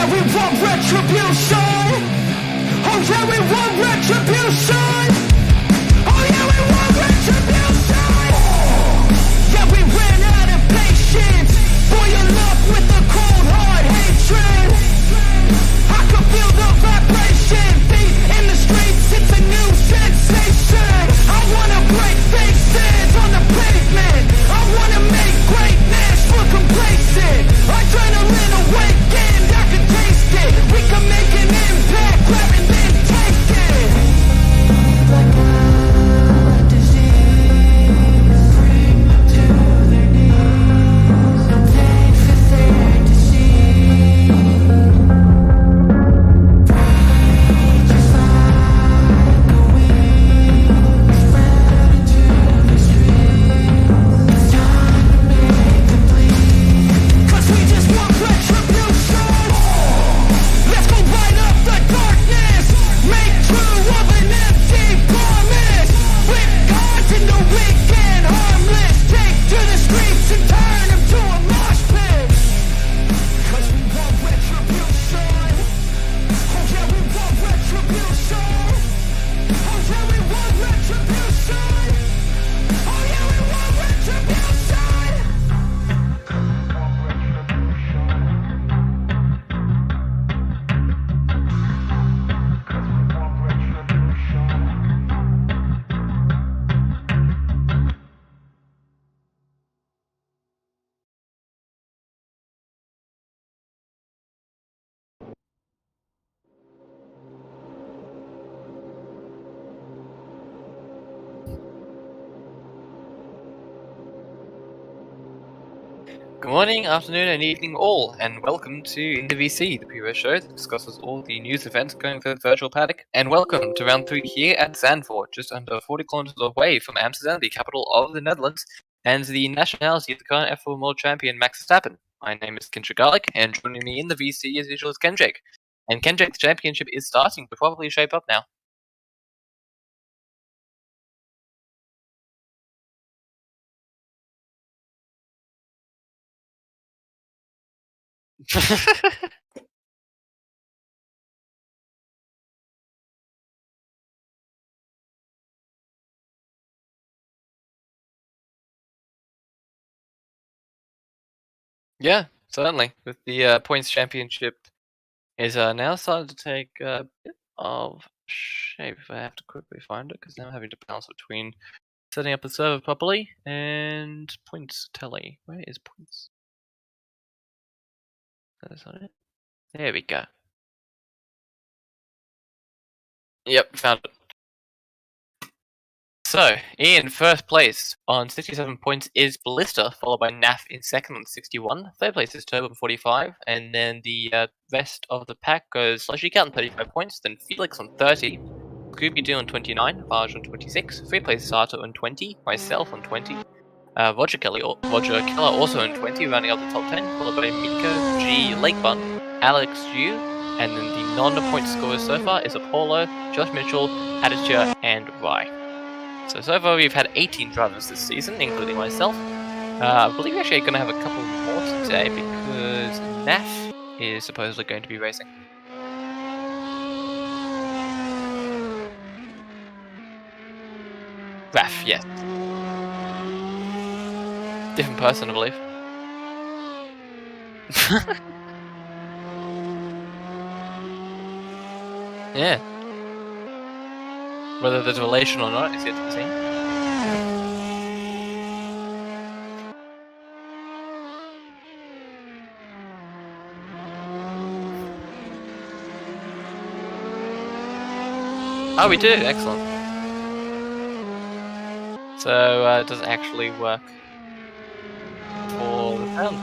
yeah, we want retribution. Oh yeah, we want retribution. Oh yeah, we want retribution. Yeah, we ran out of patience. Boil up with the cold hard hatred. I can feel the vibration. Feet in the streets, it's a new sensation. I wanna break faces on the pavement. I wanna make greatness look complacent. Adrenaline awakened, I can taste it. We can make an impact, grab and then take it. Like a disease, bring them to their knees. No pain for their disease. Rage is like a wind, spread into the streets. It's time to make them bleed. 'Cause we just want retribution. Let's go light up the darkness. Make true of an empty promise. Flip cards in the weekend, harmless. Take to the streets and turn them to a mosh pit. 'Cause we want retribution. Oh yeah, we want retribution. Oh yeah, we want retribution. Oh yeah, we want retribution. Good morning, afternoon, and evening all, and welcome to Into VC, the pre-race show that discusses all the news events going through the virtual paddock. And welcome to round 3 here at Zandvoort, just under 40 kilometers away from Amsterdam, the capital of the Netherlands, and the nationality of the current F1 World Champion Max Verstappen. My name is Kendrick Garlic, and joining me in the VC as usual is Kendrick. And Kendrick, the championship is starting to probably shape up now. Yeah, certainly. With the points championship is now starting to take a bit of shape. I have to quickly find it because now I'm having to balance between setting up the server properly and points tally. Where is points? That's not it. There we go. Yep, found it. So, in first place on 67 points is Ballista, followed by NAF in second on 61. Third place is Turbo on 45, and then the rest of the pack goes Slushy Cat on 35 points, then Felix on 30, Scooby-Doo on 29, Vaj on 26, third place Sato on 20, myself on 20, Roger Keller also on 20, rounding up the top 10, followed by Miko, G, Lakebun, Alex Yu, and then the non-point scorers so far is Apollo, Josh Mitchell, Hadija, and Rai. So far we've had 18 drivers this season, including myself. I believe we're actually going to have a couple more today because NAF is supposedly going to be racing. Raf, yes. Different person, I believe. Yeah. Whether there's a relation or not is yet to be seen. Oh, we do? Excellent. So, does it actually work for the town?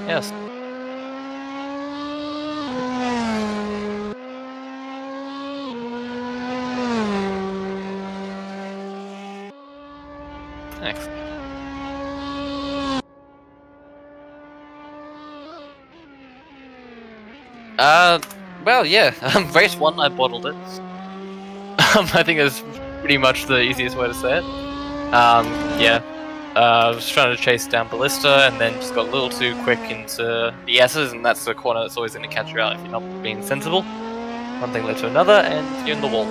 Yes. Excellent. Well, yeah. Race 1, I bottled it. I think that's pretty much the easiest way to say it. Yeah. was trying to chase down Ballista, and then just got a little too quick into the S's, and that's the corner that's always going to catch you out if you're not being sensible. One thing led to another, and you're in the wall.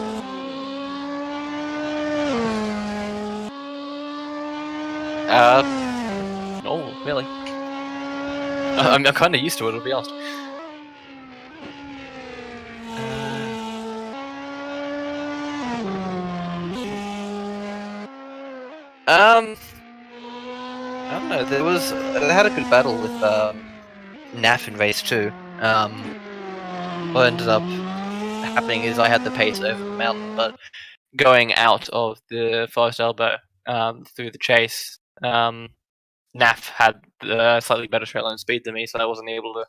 No, really. I'm kind of used to it, to be honest. I don't know. They had a good battle with NAF in race 2. What ended up happening is I had the pace over the mountain, but going out of the forest elbow through the chase, NAF had slightly better straight line speed than me, so I wasn't able to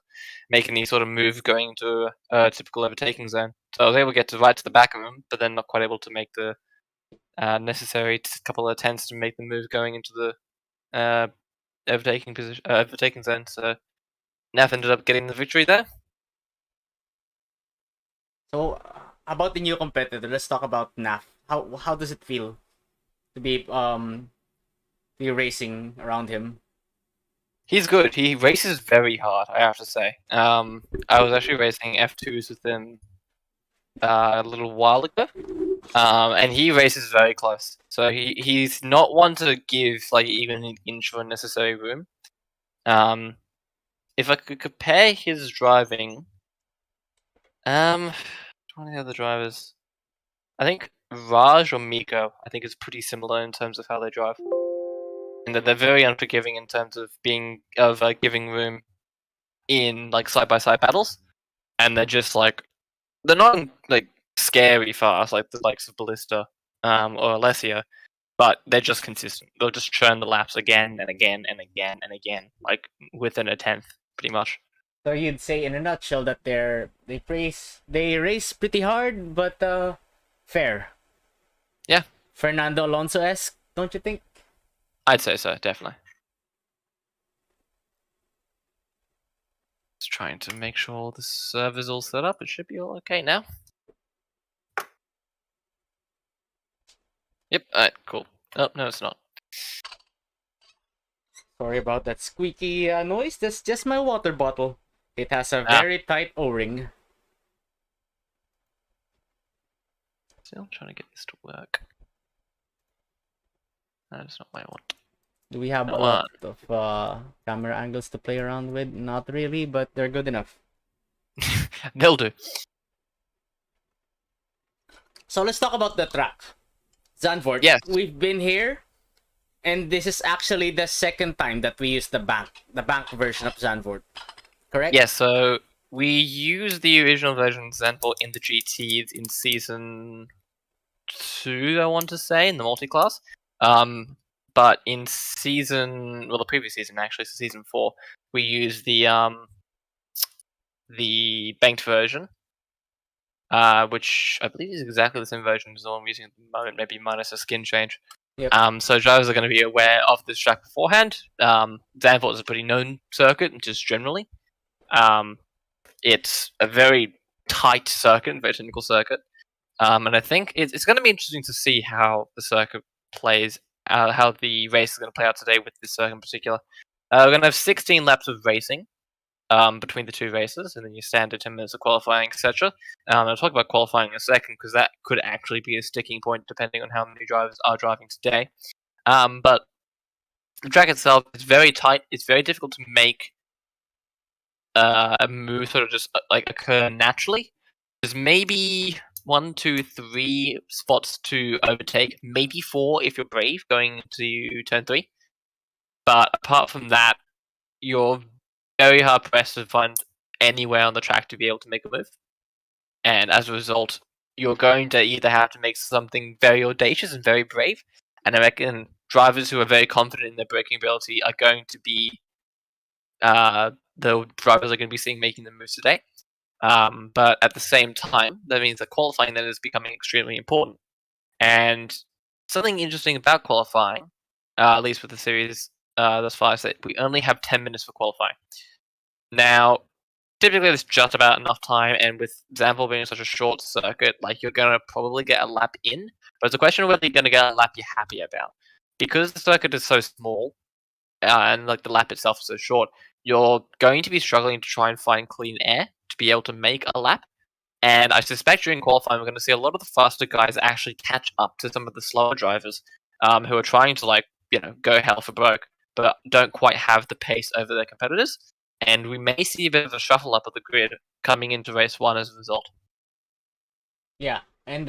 make any sort of move going into a typical overtaking zone. So I was able to get right to the back of him, but then not quite able to make the necessary couple of attempts to make the move going into the overtaking zone. So NAF ended up getting the victory there. So, about the new competitor, let's talk about NAF. How does it feel to be racing around him? He's good. He races very hard, I have to say. I was actually racing F2s with him a little while ago, and he races very close. So he's not one to give like even an inch of unnecessary room. If I could compare his driving, one of the other drivers, I think Raj or Miko, I think is pretty similar in terms of how they drive, and that they're very unforgiving in terms of giving room in like side by side battles, and they're just like they're not like scary fast like the likes of Ballista or Alessia, but they're just consistent. They'll just churn the laps again and again and again and again, like within a tenth, pretty much. So you'd say in a nutshell that they race pretty hard, but fair. Yeah. Fernando Alonso-esque, don't you think? I'd say so, definitely. Just trying to make sure all the server's all set up. It should be all okay now. Yep, alright, cool. Oh, no, it's not. Sorry about that squeaky noise. That's just my water bottle. It has a very tight O-ring. Still trying to get this to work. That's not what I want. Do we have a lot of camera angles to play around with? Not really, but they're good enough. They'll do. So let's talk about the track. Zandvoort. Yes. We've been here, and this is actually the second time that we use the bank version of Zandvoort. Correct? Yeah, so we used the original version of Zandvoort in the GTs in season 2, I want to say, in the multi-class. But in the previous season actually, so season 4, we used the banked version, which I believe is exactly the same version as the one we're using at the moment, maybe minus a skin change. Yep. So drivers are going to be aware of this track beforehand. Zandvoort is a pretty known circuit, just generally. It's a very tight circuit, very technical circuit. And I think it's going to be interesting to see how the circuit plays, how the race is going to play out today with this circuit in particular. We're going to have 16 laps of racing between the two races, and then your standard 10 minutes of qualifying, etc. I'll talk about qualifying in a second, because that could actually be a sticking point depending on how many drivers are driving today. But the track itself is very tight. It's very difficult to make a move sort of just like occur naturally. There's maybe 1, 2, 3 spots to overtake, maybe 4 if you're brave going to turn 3. But apart from that, you're very hard pressed to find anywhere on the track to be able to make a move. And as a result, you're going to either have to make something very audacious and very brave, and I reckon drivers who are very confident in their braking ability are going to be the drivers are going to be seeing making the moves today. But at the same time, that means that qualifying then is becoming extremely important. And something interesting about qualifying, at least with the series thus far, is that we only have 10 minutes for qualifying. Now, typically there's just about enough time, and with Zandvoort being such a short circuit, like you're going to probably get a lap in, but it's a question of whether you're going to get a lap you're happy about. because the circuit is so small and like the lap itself is so short, you're going to be struggling to try and find clean air to be able to make a lap. And I suspect during qualifying, we're going to see a lot of the faster guys actually catch up to some of the slower drivers who are trying to, like, go hell for broke, but don't quite have the pace over their competitors. And we may see a bit of a shuffle up of the grid coming into race one as a result. Yeah, and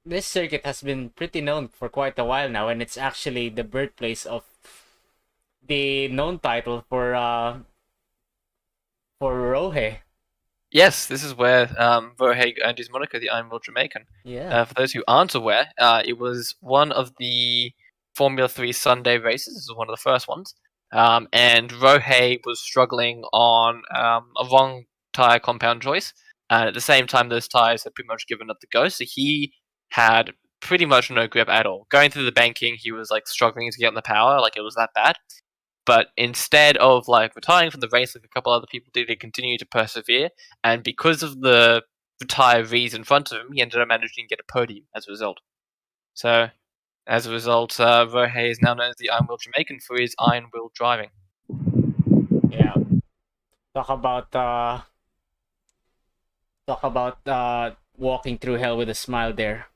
this circuit has been pretty known for quite a while now, and it's actually the birthplace of the known title for Rohe. Yes, this is where Verhaeg earned his moniker, the Iron Will Jamaican. Yeah. For those who aren't aware, it was one of the Formula 3 Sunday races. This was one of the first ones. And Rohe was struggling on a wrong tyre compound choice. And at the same time, those tyres had pretty much given up the ghost. So he had pretty much no grip at all. Going through the banking, he was like struggling to get on the power, like it was that bad. But instead of like retiring from the race like a couple other people did, he continued to persevere. And because of the retirees in front of him, he ended up managing to get a podium as a result. So, as a result, Verhey is now known as the Iron Will Jamaican for his iron will driving. Yeah. Talk about walking through hell with a smile there.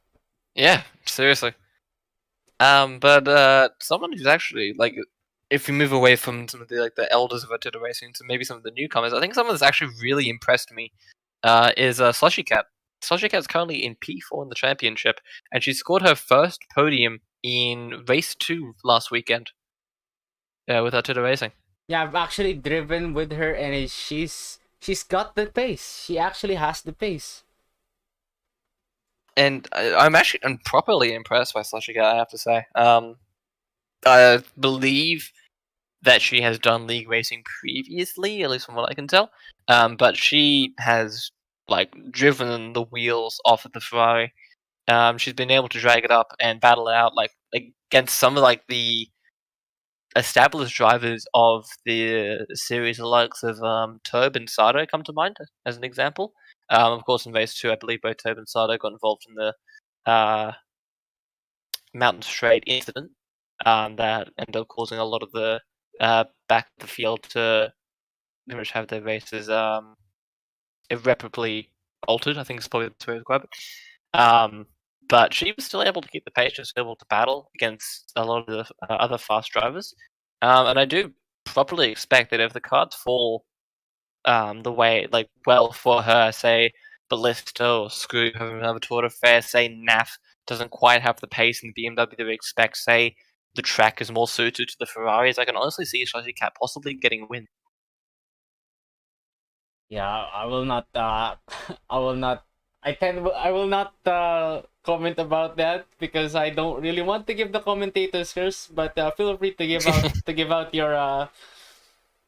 Yeah, seriously. But someone who's actually like, if we move away from some of the elders of Artito racing to maybe some of the newcomers, I think someone that's actually really impressed me is Slushy Cat. Slushy Cat's currently in P4 in the championship, and she scored her first podium in race 2 last weekend with Artito Racing. Yeah, I've actually driven with her, and she's got the pace. She actually has the pace. And I'm properly impressed by Slushy Cat, I have to say. I believe that she has done league racing previously, at least from what I can tell. But she has like driven the wheels off of the Ferrari. She's been able to drag it up and battle it out like against some of like the established drivers of the series, the likes of Tobe and Sato come to mind as an example. Of course, in race 2, I believe both Tobe and Sato got involved in the Mountain Straight incident that ended up causing a lot of the back of the field to pretty much have their races irreparably altered. I think it's probably the way to describe it. But she was still able to keep the pace, she was able to battle against a lot of the other fast drivers. And I do properly expect that if the cards fall the way, like, well for her, say Ballista or Screw have another Tour de Fair, say NAF doesn't quite have the pace in the BMW that we expect, say the track is more suited to the Ferraris, I can honestly see Slushy Cat possibly getting a win. Yeah, I will not. I will not. I will not comment about that because I don't really want to give the commentators curse. But feel free to give out your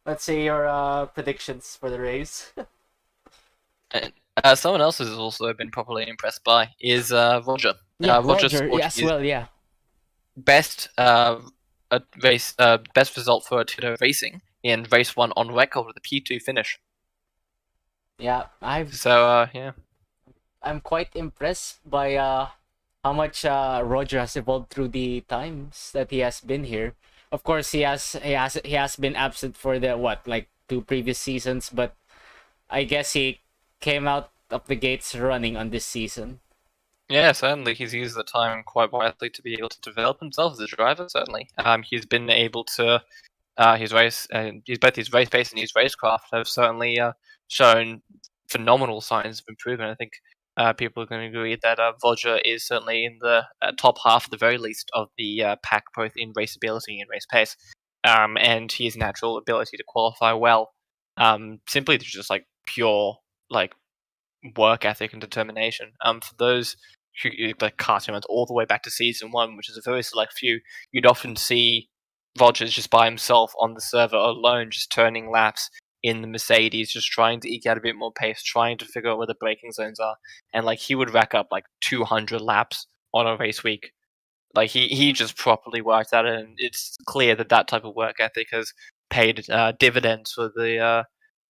let's say your predictions for the race. And someone else who's also been properly impressed by is Roger. Yeah, Roger Roger. scored Yes, his well, yeah. best best result for Artito Racing in race 1 on record with a P2 finish. Yeah, I'm quite impressed by how much Roger has evolved through the times that he has been here. Of course, he has been absent for the like 2 previous seasons, but I guess he came out of the gates running on this season. Yeah, certainly he's used the time quite wisely to be able to develop himself as a driver. Certainly, he's been able to his race and both his race pace and his racecraft have certainly shown phenomenal signs of improvement. I think people are going to agree that Roger is certainly in the top half, at the very least, of the pack, both in race ability and race pace. And his natural ability to qualify well, simply to just like pure like work ethic and determination. For those who like cast him all the way back to season 1, which is a very select few, you'd often see Rogers just by himself on the server alone, just turning laps in the Mercedes, just trying to eke out a bit more pace, trying to figure out where the braking zones are, and like he would rack up like 200 laps on a race week. Like he just properly worked at it, and it's clear that that type of work ethic has paid dividends for the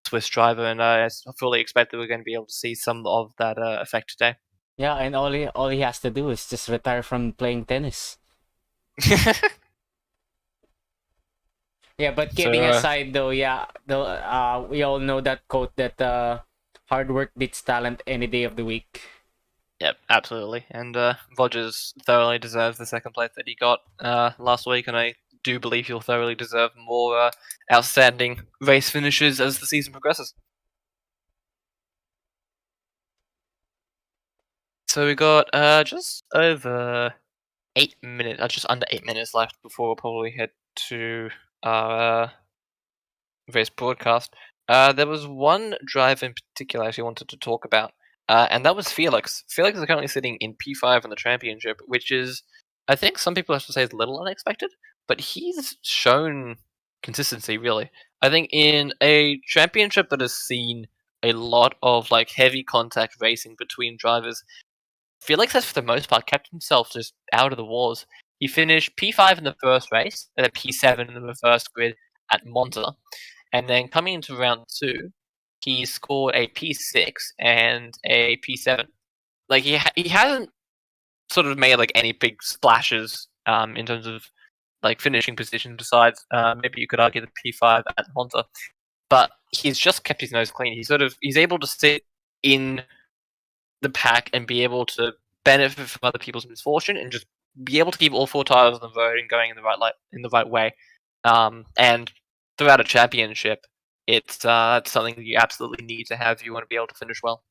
Swiss driver, and I fully expect that we're going to be able to see some of that effect today. Yeah, and all he has to do is just retire from playing tennis. Yeah, but So, kidding aside, though, yeah, we all know that quote that hard work beats talent any day of the week. yep, absolutely. And Rogers thoroughly deserves the second place that he got last week, and I do believe he'll thoroughly deserve more outstanding race finishes as the season progresses. So we got just over 8 minutes, just under 8 minutes left before we'll probably head to our race broadcast. There was one driver in particular I actually wanted to talk about, and that was Felix. Felix is currently sitting in P5 in the championship, which is, I think some people have to say, is a little unexpected, but he's shown consistency, really. I think in a championship that has seen a lot of like heavy contact racing between drivers, Felix has, for the most part, kept himself just out of the wars. He finished P5 in the first race, and then P7 in the reverse grid at Monza. And then coming into round 2, he scored a P6 and a P7. Like, he hasn't sort of made, like, any big splashes in terms of, like, finishing position besides, maybe you could argue the P5 at Monza. But he's just kept his nose clean. He's able to sit in the pack and be able to benefit from other people's misfortune and just be able to keep all 4 tires on the road and going in the right way. And throughout a championship, it's something that you absolutely need to have if you want to be able to finish well.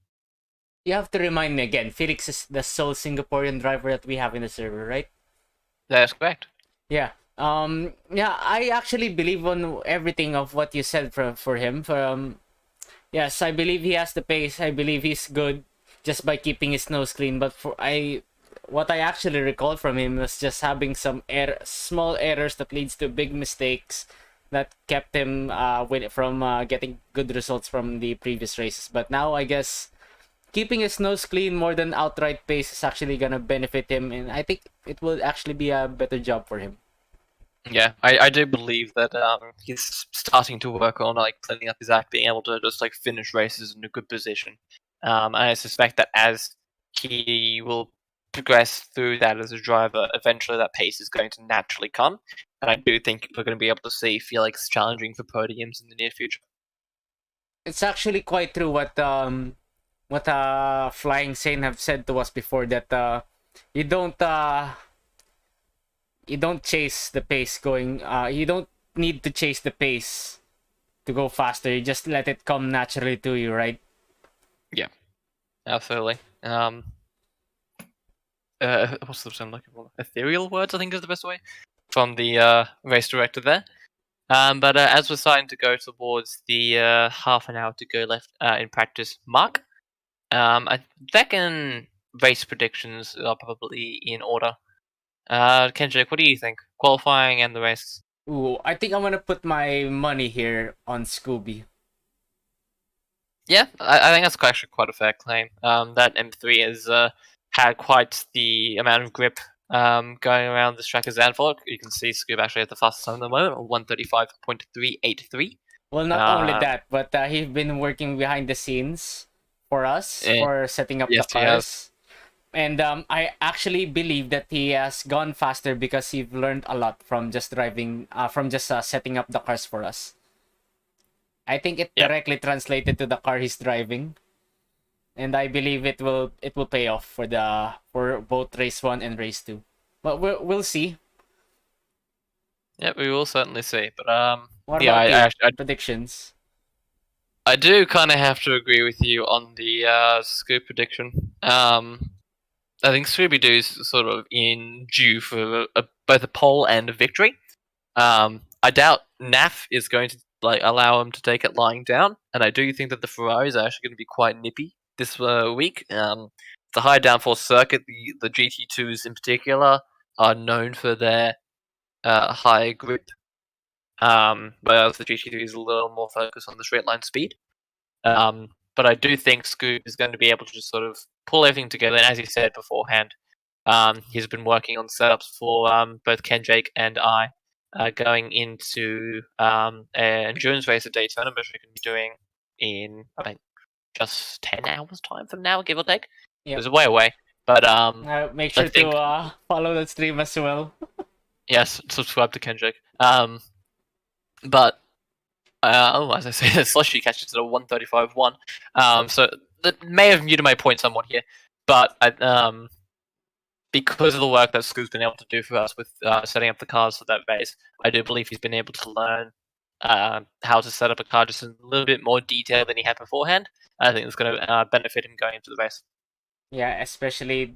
You have to remind me again, Felix is the sole Singaporean driver that we have in the server, right? That's correct. Yeah. Yeah, I actually believe on everything of what you said for him. Yes, I believe he has the pace. I believe he's good just by keeping his nose clean. But what I actually recall from him was just having some small errors that leads to big mistakes that kept him from getting good results from the previous races. But now I guess keeping his nose clean more than outright pace is actually gonna benefit him, and I think it will actually be a better job for him. Yeah, I do believe that he's starting to work on like cleaning up his act, being able to just like finish races in a good position. And I suspect that as he will progress through that as a driver, eventually that pace is going to naturally come. And I do think we're going to be able to see Felix challenging for podiums in the near future. It's actually quite true what Flying Sane have said to us before, that you don't you don't chase the pace going you don't need to chase the pace to go faster. You just let it come naturally to you, right? Yeah, absolutely. What's the term I'm looking for? Ethereal words, I think, is the best way from the race director there. But as we're starting to go towards the half an hour to go left in practice mark, I reckon race predictions are probably in order. Kendrick, what do you think? Qualifying and the race? Ooh, I think I'm gonna put my money here on Scooby. Yeah, I think that's actually quite a fair claim. That M3 has had quite the amount of grip going around this track as Zandvoort. You can see Scoob actually at the fastest time at the moment, 135.383. Well, not only that, but he's been working behind the scenes for us for setting up yes, the cars. And I actually believe that he has gone faster because he's learned a lot from just driving, from just setting up the cars for us. I think it directly translated to the car he's driving, and I believe it will pay off for both race 1 and race 2. But we'll see. Yeah, we will certainly see. But What yeah, about you? Predictions? I do kind of have to agree with you on the Scoop prediction. I think Scooby Doo's sort of in due for both a pole and a victory. I doubt NAF is going to like allow him to take it lying down, and I do think that the Ferraris are actually going to be quite nippy this week. The high downforce circuit, the GT2s in particular, are known for their high grip, whereas the GT3 is a little more focused on the straight line speed. But I do think Scoop is going to be able to just sort of pull everything together. And as you said beforehand, he's been working on setups for both Ken, Jake, and I going into an endurance race at Daytona, which we can be doing in, I think, just 10 hours time from now, give or take. Yep. It's way away. But make sure to follow the stream as well. Yes, subscribe to Kendrick. But as I say, the slushy catches at a 135.1. So that may have muted my point somewhat here, but because of the work that Scoot's been able to do for us with setting up the cars for that race, I do believe he's been able to learn how to set up a car just in a little bit more detail than he had beforehand. I think it's going to benefit him going into the race. Yeah, especially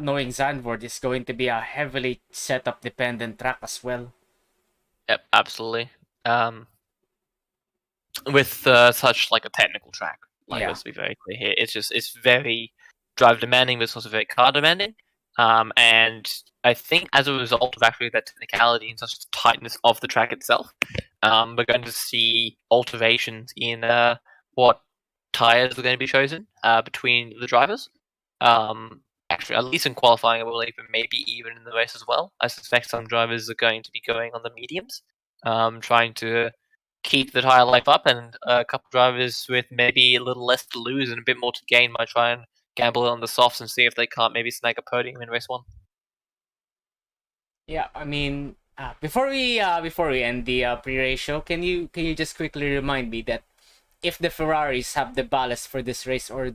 knowing Zandvoort is going to be a heavily setup dependent track as well. Yep, absolutely. With such like a technical track, let's be very clear here. It's very drive demanding, but it's also very car demanding. And I think as a result of actually that technicality and such tightness of the track itself, we're going to see alterations in what tires are going to be chosen between the drivers. Actually, at least in qualifying, I believe, and maybe even in the race as well. I suspect some drivers are going to be going on the mediums, trying to keep the tire life up, and a couple drivers with maybe a little less to lose and a bit more to gain might try and gamble on the softs and see if they can't maybe snag a podium in race 1. Yeah, I mean, before we end the pre-race show, can you just quickly remind me that if the Ferraris have the ballast for this race, or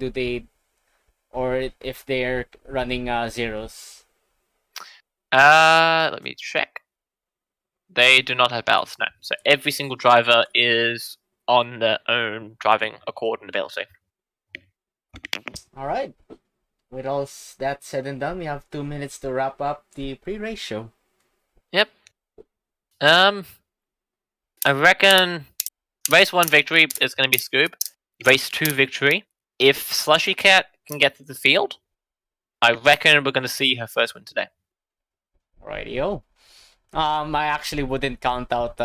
if they're running zeros? Let me check. They do not have ballast, no. So every single driver is on their own driving accord and ability. All right. With all that said and done, we have 2 minutes to wrap up the pre-race show. Yep. I reckon race 1 victory is going to be Scoob. Race 2 victory, if Slushy Cat can get to the field, I reckon we're going to see her first win today. Rightio. I actually wouldn't count out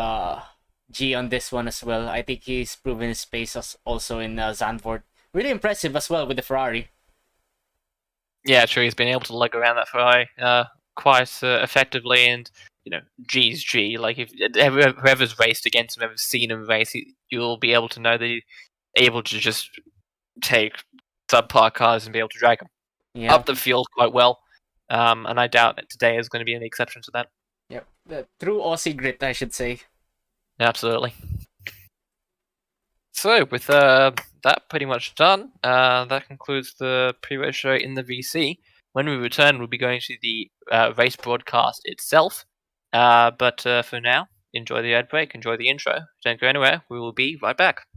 G on this one as well. I think he's proven his pace also in Zandvoort. Really impressive as well with the Ferrari. Yeah, true. He's been able to lug around that Ferrari quite effectively, and G's G. Like if whoever's raced against him, whoever's seen him race, you'll be able to know that he's able to just take subpar cars and be able to drag them up the field quite well. And I doubt that today is going to be any exception to that. Yep, the true Aussie grit, I should say. Absolutely. So, with that pretty much done, that concludes the pre-race show in the VC. When we return, we'll be going to the race broadcast itself. But for now, enjoy the ad break, enjoy the intro. Don't go anywhere. We will be right back.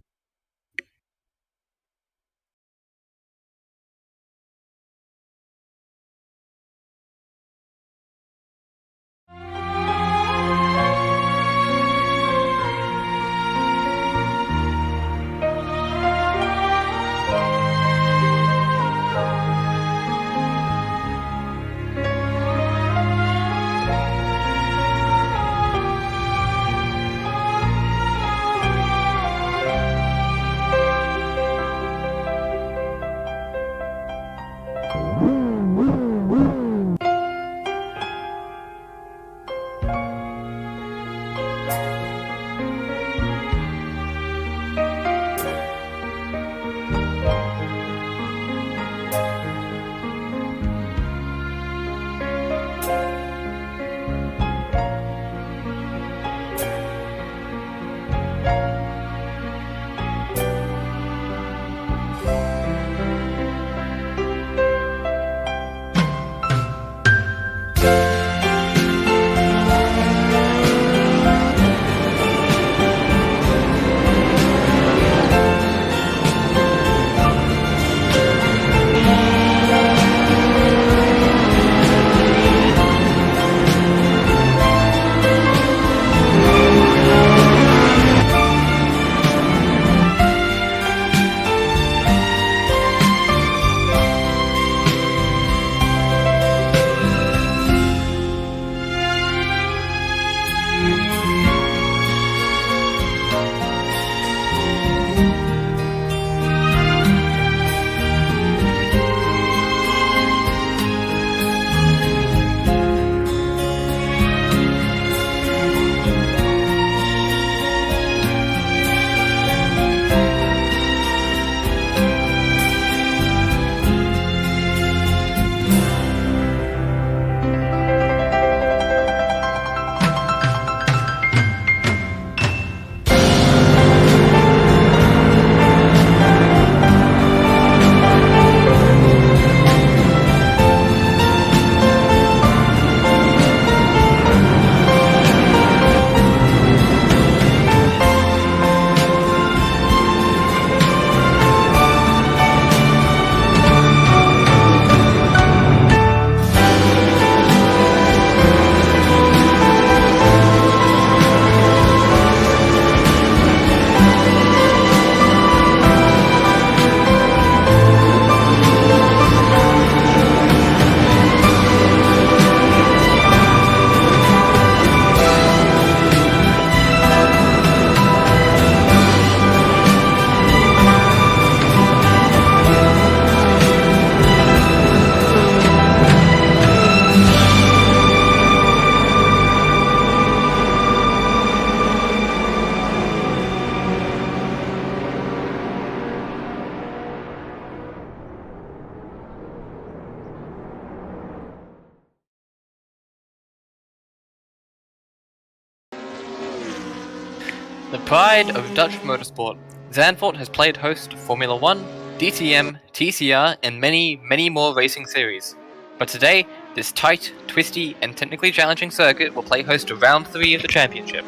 The pride of Dutch motorsport, Zandvoort has played host to Formula 1, DTM, TCR, and many, many more racing series. But today, this tight, twisty, and technically challenging circuit will play host to Round 3 of the championship.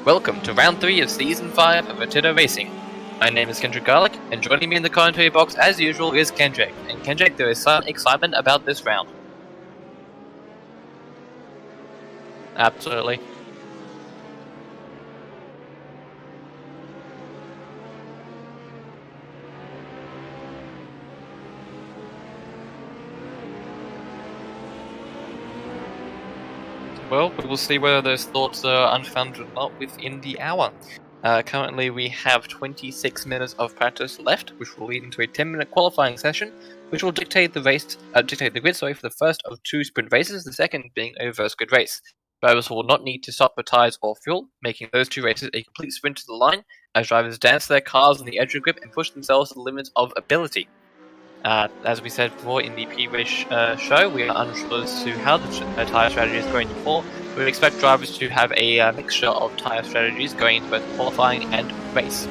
Welcome to Round 3 of Season 5 of Artito Racing. My name is Kendrick Garlick, and joining me in the commentary box as usual is Kendrick. And Kendrick, there is some excitement about this round. Absolutely. Well, we will see whether those thoughts are unfounded or not within the hour. Currently, we have 26 minutes of practice left, which will lead into a 10-minute qualifying session, which will dictate the grid for the first of 2 sprint races, the second being a reverse grid race. Drivers will not need to stop for tyres or fuel, making those 2 races a complete sprint to the line, as drivers dance their cars on the edge of grip and push themselves to the limits of ability. As we said before in the pre-race show, we are unsure as to how the tyre strategy is going to fall. We would expect drivers to have a mixture of tyre strategies going into both qualifying and race.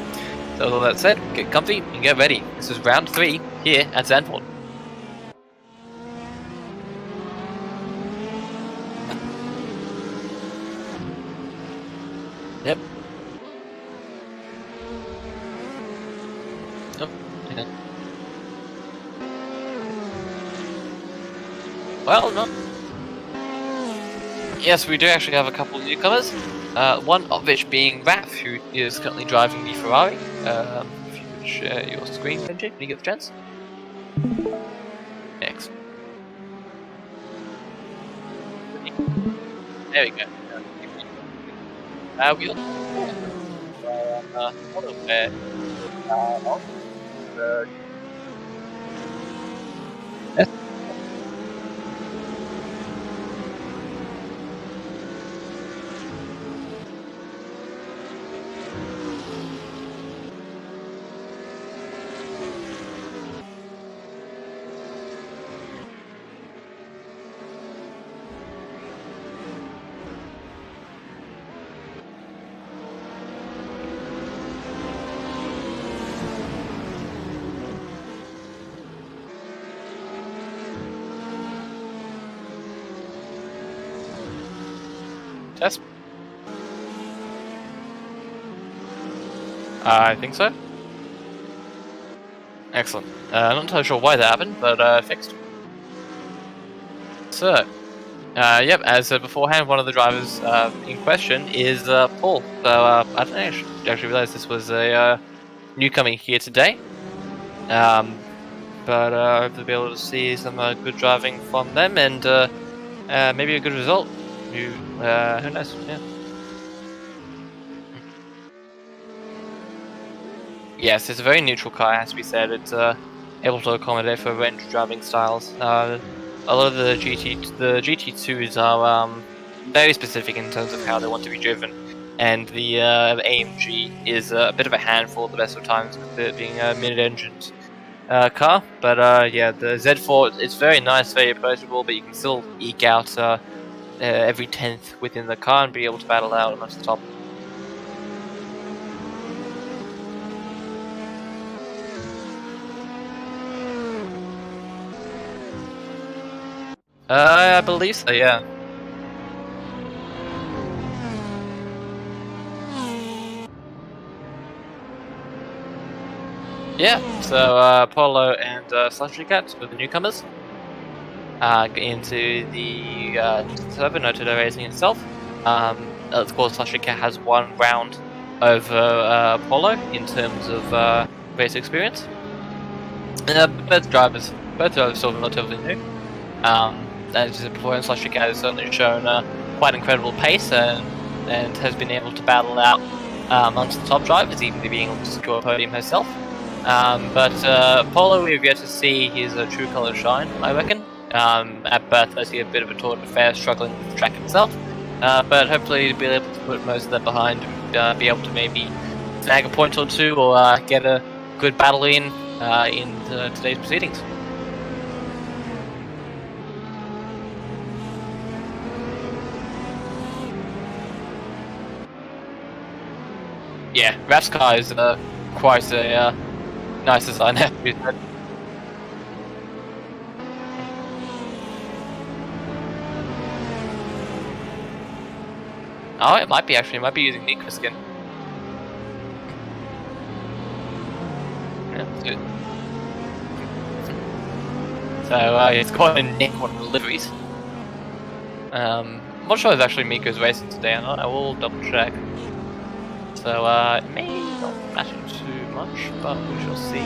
So with all that said, get comfy and get ready. This is round 3 here at Zandvoort. Yep. Oh, yeah. Well, no. Yes, we do actually have a couple of newcomers. One of which being Raph, who is currently driving the Ferrari. If you could share your screen, Benji, when you get the chance. Next. There we go. We also test. I think so. Excellent. I'm not entirely sure why that happened, but fixed. So, yep, as said beforehand, one of the drivers in question is Paul. So, I didn't actually realize this was a newcomer here today. But I hope to be able to see some good driving from them and maybe a good result. Who knows? Yeah. Yes, it's a very neutral car, as we said. It's able to accommodate for a range of driving styles. A lot of the GT2s are very specific in terms of how they want to be driven, and the AMG is a bit of a handful the best of times, with it being a mid-engined car. But yeah, the Z4 is very nice, very approachable, but you can still eke out every 10th within the car and be able to battle out amongst the top. I believe so, yeah. Yeah, so Polo and Slushy Cat were the newcomers into the Turbo Artito Racing itself. Of course, Slushy Cat has 1 round over Polo in terms of race experience. Both drivers still relatively new. As I said before, Slushy Cat has certainly shown quite incredible pace and has been able to battle out amongst the top drivers, even being able to secure a podium herself. But Polo, we've yet to see his true colour shine, I reckon. At Bath, I see a bit of a tour de fair struggling with the track itself. But hopefully he'll be able to put most of that behind and be able to maybe snag a point or 2 or get a good battle in today's proceedings. Yeah, Raf's car is quite a nice design. have to be said. Oh, it might be actually. It might be using Nico skin. Yeah, that's good. So it's got a Nick one of the liveries. I'm not sure if actually Miko's racing today or not. I will double check. So it may not matter too much, but we shall see.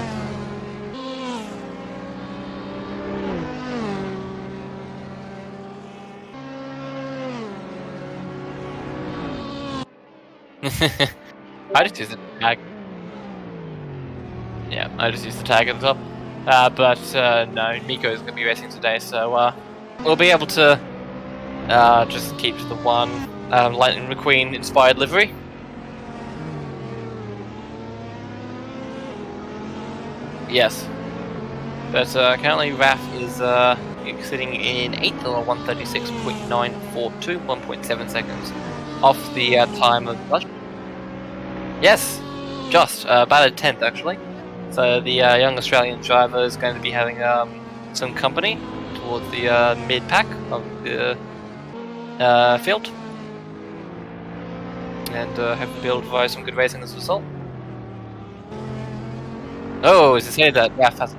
I just use the tag. Yeah, I just use the tag at the top. But no, Miko is going to be racing today, so we'll be able to just keep the one Lightning McQueen inspired livery. Yes. But currently Raf is sitting in 8th on 136.942, 1.7 seconds off the time of Rush. Yes, just about a 10th actually. So the young Australian driver is going to be having some company towards the mid-pack of the field. And hope to be able to provide some good racing as a result. Oh, as I say that, Raf has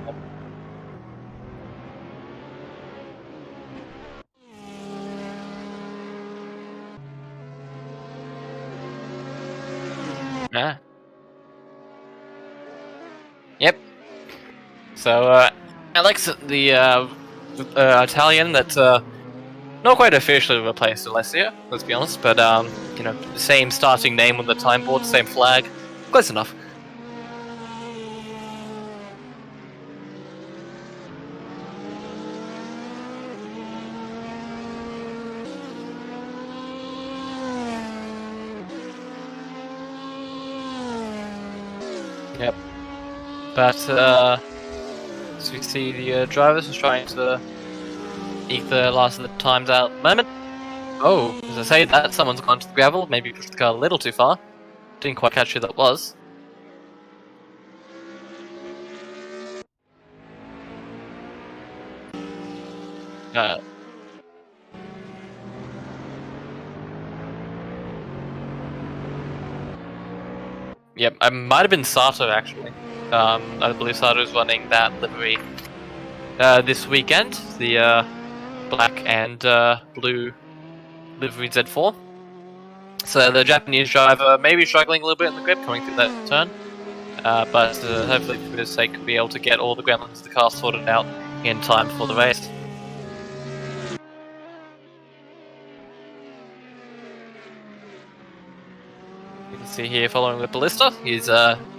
yeah. Yep. So Alex, the Italian that not quite officially replaced Alessio, let's be honest, but you know, the same starting name on the time board, same flag, close enough. Yep. But as we see, the drivers are trying to eke the last of the times out at the moment. Oh, as I say that, someone's gone to the gravel, maybe pushed the car a little too far. Didn't quite catch who that was. Yep, I might have been Sato actually. I believe Sato is running that livery this weekend, the black and blue livery Z4. So the Japanese driver may be struggling a little bit in the grip coming through that turn, but hopefully for his sake we'll be able to get all the gremlins of the car sorted out in time for the race. You can see here following the Ballista, he's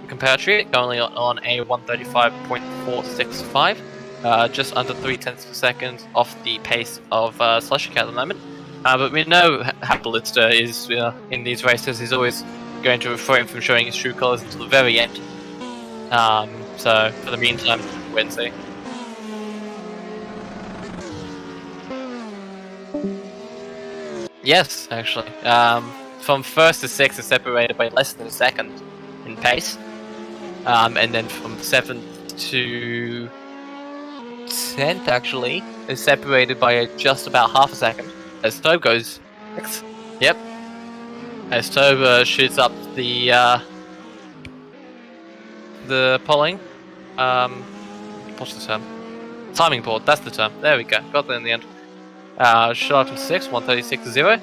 compatriot currently on a 135.465, just under 0.3 per second off the pace of Slushy Cat at the moment. But we know how Ballista is in these races. He's always going to refrain from showing his true colours until the very end. So for the meantime, wait and see. Yes, actually. From 1st to 6th is separated by less than a second in pace. And then from 7th to 10th actually is separated by just about half a second. As Tobe goes 6th. Yep. As Tobe shoots up the polling. What's the term? Timing board, that's the term. There we go. Got there in the end. Shot up to 6, 136.0.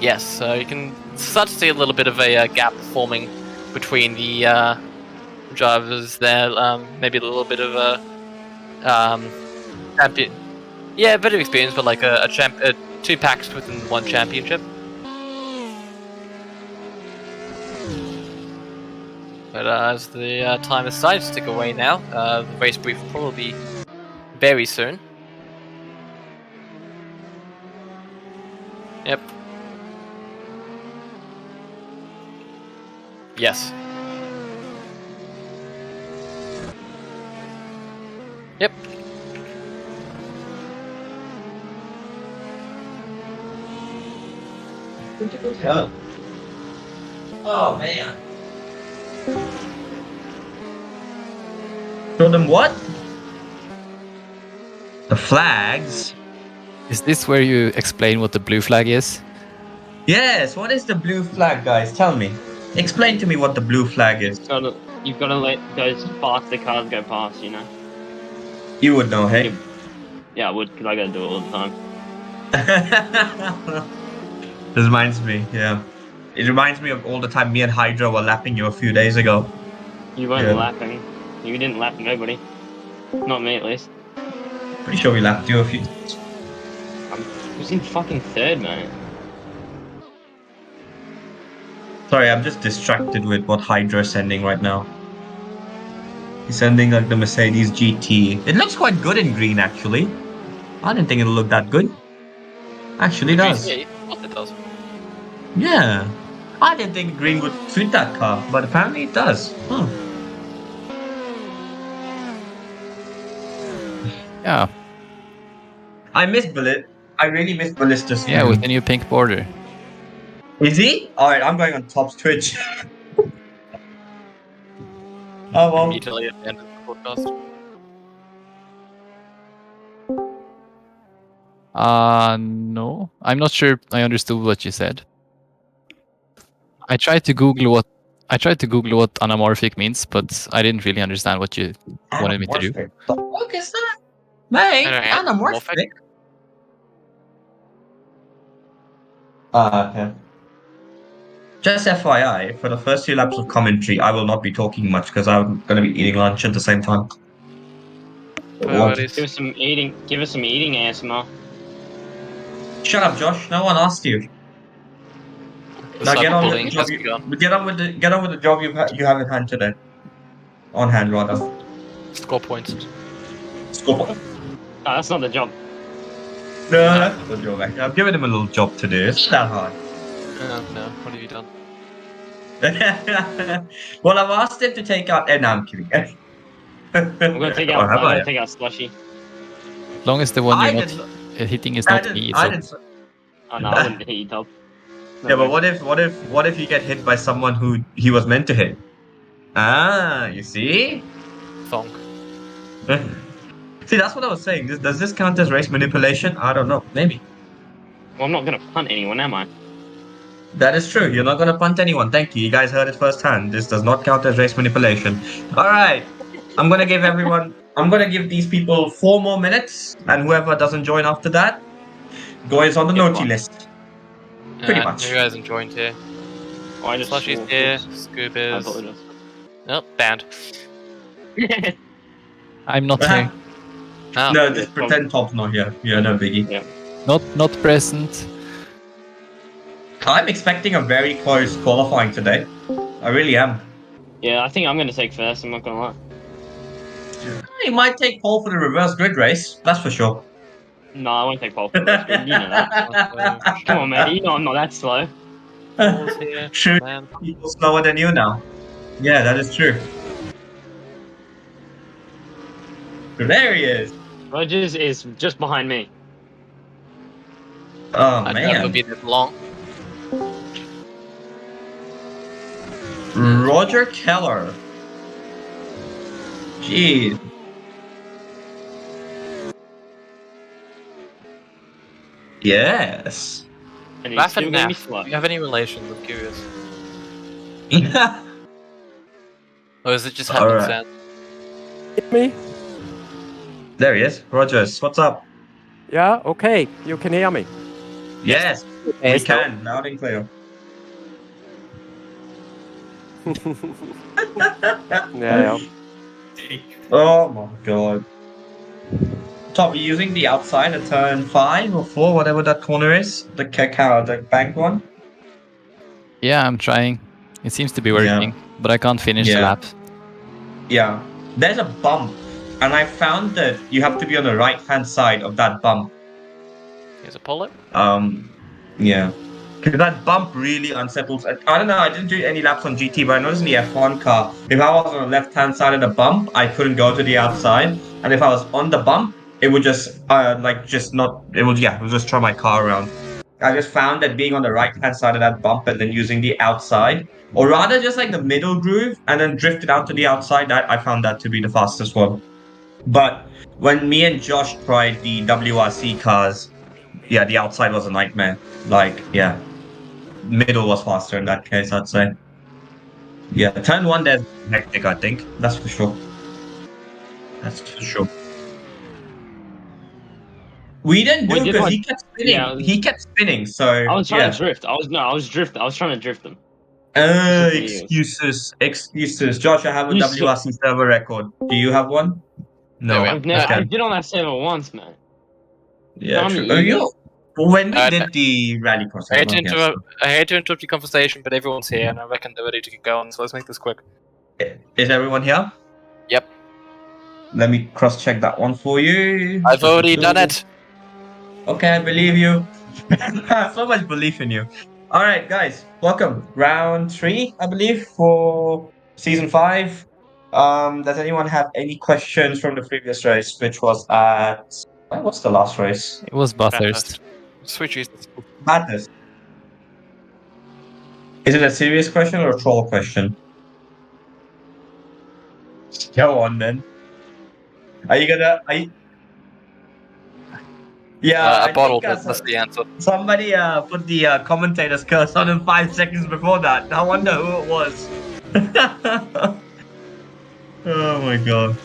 Yes, so you can start to see a little bit of a gap forming between the drivers there. Maybe a little bit of a champion. Yeah, a bit of experience, but like two packs within one championship. But as the time is starting to tick away now, the race brief will probably be very soon. Yep. Yes. Yep. Oh man. Show them what? The flags? Is this where you explain what the blue flag is? Yes, what is the blue flag, guys? Tell me. Explain to me what the blue flag is. You've got to let those faster cars go past, you know? You would know, hey? Yeah, I would, because I got to do it all the time. This reminds me, yeah. It reminds me of all the time me and Hydra were lapping you a few days ago. You weren't Yeah. lapping. You didn't lap nobody. Not me, at least. Pretty sure we lapped you a few. I was in fucking third, man. Sorry, I'm just distracted with what Hydra is sending right now. He's sending like the Mercedes GT. It looks quite good in green, actually. I didn't think it'll look that good. Actually, it does. Yeah, what it does. Yeah. I didn't think green would suit that car, but apparently it does. Huh. Yeah. I miss Bullet. I really miss Ballista's. Yeah, with the new pink border. Is he? Alright, I'm going on Top's Twitch. Oh well. Immediately at the end of the podcast. No. I'm not sure I understood what you said. I tried to Google what anamorphic means, but I didn't really understand what you wanted me to do. Anamorphic. The fuck is that? Mate, anamorphic. Okay. Just FYI, for the first few laps of commentary, I will not be talking much because I'm going to be eating lunch at the same time. What? Give us some eating ASMR. Shut up, Josh. No one asked you. Now get on with the job. Get on with the job you have at hand today. On hand, rather. Score points. Score. Oh, that's not the job. No, that's not the job. Actually, I'm giving him a little job to do. It's not that hard. No. What have you done? Well, I've asked him to take out. No, I'm kidding. I'm gonna take out Slushy. As long as the one you're not hitting is not me. Oh no, I wouldn't hit you, Top. No Yeah, but way. what if you get hit by someone who he was meant to hit? Ah, you see? Thonk. See, that's what I was saying. Does this count as race manipulation? I don't know. Maybe. Well, I'm not gonna punt anyone, am I? That is true. You're not going to punt anyone. Thank you. You guys heard it firsthand. This does not count as race manipulation. All right. I'm going to give these people 4 more minutes. And whoever doesn't join after that goes on the naughty list. Pretty much. You guys enjoying here. Oh, I just Slushy's swore. here. I Scoop is. apologize. Nope, banned. I'm not here. Oh. No, just pretend Top's not here. Yeah, no biggie. Yeah. Not present. I'm expecting a very close qualifying today. I really am. Yeah, I think I'm gonna take first. I'm not gonna lie. He might take pole for the reverse grid race. That's for sure. No, I won't take pole for this. You know that. Come on, man. You know I'm not that slow. Paul's here. Shoot, Man. people slower than you now. Yeah, that is true. There he is. Rogers is just behind me. Oh I think that would man. be that long. Roger Keller. Jeez. Yes. And he's Raff still and gonna be Naff, slow. do you have any relations? I'm curious. Yeah. Or is it just All happenstance? Me? There he is. Rogers, what's up? Yeah, okay. You can hear me. Yes, we Yes, no? can. Loud and clear. Yeah. Oh my god. Top, you using the outside at turn 5 or 4, whatever that corner is? The cacao, the bank one? Yeah, I'm trying. It seems to be working, but I can't finish the Yeah. lap. Yeah. There's a bump, and I found that you have to be on the right-hand side of that bump. Here's a Polo. Yeah. Because that bump really unsettles. I don't know, I didn't do any laps on GT, but I noticed in the F1 car, if I was on the left-hand side of the bump, I couldn't go to the outside. And if I was on the bump, it would just, it would just throw my car around. I just found that being on the right hand side of that bump and then using the outside, or rather just like the middle groove and then drifted out to the outside, that I found that to be the fastest one. But when me and Josh tried the WRC cars, yeah, the outside was a nightmare. Like, yeah, middle was faster in that case, I'd say. Yeah, turn one, there's hectic, I think. That's for sure. That's for sure. We didn't do Wait, did because I- he kept spinning. yeah, He kept spinning, so I was trying yeah. to drift. I was trying to drift them. Yes. Excuses. Josh, I have a You WRC server record. Do you have one? No. There we I've never. Okay. I did on that server once, man. Yeah, Tommy, true. Oh, you- you. When we Uh, did the rally cross, I hate, to yes. interrupt your conversation, but everyone's here, and I reckon they're ready to get going. So let's make this quick. Is everyone here? Yep. Let me cross-check that one for you. I've already done it. Okay, I believe you. So much belief in you. All right, guys, welcome. Round 3, I believe, for season 5. Does anyone have any questions from the previous race, which was at... What's the last race? It was Bathurst. Switches. Madness. Is it a serious question or a troll question? Go on, then. Are you gonna... Yeah, A bottle, think, that's the answer. somebody put the commentator's curse on him 5 seconds before that. I wonder who it was. Oh my god.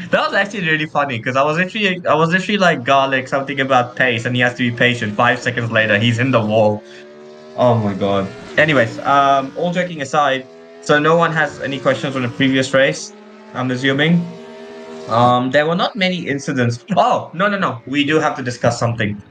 That was actually really funny because I was literally like garlic something about pace and he has to be patient. 5 seconds later, he's in the wall. Oh my god. Anyways, all joking aside, so no one has any questions from the previous race, I'm assuming. There were not many incidents. Oh, no. We do have to discuss something.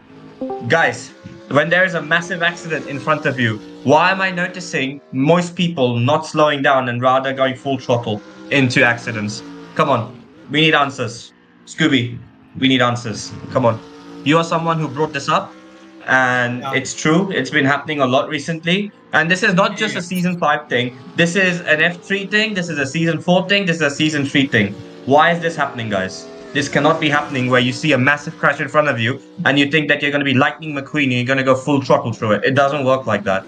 Guys, when there is a massive accident in front of you, why am I noticing most people not slowing down and rather going full throttle into accidents? Come on. We need answers. Scooby, we need answers. Come on. You are someone who brought this up, and it's true. It's been happening a lot recently. And this is not just a season 5 thing. This is an F3 thing. This is a season 4 thing. This is a season 3 thing. Why is this happening, guys? This cannot be happening where you see a massive crash in front of you and you think that you're going to be Lightning McQueen and you're going to go full throttle through it. It doesn't work like that.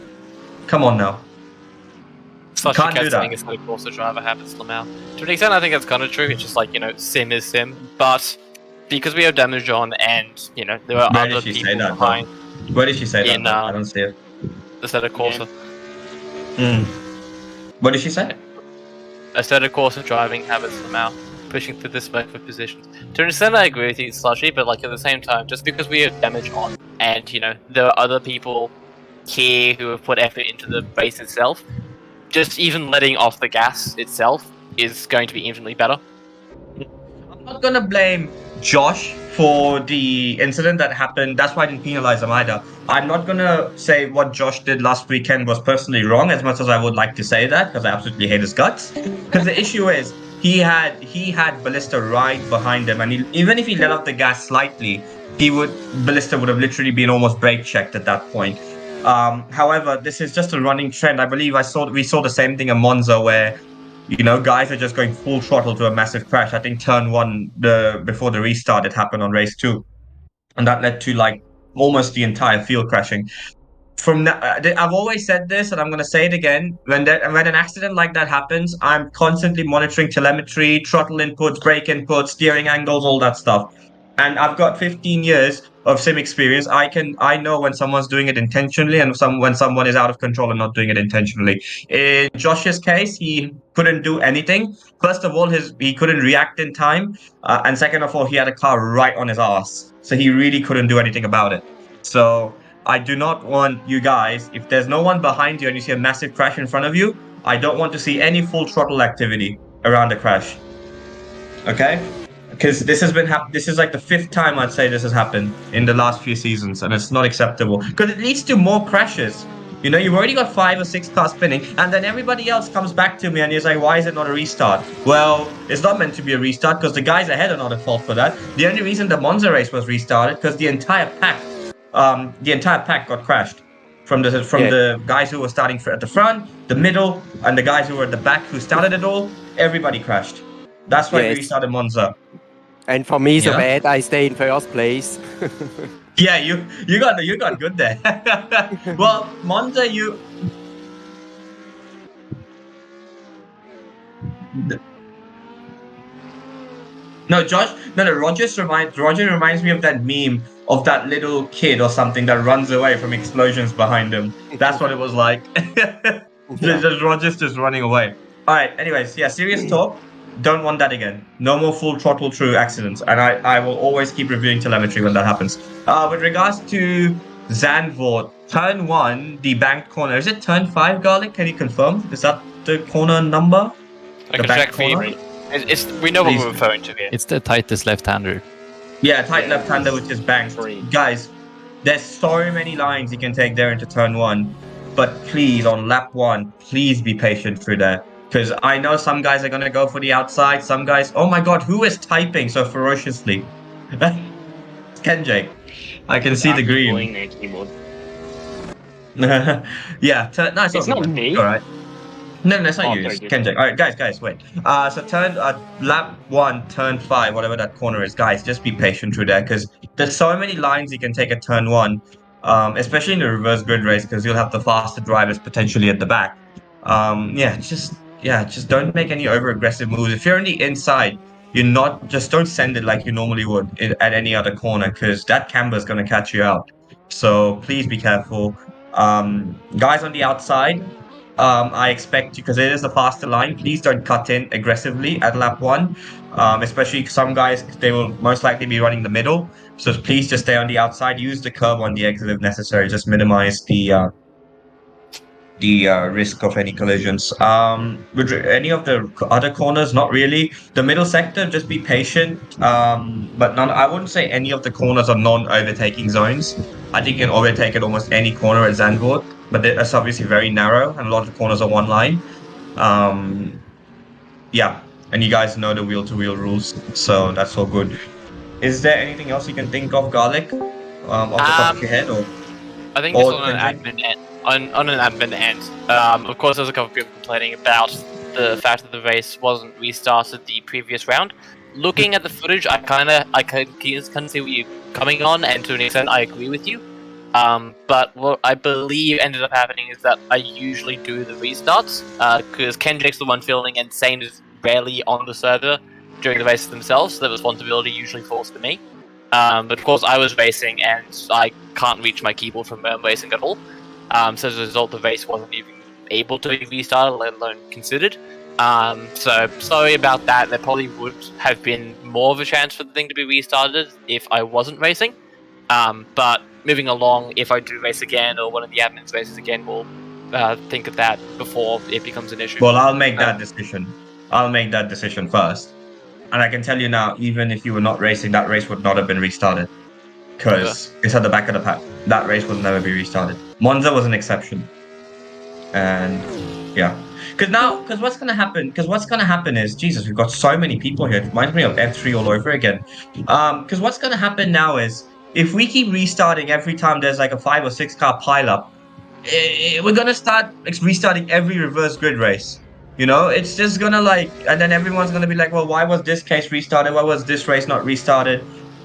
Come on now. Such Can't a do cat that. saying is how the course the driver happens somehow. To an extent, I think that's kind of true. It's just like, sim is sim. But because we have damage on and, there are Where other did she say people that, behind Where did she say In, that? I don't see it. the set of Corsa. What did she say? A set of Corsa driving habits somehow. Pushing through this back of positions. To an extent, I agree with you, Slushy, but at the same time, just because we have damage on, and there are other people here who have put effort into the race itself, just even letting off the gas itself is going to be infinitely better. I'm not gonna blame Josh for the incident that happened. That's why I didn't penalize him either. I'm not gonna say what Josh did last weekend was personally wrong, as much as I would like to say that, because I absolutely hate his guts. Because the issue is, he had Ballista right behind him, and even if he let off the gas slightly, Ballista would have literally been almost brake checked at that point. However, this is just a running trend. I believe we saw the same thing in Monza where, guys are just going full throttle to a massive crash. I think turn 1, before the restart, it happened on race 2, and that led to almost the entire field crashing. From that, I've always said this, and I'm going to say it again. When an accident like that happens, I'm constantly monitoring telemetry, throttle inputs, brake inputs, steering angles, all that stuff. And I've got 15 years of sim experience. I know when someone's doing it intentionally and when someone is out of control and not doing it intentionally. In Josh's case, he couldn't do anything. First of all, he couldn't react in time, and second of all, he had a car right on his ass, so he really couldn't do anything about it. So I do not want you guys, if there's no one behind you and you see a massive crash in front of you, I don't want to see any full throttle activity around the crash. Okay? Because this has been this is like the 5th time I'd say this has happened in the last few seasons, and it's not acceptable. Because it leads to more crashes. You've already got 5 or 6 cars spinning, and then everybody else comes back to me and he's like, why is it not a restart? Well, it's not meant to be a restart because the guys ahead are not at fault for that. The only reason the Monza race was restarted because the entire pack got crashed from the guys who were starting at the front, the middle, and the guys who were at the back who started it all. Everybody crashed. That's why we restarted Monza. And for me, so Yeah. bad, I stay in first place. Yeah, you got good there. Well, Monza, you. No, Josh. No. Roger reminds me of that meme of that little kid or something that runs away from explosions behind him. That's what it was like. Just Roger's just running away. All right. Anyways, yeah. Serious talk. Don't want that again. No more full throttle through accidents, and I will always keep reviewing telemetry when that happens. With regards to Zandvoort, turn 1, the banked corner. Is it turn 5, Garlic? Can you confirm? Is that the corner number? I The can back check for you. corner? We know what Please. we're referring to here. It's the tightest left-hander. Yeah, tight left-hander which is banked. Guys, there's so many lines you can take there into turn 1, but please, on lap 1, please be patient through there. Because I know some guys are going to go for the outside, some guys... Oh my god, who is typing so ferociously? It's Kenjake. I can see the green. Pulling their keyboard. Yeah, no, It's not me. All right. No, it's not Oh, you. It's sorry, Kenjake. All right, guys, wait. So lap 1, turn 5, whatever that corner is, guys, just be patient through there because there's so many lines you can take at turn 1, especially in the reverse grid race because you'll have the faster drivers potentially at the back. Just don't make any over aggressive moves. If you're on the inside, don't send it like you normally would at any other corner because that camber is going to catch you out. So please be careful. Guys on the outside, I expect you, because it is a faster line, please don't cut in aggressively at lap 1. Especially some guys, they will most likely be running the middle. So please just stay on the outside. Use the curb on the exit if necessary. Just minimize the risk of any collisions. With any of the other corners, not really. The middle sector, just be patient. But I wouldn't say any of the corners are non-overtaking zones. I think you can overtake at almost any corner at Zandvoort, but it's obviously very narrow, and a lot of the corners are one line. Yeah, and you guys know the wheel-to-wheel rules, so that's all good. Is there anything else you can think of, Garlic, off the top of your head, or? I think it's on an admin end. On an admin end. Of course, there's a couple of people complaining about the fact that the race wasn't restarted the previous round. Looking at the footage, I can see what you're coming on, and to an extent, I agree with you. But what I believe ended up happening is that I usually do the restarts, because Kenjake's the one filming and Sane is rarely on the server during the races themselves, so the responsibility usually falls to me. But of course, I was racing and I can't reach my keyboard from racing at all. So as a result, the race wasn't even able to be restarted, let alone considered. So sorry about that. There probably would have been more of a chance for the thing to be restarted if I wasn't racing. But moving along, if I do race again or one of the admins races again, we'll think of that before it becomes an issue. Well, I'll make that decision. I'll make that decision first. And I can tell you now, even if you were not racing, that race would not have been restarted. Because it's at the back of the pack. That race will never be restarted. Monza was an exception. And yeah. Because what's going to happen is, Jesus, we've got so many people here. It reminds me of F3 all over again. Because what's going to happen now is, if we keep restarting every time there's like a 5 or 6 car pileup, we're going to start restarting every reverse grid race. You know, it's just going to and then everyone's going to be like, well, why was this case restarted? Why was this race not restarted?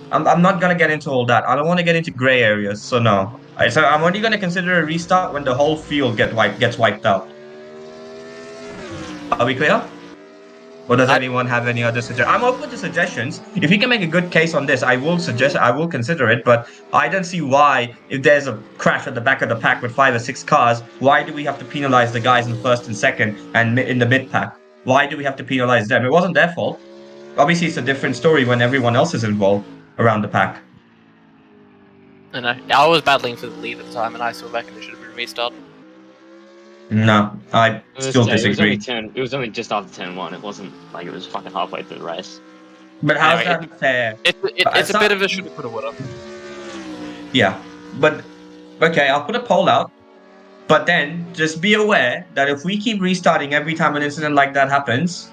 I'm not going to get into all that. I don't want to get into gray areas, so no. So I'm only going to consider a restart when the whole field gets wiped out. Are we clear? Or does anyone have any other suggestions? I'm open to suggestions. If you can make a good case on this, I will consider it, but I don't see why, if there's a crash at the back of the pack with 5 or 6 cars, why do we have to penalize the guys in first and second and in the mid pack? Why do we have to penalize them? It wasn't their fault. Obviously, it's a different story when everyone else is involved around the pack. I know. I was battling for the lead at the time, and I still reckon it should have been restarted. No, I still disagree. It was only just after turn 1. It wasn't like it was fucking halfway through the race. But how's that fair? It's a bit of a shoulda, coulda, woulda. Yeah, but okay, I'll put a poll out. But then just be aware that if we keep restarting every time an incident like that happens,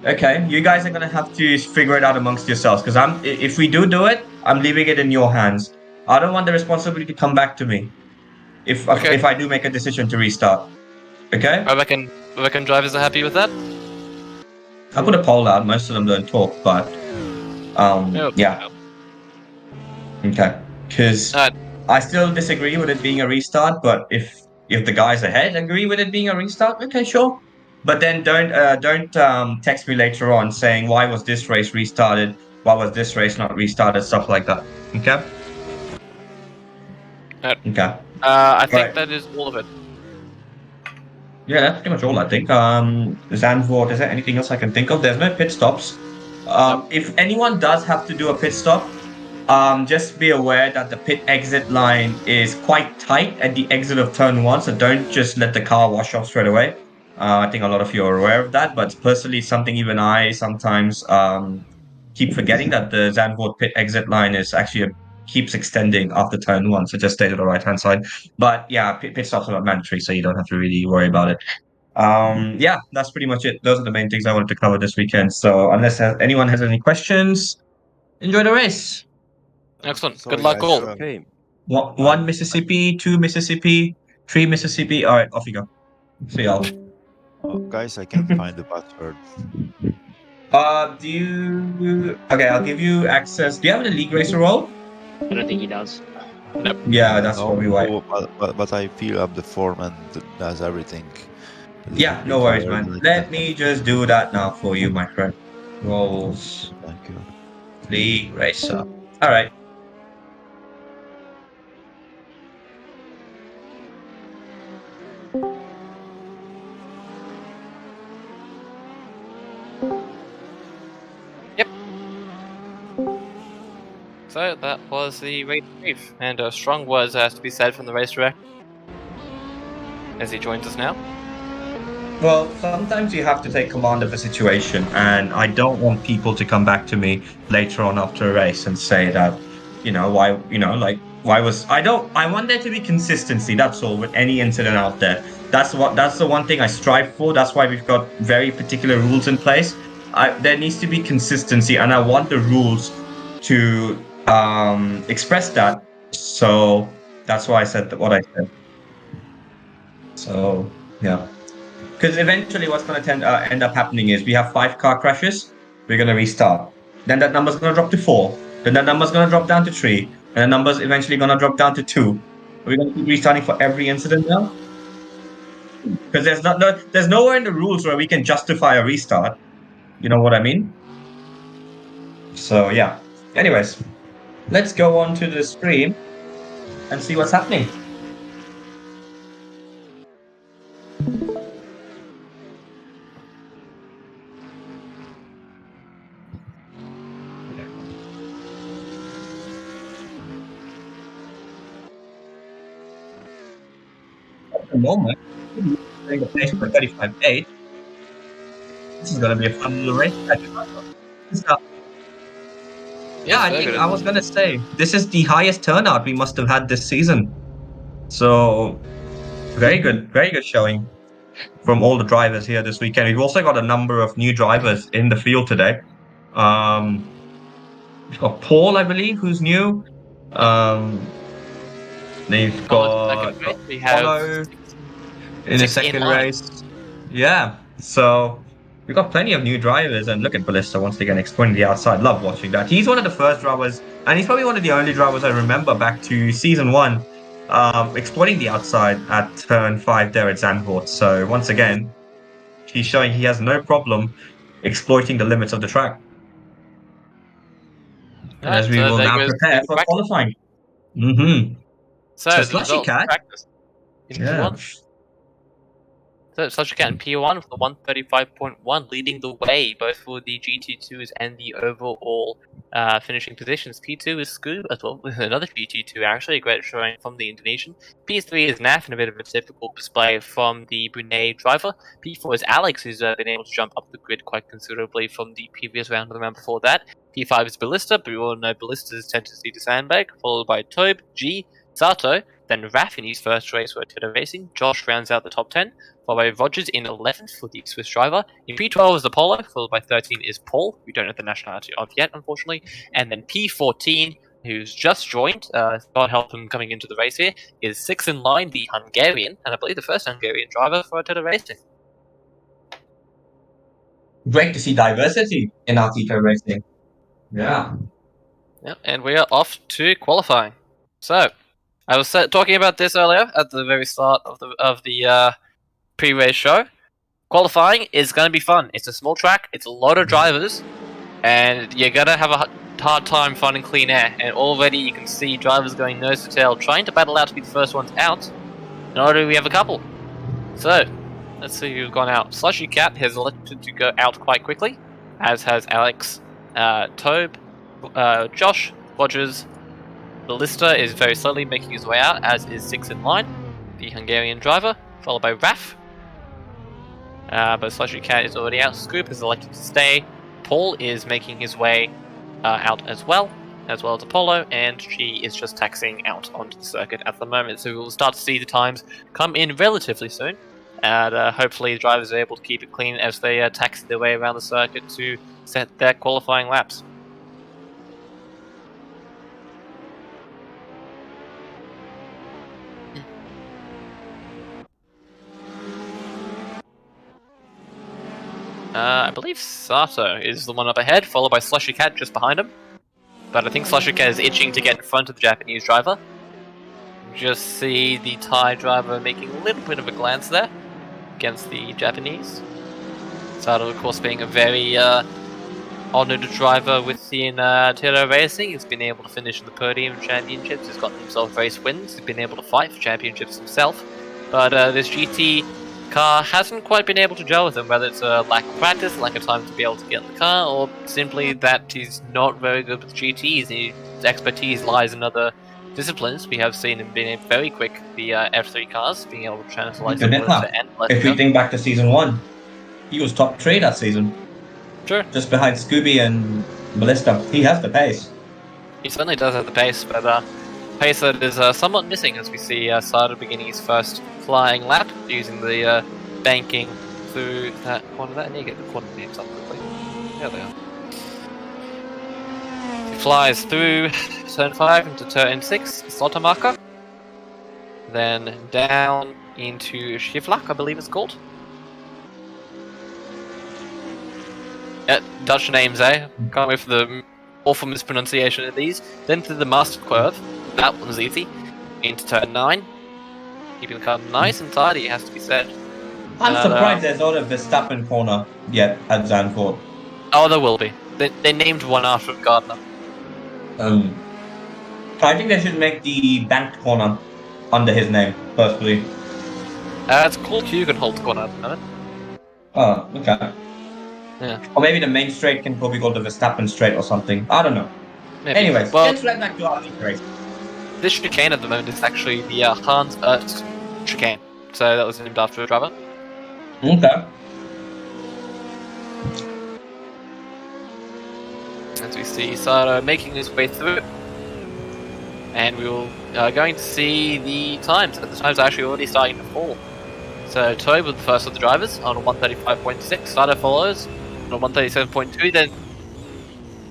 okay, you guys are gonna have to figure it out amongst yourselves. Because if we do it, I'm leaving it in your hands. I don't want the responsibility to come back to me if I do make a decision to restart. Okay? I reckon drivers are happy with that. I put a poll out. Most of them don't talk, but yeah. Okay. Because Uh, I still disagree with it being a restart. But if the guys ahead agree with it being a restart, okay, sure. But then don't text me later on saying why was this race restarted, why was this race not restarted, stuff like that. Okay. Okay. I think Right. that is all of it. Yeah, that's pretty much all I think. Zandvoort, is there anything else I can think of? There's no pit stops. If anyone does have to do a pit stop, just be aware that the pit exit line is quite tight at the exit of turn one, so don't just let the car wash off straight away. I think a lot of you are aware of that, but personally, something even I sometimes keep forgetting that the Zandvoort pit exit line is actually keeps extending after turn one, so just stay to the right hand side. But yeah, pit stops are not mandatory, so you don't have to really worry about it. Yeah, that's pretty much it. Those are the main things I wanted to cover this weekend. So unless anyone has any questions, enjoy the race. Excellent. Sorry, Good luck guys, all. Okay. One Mississippi, two Mississippi, three Mississippi. All right, off you go. See y'all. guys, I can't find the password. Do you? Okay, I'll give you access. Do you have the league racer role? I don't think he does. Yeah, that's No, probably why. no, but I fill up the form and does everything. Yeah, no worries, man. Let me just do that now for you, my friend. Roles, Thank you. league racer. All right. So that was the race brief, and strong words has to be said from the race director as he joins us now. Well, sometimes you have to take command of a situation, and I don't want people to come back to me later on after a race and say that, why was I want there to be consistency, that's all, with any incident out there. That's the one thing I strive for. That's why we've got very particular rules in place. There needs to be consistency, and I want the rules to express that. So that's why I said what I said. So yeah. Because eventually what's going to end up happening is we have 5 car crashes, we're going to restart. Then that number's going to drop to 4. Then that number's going to drop down to 3. And the number's eventually going to drop down to 2. We're going to keep restarting for every incident now? Because there's nowhere in the rules where we can justify a restart. You know what I mean? So yeah. Anyways, let's go on to the stream and see what's happening. At the moment, the place for 35.8. This is gonna be a fun little race. Yeah, I think I was gonna say this is the highest turnout we must have had this season. So very good showing from all the drivers here this weekend. We've also got a number of new drivers in the field today. We've got Paul, I believe, who's new. They've got Apollo in the second race. Yeah, so we've got plenty of new drivers, and look at Ballista once again exploring the outside. Love watching that. He's one of the first drivers, and he's probably one of the only drivers I remember back to season 1, exploiting the outside at turn 5 there at Zandvoort. So once again, he's showing he has no problem exploiting the limits of the track. As we will now prepare for qualifying. Mm-hmm. So Slushy Cat. Yeah. So Slushy Cat in P1 with the 135.1 leading the way both for the GT2s and the overall finishing positions. P2 is Scoob as well with another GT2 actually, a great showing from the Indonesian. P3 is Naf and a bit of a typical display from the Brunei driver. P4 is Alex, who's been able to jump up the grid quite considerably from the previous round and the round before that. P5 is Ballista, but we all know Ballista's tendency to sandbag, followed by Tobe, G, Sato, then Raf in his first race for Artito Racing. Josh rounds out the top 10, followed by Rogers in 11th for the Swiss driver. In P12 is Apollo, followed by 13 is Paul, we don't know the nationality of yet, unfortunately. And then P14, who's just joined, God help him coming into the race here, is 6th in line, the Hungarian, and I believe the first Hungarian driver for Artito Racing. Great to see diversity in Artito Racing. Yeah. Yep, and we are off to qualifying. So, I was talking about this earlier at the very start of the pre-race show. Qualifying is going to be fun. It's a small track. It's a lot of drivers, and you're going to have a hard time finding clean air. And already you can see drivers going nose to tail, trying to battle out to be the first ones out. And already we have a couple. So, let's see who's gone out. Slushy Cat has elected to go out quite quickly, as has Alex, Tobe, Josh, Rogers. Ballista is very slowly making his way out, as is 6 in line, the Hungarian driver, followed by Raf. But Slushy Cat is already out. Scoop has elected to stay. Paul is making his way out as well as Apollo, and she is just taxiing out onto the circuit at the moment. So we'll start to see the times come in relatively soon, and hopefully the drivers are able to keep it clean as they taxi their way around the circuit to set their qualifying laps. I believe Sato is the one up ahead, followed by Slushy Cat just behind him. But I think Slushy Cat is itching to get in front of the Japanese driver. Just see the Thai driver making a little bit of a glance there against the Japanese. Sato, of course, being a very honoured driver within Tiro Racing. He's been able to finish in the podium championships. He's gotten himself race wins. He's been able to fight for championships himself. But this GT car hasn't quite been able to gel with him, whether it's a lack of practice, lack of time to be able to get in the car, or simply that he's not very good with GTs. His expertise lies in other disciplines. We have seen him being very quick, the F3 cars, being able to translate them to if we think back to season 1, he was top 3 that season. Sure. Just behind Scooby and Ballista. He has the pace. He certainly does have the pace, but pace that is somewhat missing as we see Sato beginning his first flying lap using the banking through that corner there. I need to get the corner names up quickly. There they are. He flies through turn 5 into turn 6, slaughter marker. Then down into Shivlak, I believe it's called. Dutch names, eh? Can't wait for the awful mispronunciation of these. Then to the master curve. That one's easy. Into turn 9. Keeping the car nice and tidy, it has to be said. I'm surprised there's not a Verstappen corner yet at Zandvoort. Oh, there will be. They named one after Gardner. I think they should make the banked corner under his name, personally. It's called Hugenholt corner at the moment. Oh, okay. Yeah. Or maybe the main straight can probably go to Verstappen straight or something. I don't know. Maybe. Anyways, well, let's let that go out of the race. this chicane at the moment is actually the Hans Ernst chicane. So that was named after a driver. Okay. As we see Sato making his way through. And we will going to see the times. The times are actually already starting to fall. So Tobe was the first of the drivers on a 135.6. Sato follows on a 137.2. Then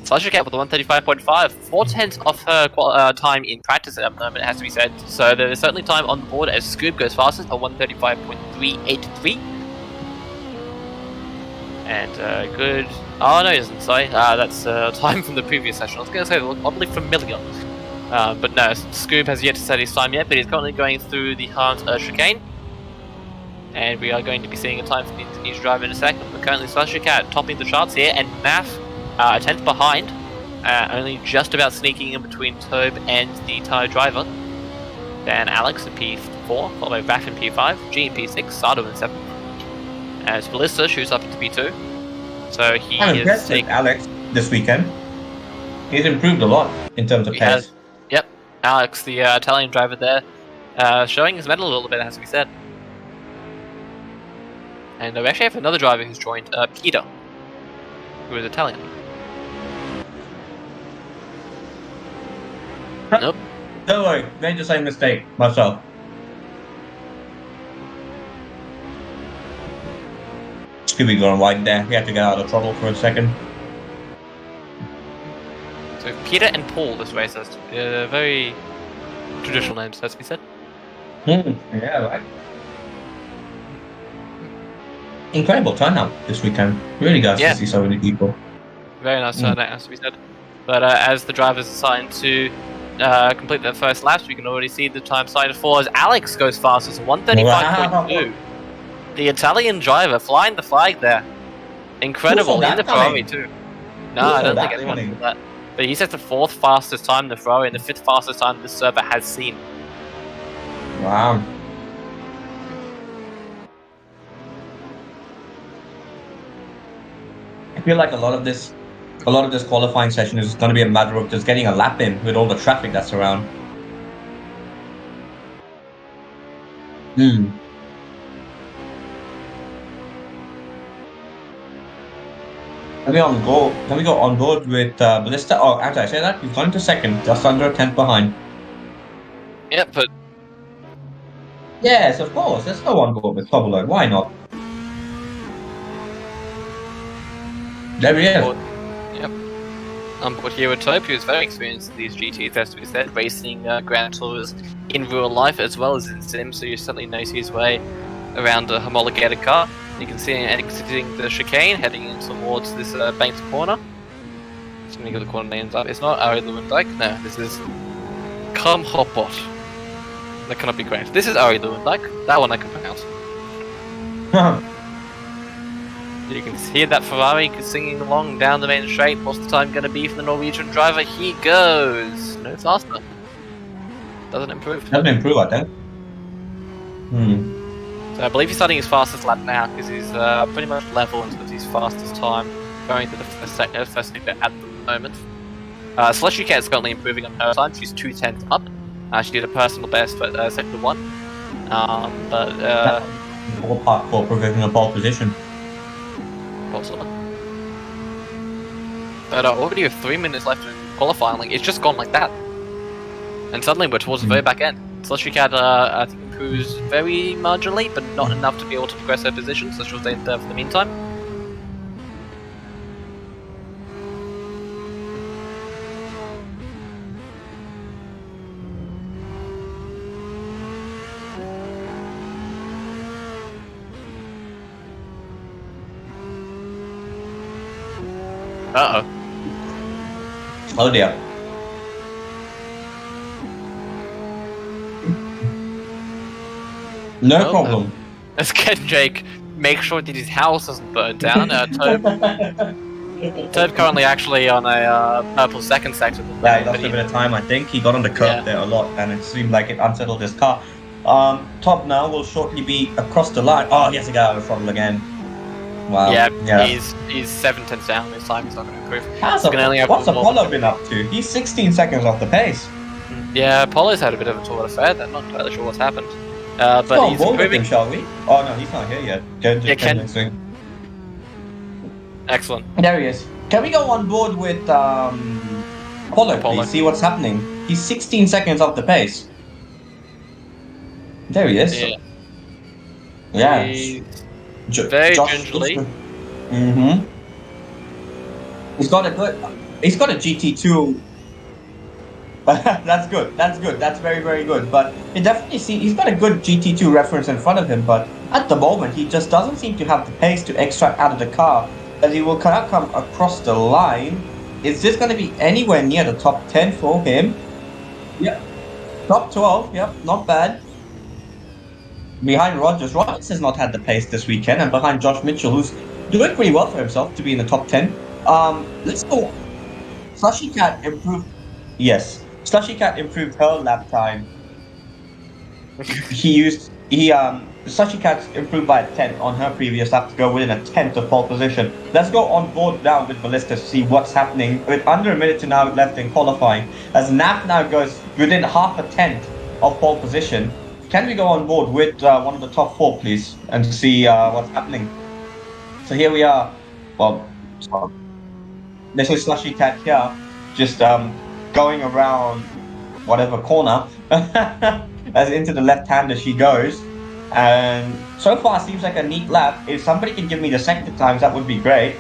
Slushy Cat with a 135.5. 4/10 off her time in practice at the moment, it has to be said. So there is certainly time on the board as Scoop goes fastest at 135.383. And good. Oh no, he isn't. Sorry, that's time from the previous session. I was going to say they look oddly familiar. But no, Scoop has yet to set his time yet, but he's currently going through the Hans chicane. And we are going to be seeing a time from the Indonesian driver in a second. But currently Slushy Cat topping the charts here, and Naf a 10th behind, only just about sneaking in between Tobe and the Thai driver. Then Alex in P4, followed by Raf in P5, G in P6, Sato in 7th. As Ballista shoots up into P2. So I'm impressed with Alex this weekend. He's improved a lot in terms of pace. Yep, Alex, the Italian driver there, showing his mettle a little bit, as we said. And we actually have another driver who's joined, Peter, who is Italian. Nope. Don't worry, made the same mistake myself. Scooby going wide there. We had to get out of trouble for a second. So Peter and Paul, this race has very traditional names, has to be said. Yeah, right. Incredible turnout this weekend. Really nice to see so many people. Very nice turnout, has to be said. But as the drivers are starting to complete their first laps, we can already see the time cited for as Alex goes fastest, 135.2. The Italian driver flying the flag there. Incredible, Who saw in the that Ferrari coming? too. Who No, I saw don't that think anyone coming? saw that. But he set the 4th fastest time in the Ferrari and the 5th fastest time this server has seen. Wow. I feel like a lot of this qualifying session is going to be a matter of just getting a lap in with all the traffic that's around. Can we go on board with Ballista? Oh, after I say that, he's gone to second, just under a tenth behind. Yep, but Yes, of course. Let's go on board with Tobolo. Why not? There he is. yep. On board here with Tope, who's very experienced in these GTs, as we said, racing Grand Tours in real life as well as in sim, so you certainly knows his way around a homologated car. You can see him exiting the chicane, heading in towards this banked corner. Just gonna get the corner names up. It's not Ari Lewandijk, no, this is Kam Hopot. That cannot be correct. This is Ari Lewandijk, that one I can pronounce. You can hear that Ferrari singing along down the main straight. What's the time going to be for the Norwegian driver? He goes no faster. Doesn't improve. Doesn't improve, I think. So I believe he's starting his fastest lap now because he's pretty much level into his fastest time going to the first sector at the moment. Slushy Cat is currently improving on her time. She's 2/10 up. She did a personal best for sector 1. All part for provisional pole position. Possible. But already with 3 minutes left in qualifying, like, it's just gone like that. And suddenly we're towards the very back end. Slushy Cat, I think, improves very marginally, but not enough to be able to progress her position, so she'll stay in third for the meantime. Uh-oh. Oh dear. No Oh, problem. As Jake make sure that his house doesn't burn down. Tobe currently actually on a purple second sector. Yeah, he lost a bit of time, I think. He got on the curb Yeah. there a lot, and it seemed like it unsettled his car. Top now will shortly be across the line. Oh, he has to get out of the throttle again. Wow. Yeah, he's 7/10 down this time. He's not going to improve. What's Apollo been up to? He's 16 seconds off the pace. Yeah, Apollo's had a bit of a tour affair. I'm not entirely sure what's happened. Let's But go on he's board with him, improving. shall we? Oh no, he's not here yet. Ken. Soon. Excellent. There he is. Can we go on board with Apollo, please? See what's happening. He's 16 seconds off the pace. There he is. Yeah. Yeah. He's very gingerly. Mm-hmm. He's got a GT2. That's good. That's very, very good. But you definitely see he's got a good GT2 reference in front of him. But at the moment, he just doesn't seem to have the pace to extract out of the car. As he will come across the line. Is this going to be anywhere near the top 10 for him? Yep. Top 12. Yep. Not bad. Behind Rogers. Rogers has not had the pace this weekend, and behind Josh Mitchell, who's doing pretty well for himself to be in the top 10. Let's go. Slushy Cat improved. Yes, Slushy Cat improved her lap time. Slushy Cat improved by a 10 on her previous lap to go within a 10th of pole position. Let's go on board now with Ballista to see what's happening with under a minute to now left in qualifying. As Nap now goes within half a 10th of pole position. Can we go on board with one of the top 4, please, and see what's happening? So here we are. Well, this is Slushy Cat here, just going around whatever corner, as into the left hand as she goes. And so far seems like a neat lap. If somebody can give me the sector times, that would be great.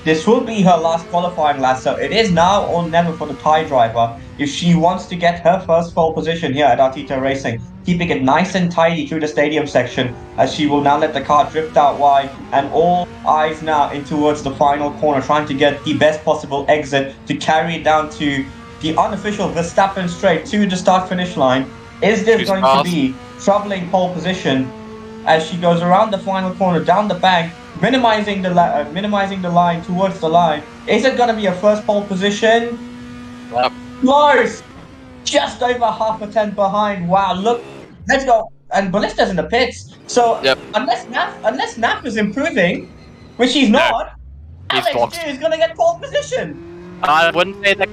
This will be her last qualifying lap, so it is now or never for the Thai driver if she wants to get her first pole position here at Artito Racing, keeping it nice and tidy through the stadium section, as she will now let the car drift out wide, and all eyes now in towards the final corner, trying to get the best possible exit to carry it down to the unofficial Verstappen straight to the start-finish line. Is this She's going fast. to be troubling pole position as she goes around the final corner, down the bank, minimizing the line towards the line? Is it going to be a first pole position? Yep. Close! Just over half a tenth behind. Wow, look. Let's go. And Ballista's in the pits. So Yep. unless Naf is improving, which he's not, He's Alex boxed. G is going to get pole position. I wouldn't say that.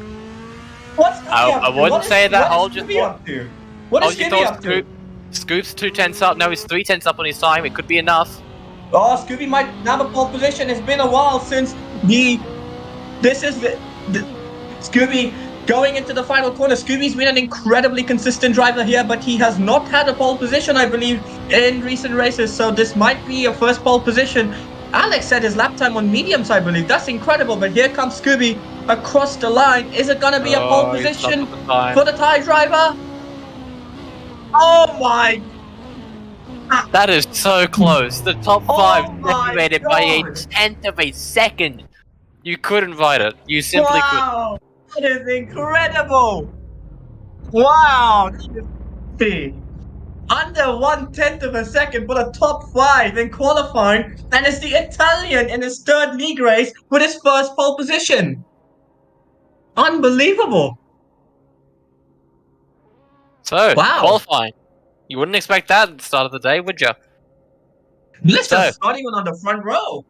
What's Scooby up to? I wouldn't say that. Hold your Scooby thought. up to? What is Hold your Scooby thoughts. up to? Scoop's 2 tenths up. No, he's 3 tenths up on his time. It could be enough. Oh, Scooby might have a pole position. It's been a while since Scooby going into the final corner. Scooby's been an incredibly consistent driver here, but he has not had a pole position, I believe, in recent races. So this might be a first pole position. Alex said his lap time on mediums, I believe. That's incredible. But here comes Scooby across the line. Is it going to be a pole he's position up on the time. for the Thai driver? Oh my! That is so close. The top Oh 5 my separated by a God. tenth of a second. You couldn't fight it. You simply couldn't. Wow! That is incredible! Wow! Under 1/10 of a second for the top 5 in qualifying, and it's the Italian in his third league race with his first pole position. Unbelievable! So, Wow. qualifying. You wouldn't expect that at the start of the day, would you? Blister So- starting on the front row.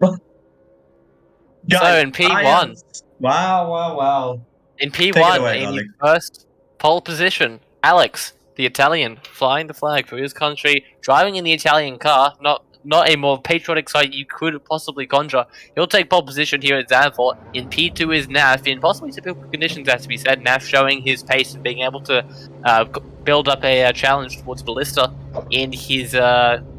So in P1, Wow. in it P1, away, in darling. his first pole position, Alex, the Italian, flying the flag for his country, driving in the Italian car, not a more patriotic sight you could possibly conjure. He'll take pole position here at Zandvoort. In P2 is Naf, in possibly typical conditions, as to be said. Naf showing his pace and being able to build up a challenge towards Ballista in his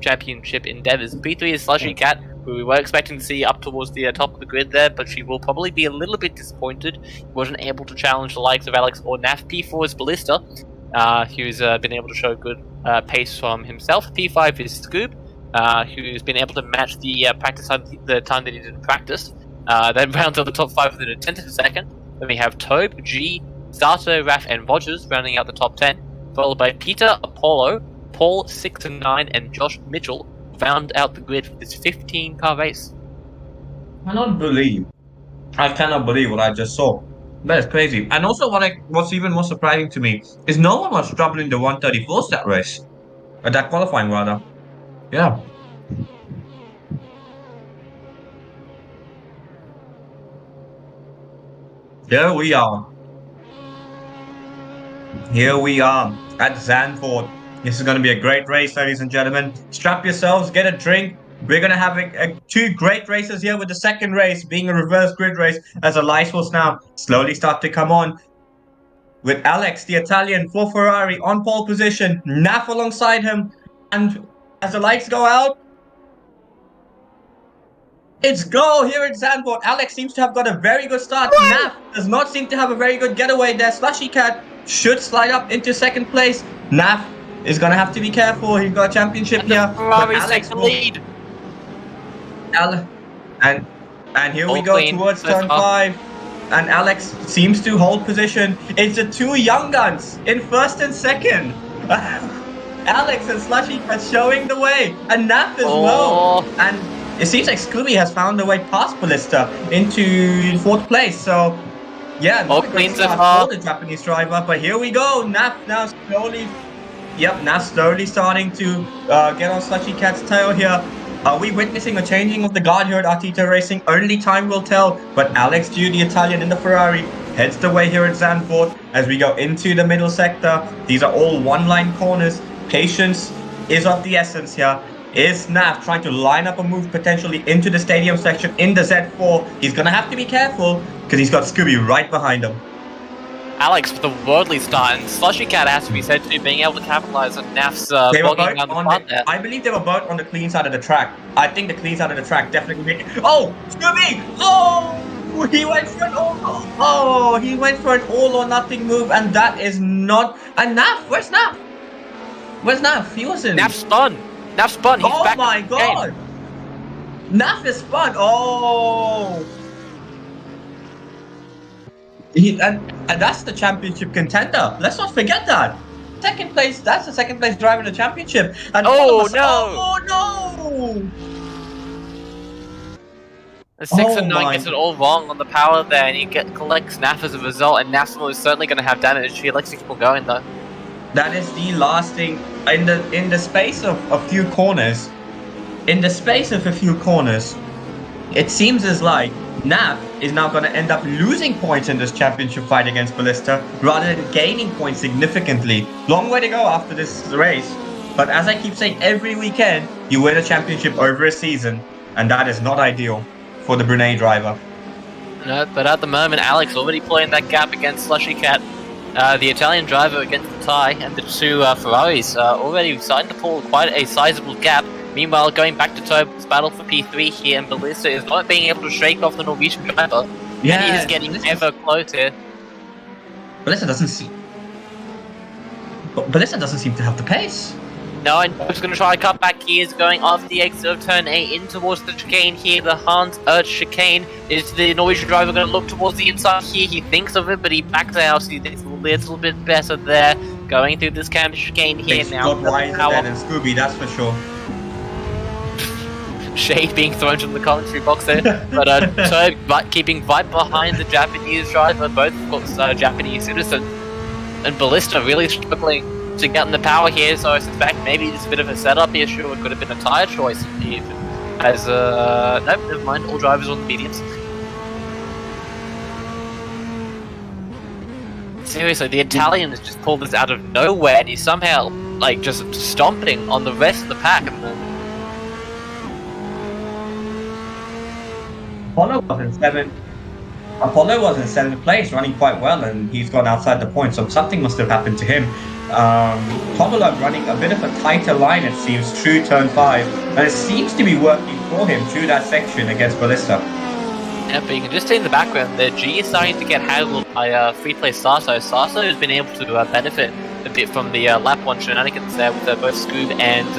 championship endeavors. P3 is Slushy Cat, who we were expecting to see up towards the top of the grid there, but she will probably be a little bit disappointed. He wasn't able to challenge the likes of Alex or Naf. P4 is Ballista, who's been able to show good pace from himself. P5 is Scoob, who's been able to match the practice time, the time that he did in practice. Then rounds out the top 5 within a tenth of a second. Then we have Tobe, G, Sato, Raf, and Rogers rounding out the top 10, followed by Peter, Apollo, Paul, 6 and 9, and Josh Mitchell round out the grid for this 15-car race. I cannot believe what I just saw. That is crazy. And also, what's even more surprising to me is no one was troubling the 134s that race, that qualifying rather. Yeah. Here we are at Zandvoort. This is going to be a great race, ladies and gentlemen. Strap yourselves, get a drink. We're going to have two great races here, with the second race being a reverse grid race, as the lights will now slowly start to come on. With Alex, the Italian, for Ferrari on pole position, Naf alongside him. And as the lights go out, it's go here in Zandvoort. Alex seems to have got a very good start. Naf does not seem to have a very good getaway there. Slushy Cat should slide up into second place. Naf is going to have to be careful. He's got a championship And the here. Ferrari's taking the lead. And here we All go clean towards so turn far. 5. And Alex seems to hold position. It's the two young guns in first and second. Alex and Slushy are showing the way. And Naf as well. And it seems like Scooby has found a way past Ballista into fourth place. So, yeah, All not a great clean so start far. for the Japanese driver. But here we go. Naf now slowly... Yep, Naf slowly starting to get on Slushy Cat's tail here. Are we witnessing a changing of the guard here at Artito Racing? Only time will tell. But Alex G, the Italian in the Ferrari, heads the way here at Zandvoort as we go into the middle sector. These are all one-line corners. Patience is of the essence here. Is Naf trying to line up a move potentially into the stadium section in the Z4? He's going to have to be careful because he's got Scooby right behind him. Alex with a worldly start, and Slushy Cat has to be said to be being able to capitalize on Naf's They were bogging both down the on front there. I believe they were both on the clean side of the track. I think the clean side of the track definitely made it. Oh, Scooby! Oh, he went for an he went for an all or nothing move, and that is not. And Naf, where's Naf? Where's Naf? He wasn't. Naf spun. Naf spun. He's Oh back my in the game. god! Naf is spun. Oh. And that's the championship contender. Let's not forget that. Second place, that's the second place driver in the championship. And Oh, no! The 6 Oh and 9 my- gets it all wrong on the power there, and he collects Naff as a result, and Naff is certainly going to have damage. He likes to keep on going though. That is the last thing in the space of a few corners. In the space of a few corners, it seems as like Nav is now going to end up losing points in this championship fight against Ballista rather than gaining points significantly. Long way to go after this race. But as I keep saying, every weekend you win a championship over a season, and that is not ideal for the Brunei driver. No, but at the moment, Alex already playing that gap against Slushy Cat. The Italian driver against the Thai, and the two Ferraris already starting to pull quite a sizable gap. Meanwhile, going back to Toby's battle for P3 here, and Ballista is not being able to shake off the Norwegian driver. Yeah, and he is getting ever closer. Ballista doesn't seem to have the pace. No, and Toby's going to try to cut back gears, going off the exit of turn 8 in towards the chicane here. The Hans Ert chicane. Is the Norwegian driver going to look towards the inside here? He thinks of it, but he backs out. He thinks a little bit better there. Going through this camp chicane here He's now. got wiser than Scooby, that's for sure. Shade being thrown from the commentary box there, but Toby keeping right behind the Japanese driver, both of course Japanese citizens, and Ballista really struggling to get in the power here. So I suspect maybe it's a bit of a setup issue. It could have been a tyre choice even. As nope, never mind. All drivers on the mediums. Seriously, the Italian has just pulled this out of nowhere, and he's somehow like just stomping on the rest of the pack at the moment. Apollo was in seventh place, running quite well, and he's gone outside the point, so something must have happened to him. Tobolov running a bit of a tighter line, it seems, through turn 5, and it seems to be working for him through that section against Ballista. Yeah, but you can just see in the background there, G is starting to get handled by free play Sasso. Sasso has been able to benefit a bit from the lap 1 shenanigans there with both Scoob and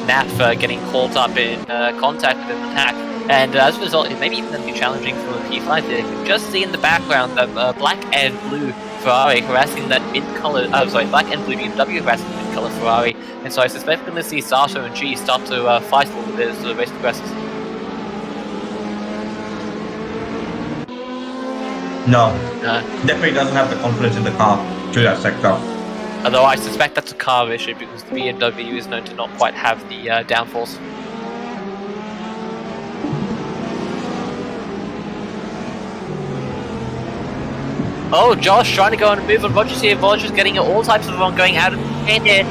Naf getting caught up in contact within the pack. And as a result, it may be even be challenging for the P5 there. You can just see in the background that black and blue Ferrari harassing that mid-color, black and blue BMW harassing the mid-color Ferrari. And so I suspect we're going to see Sato and G start to fight a little bit as the race progresses. No, definitely doesn't have the confidence in the car through that sector. Although I suspect that's a car issue because the BMW is known to not quite have the downforce. Oh, Josh trying to go on a move on Rogers here. Rogers getting all types of wrong going out of the here.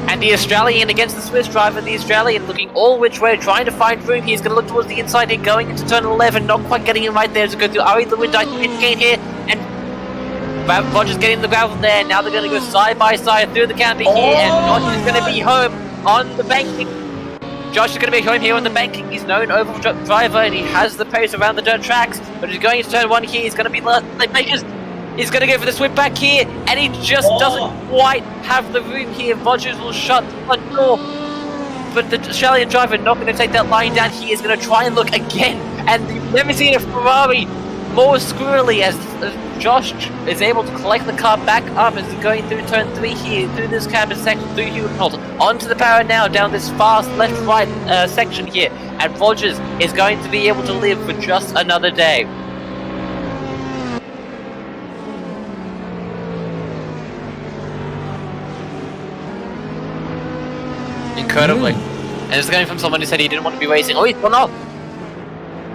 And the Australian against the Swiss driver. The Australian looking all which way, trying to find room. He's going to look towards the inside here, going into turn 11. Not quite getting him right there to go through Ari the Wind gain here. And Rogers getting the gravel there. Now they're going to go side by side through the canopy here. And Josh is going to be home on the banking. Josh is going to be home here on the banking. He's known oval driver and he has the pace around the dirt tracks. But he's going into turn 1 here. He's going to be last makers. He's going to go for the swing back here, and he just doesn't quite have the room here. Rogers will shut the front door, but the Australian driver not going to take that line down. He is going to try and look again, and you've never seen a Ferrari more squirrely as Josh is able to collect the car back up as he's going through turn 3 here, through this cabin section, through Hewitt Holt, onto the power now, down this fast left-right section here, and Rogers is going to be able to live for just another day. Incredibly. And it's going from someone who said he didn't want to be racing. Oh, he's gone off!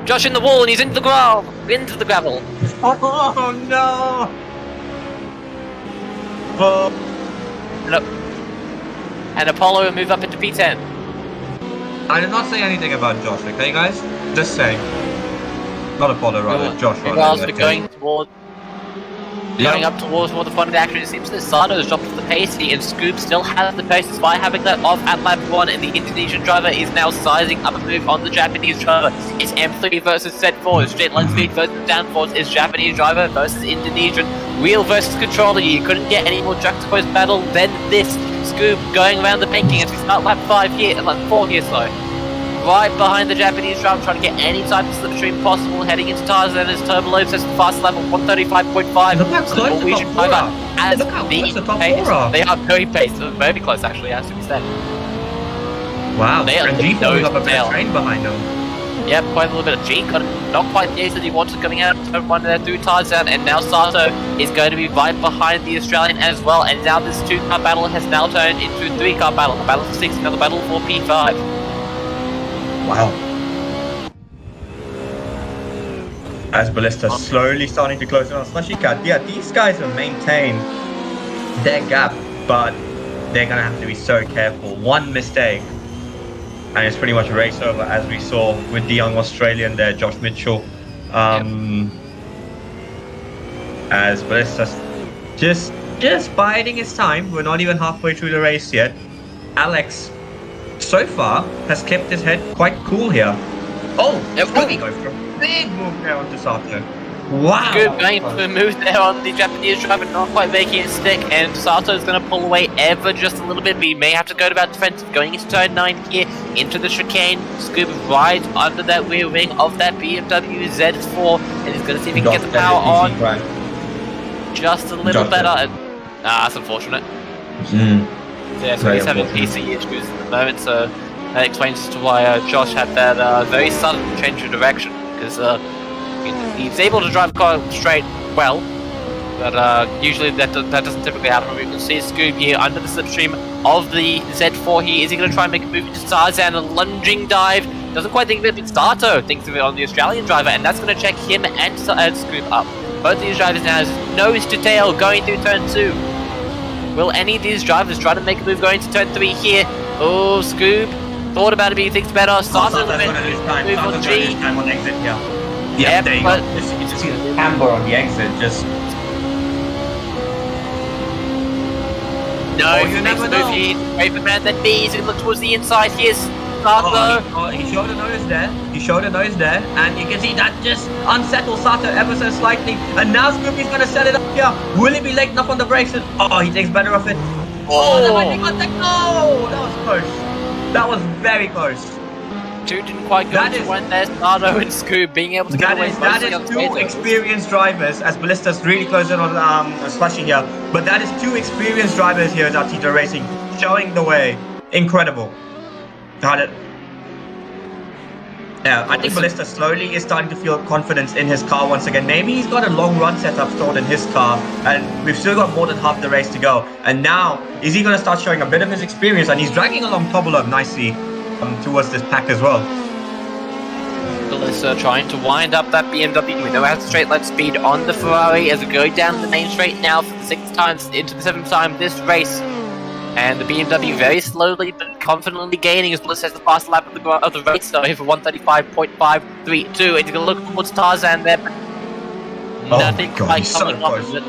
Josh in the wall and he's into the gravel! Into the gravel! Oh no! Oh. And Apollo will move up into P10. I did not say anything about Josh, okay guys? Just saying. Not Apollo, rather. Josh, rather. Whilst we're going toward... Going up towards more the front of the action, it seems that Sato has dropped off the pace here, and Scoop still has the pace despite having that off at lap 1, and the Indonesian driver is now sizing up a move on the Japanese driver. It's M3 versus Z4, straight line speed versus downforce, is Japanese driver versus Indonesian, wheel versus controller. You couldn't get any more juxtaposed battle than this. Scoop going around the banking as we start lap 5 here, and lap 4 here, sorry. right behind the Japanese driver, trying to get any type of slipstream possible, heading into Tarzan as Turbo Loeb says the fast lap of 135.5. Look how So close the Norwegian top four driver are. has Look how close the top pace. four are. They are very paced, very close actually, has to be said. Wow, They are and G following up a bit tail. of train behind them. Yep, quite a little bit of G, got not quite the ace that he wanted coming out of turn 1 there through Tarzan, and now Sato is going to be right behind the Australian as well, and now this 2-car battle has now turned into a 3-car battle, a battle for 6, another battle for P5. Wow. As Ballista slowly starting to close in on Slushy Cat, yeah, these guys have maintained their gap, but they're going to have to be so careful. One mistake, and it's pretty much a race over, as we saw with the young Australian there, Josh Mitchell. As Ballista just biding his time. We're not even halfway through the race yet. Alex, so far, has kept his head quite cool here. Oh, Scooby goes for a big move there onto Sato. Wow! Good going for a move there on the Japanese driver, not quite making it stick, and Sato's going to pull away ever just a little bit, but he may have to go to about defensive, going into turn 9 here, into the chicane. Scoop right under that rear wing of that BMW Z4, and he's going to see if he can get the power on just a little better. And, that's unfortunate. Yeah, so he's having PC issues at the moment, so that explains as to why Josh had that very sudden change of direction, because he's able to drive the car straight well, but usually that doesn't typically happen. We can see Scoob here under the slipstream of the Z4 here. Is he going to try and make a move into Tarzan? A lunging dive. Doesn't quite think of it, but Sato thinks of it on the Australian driver, and that's going to check him and Scoob up. Both of these drivers now has nose to tail going through turn 2. Will any of these drivers try to make a move going to turn 3 here? Oh, Scoob thought about it, but he thinks better. Sato Sato's going to lose time. move on Sato's going to G. lose time on exit here. Yeah, Yep, there you but- go. You just see the camber on the exit. Just No, you he makes never a move know. here. Raven man, then B. He's going to look towards the inside. Here's Sato. he showed a nose there. He showed a nose there, and you can see that just unsettles Sato ever so slightly. And now Scooby's going to set it up here. Will he be late enough on the brakes? And, he takes better of it. Oh, that might be contact. No, that was close. That was very close. Two didn't quite go That into is- one. There's Sato and Scoob being able to get That away is mostly on the two straight. experienced drivers, as Ballista's really closing on Slushy here. But that is two experienced drivers here at Artito Racing, showing the way. Incredible. Got it. Yeah, I think Ballista slowly is starting to feel confidence in his car once again. Maybe he's got a long run setup stored in his car, and we've still got more than half the race to go. And now, is he going to start showing a bit of his experience? And he's dragging along Tobolov nicely towards this pack as well. Ballista trying to wind up that BMW. We know it has straight line speed on the Ferrari as we go down the main straight now for the 6th time into the 7th time this race. And the BMW very slowly but confidently gaining as Ballista has the fast lap of the race though for 135.532. And he's going to look towards Tarzan there, but nothing God, quite he's so coming off close. of it.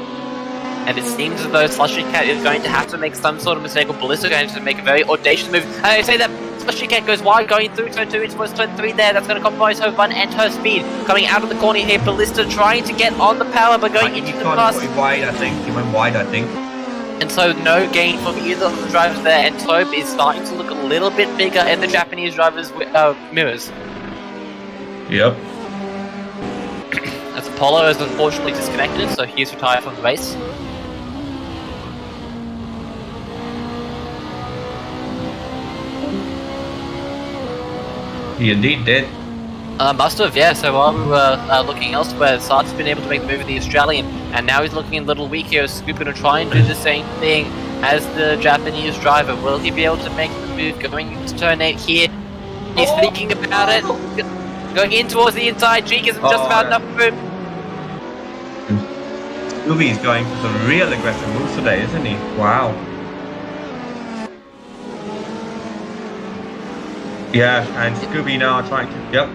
And it seems as though Slushy Cat is going to have to make some sort of mistake, or Ballista going to make a very audacious move. And I say that Slushy Cat goes wide, going through turn 2 into turn 3 there. That's going to compromise her run and her speed. Coming out of the corner here, Ballista trying to get on the power, but going into the pass. Wide, I think. He went wide, I think. And so no gain from either of the drivers there, and Tobe is starting to look a little bit bigger in the Japanese drivers' mirrors. Yep. As Apollo is unfortunately disconnected, so he's retired from the race. He indeed did. Must have, yeah. So while we were looking elsewhere, Sart's been able to make the move with the Australian, and now he's looking a little weak here. Scoop going to try and do the same thing as the Japanese driver. Will he be able to make the move going into turn 8 here? He's thinking about it. Going in towards the inside. G gives him just about enough room. Scooby is going for some real aggressive moves today, isn't he? Wow. Yeah, and Scooby now trying to. Yep.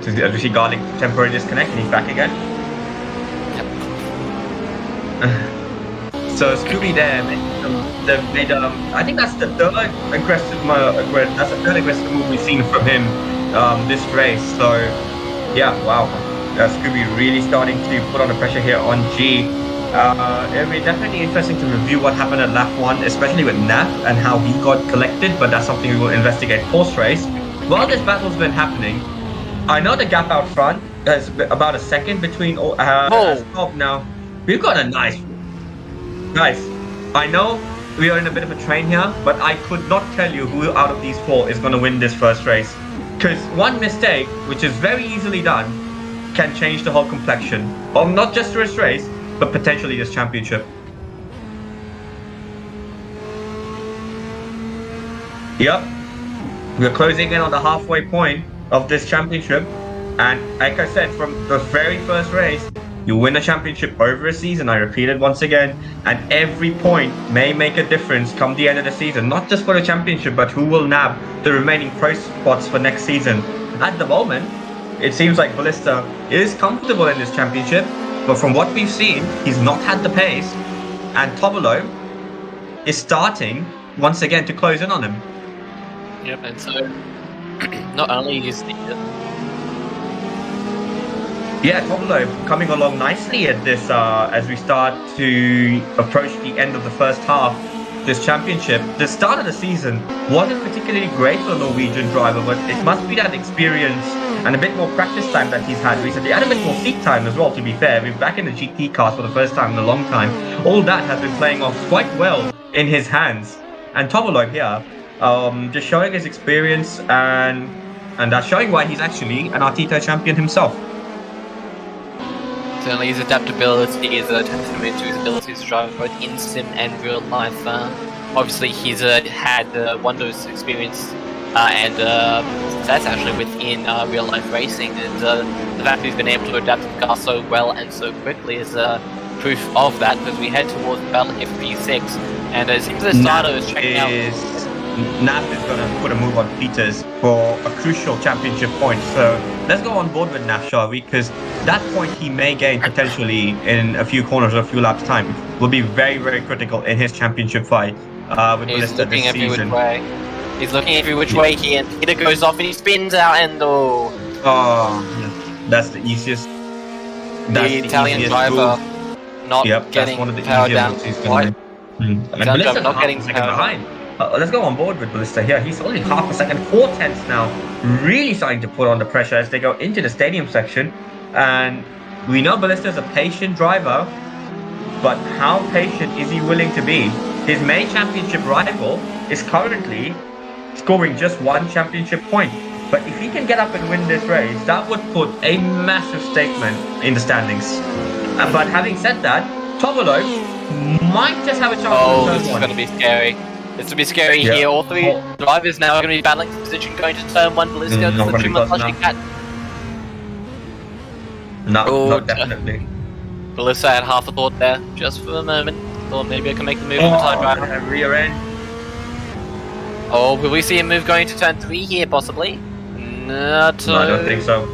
So as we see Garlic temporarily disconnect, and he's back again. So Scooby there made I think that's the third aggressive move we've seen from him this race. So yeah, wow. Scooby really starting to put on the pressure here on G. It'll be definitely interesting to review what happened at lap 1, especially with Naf and how he got collected, but that's something we will investigate post-race. while this battle's been happening, I know the gap out front is about a second between top now. We've got a nice. Guys, I know we are in a bit of a train here, but I could not tell you who out of these four is going to win this first race. Because one mistake, which is very easily done, can change the whole complexion of not just this race, but potentially this championship. Yep, we're closing in on the halfway point of this championship, and like I said, from the very first race, you win a championship over a season, I repeat it once again, and every point may make a difference come the end of the season, not just for the championship, but who will nab the remaining pro spots for next season. At the moment, it seems like Ballista is comfortable in this championship, but from what we've seen, he's not had the pace, and Tobolo is starting once again to close in on him. Yep, and so not only is the Tobolo coming along nicely at this as we start to approach the end of the first half. This championship, the start of the season wasn't particularly great for a Norwegian driver, but it must be that experience and a bit more practice time that he's had recently, and a bit more seat time as well, to be fair. We're back in the GT cars for the first time in a long time. All that has been playing off quite well in his hands. And Tobolo here, just showing his experience and that's showing why he's actually an Artito champion himself. certainly his adaptability is a testament to his abilities to drive both in sim and real life. Obviously, he's had wondrous experience and success actually within real life racing, and the fact that he's been able to adapt to the car so well and so quickly is proof of that, because we head towards the battle of P6, and it seems the starter is checking out. Naf is going to put a move on Peters for a crucial championship point. So let's go on board with Naf, shall we? Because that point he may gain potentially in a few corners or a few laps time will be very, very critical in his championship fight with Ballista this season. He's looking every which way here, and Peter goes off and he spins out, and that's the easiest. That's the Italian driver not getting one of the power down. And Ballista not getting second behind. Let's go on board with Ballista here. He's only half a second, 4/10 now. Really starting to put on the pressure as they go into the stadium section. And we know Ballista is a patient driver, but how patient is he willing to be? His main championship rival is currently scoring just one championship point. But if he can get up and win this race, that would put a massive statement in the standings. But having said that, Tobolo might just have a chance to this is going to be scary. This will be scary here. All three drivers now are going to be battling for position going to turn one. Ballista not the Trimmer Flushing Cat. No, definitely. Ballista had half a thought there, just for a moment. Thought maybe I can make the move on the time driver. Rear end. Oh, will we see a move going to turn 3 here, possibly? No, I don't think so.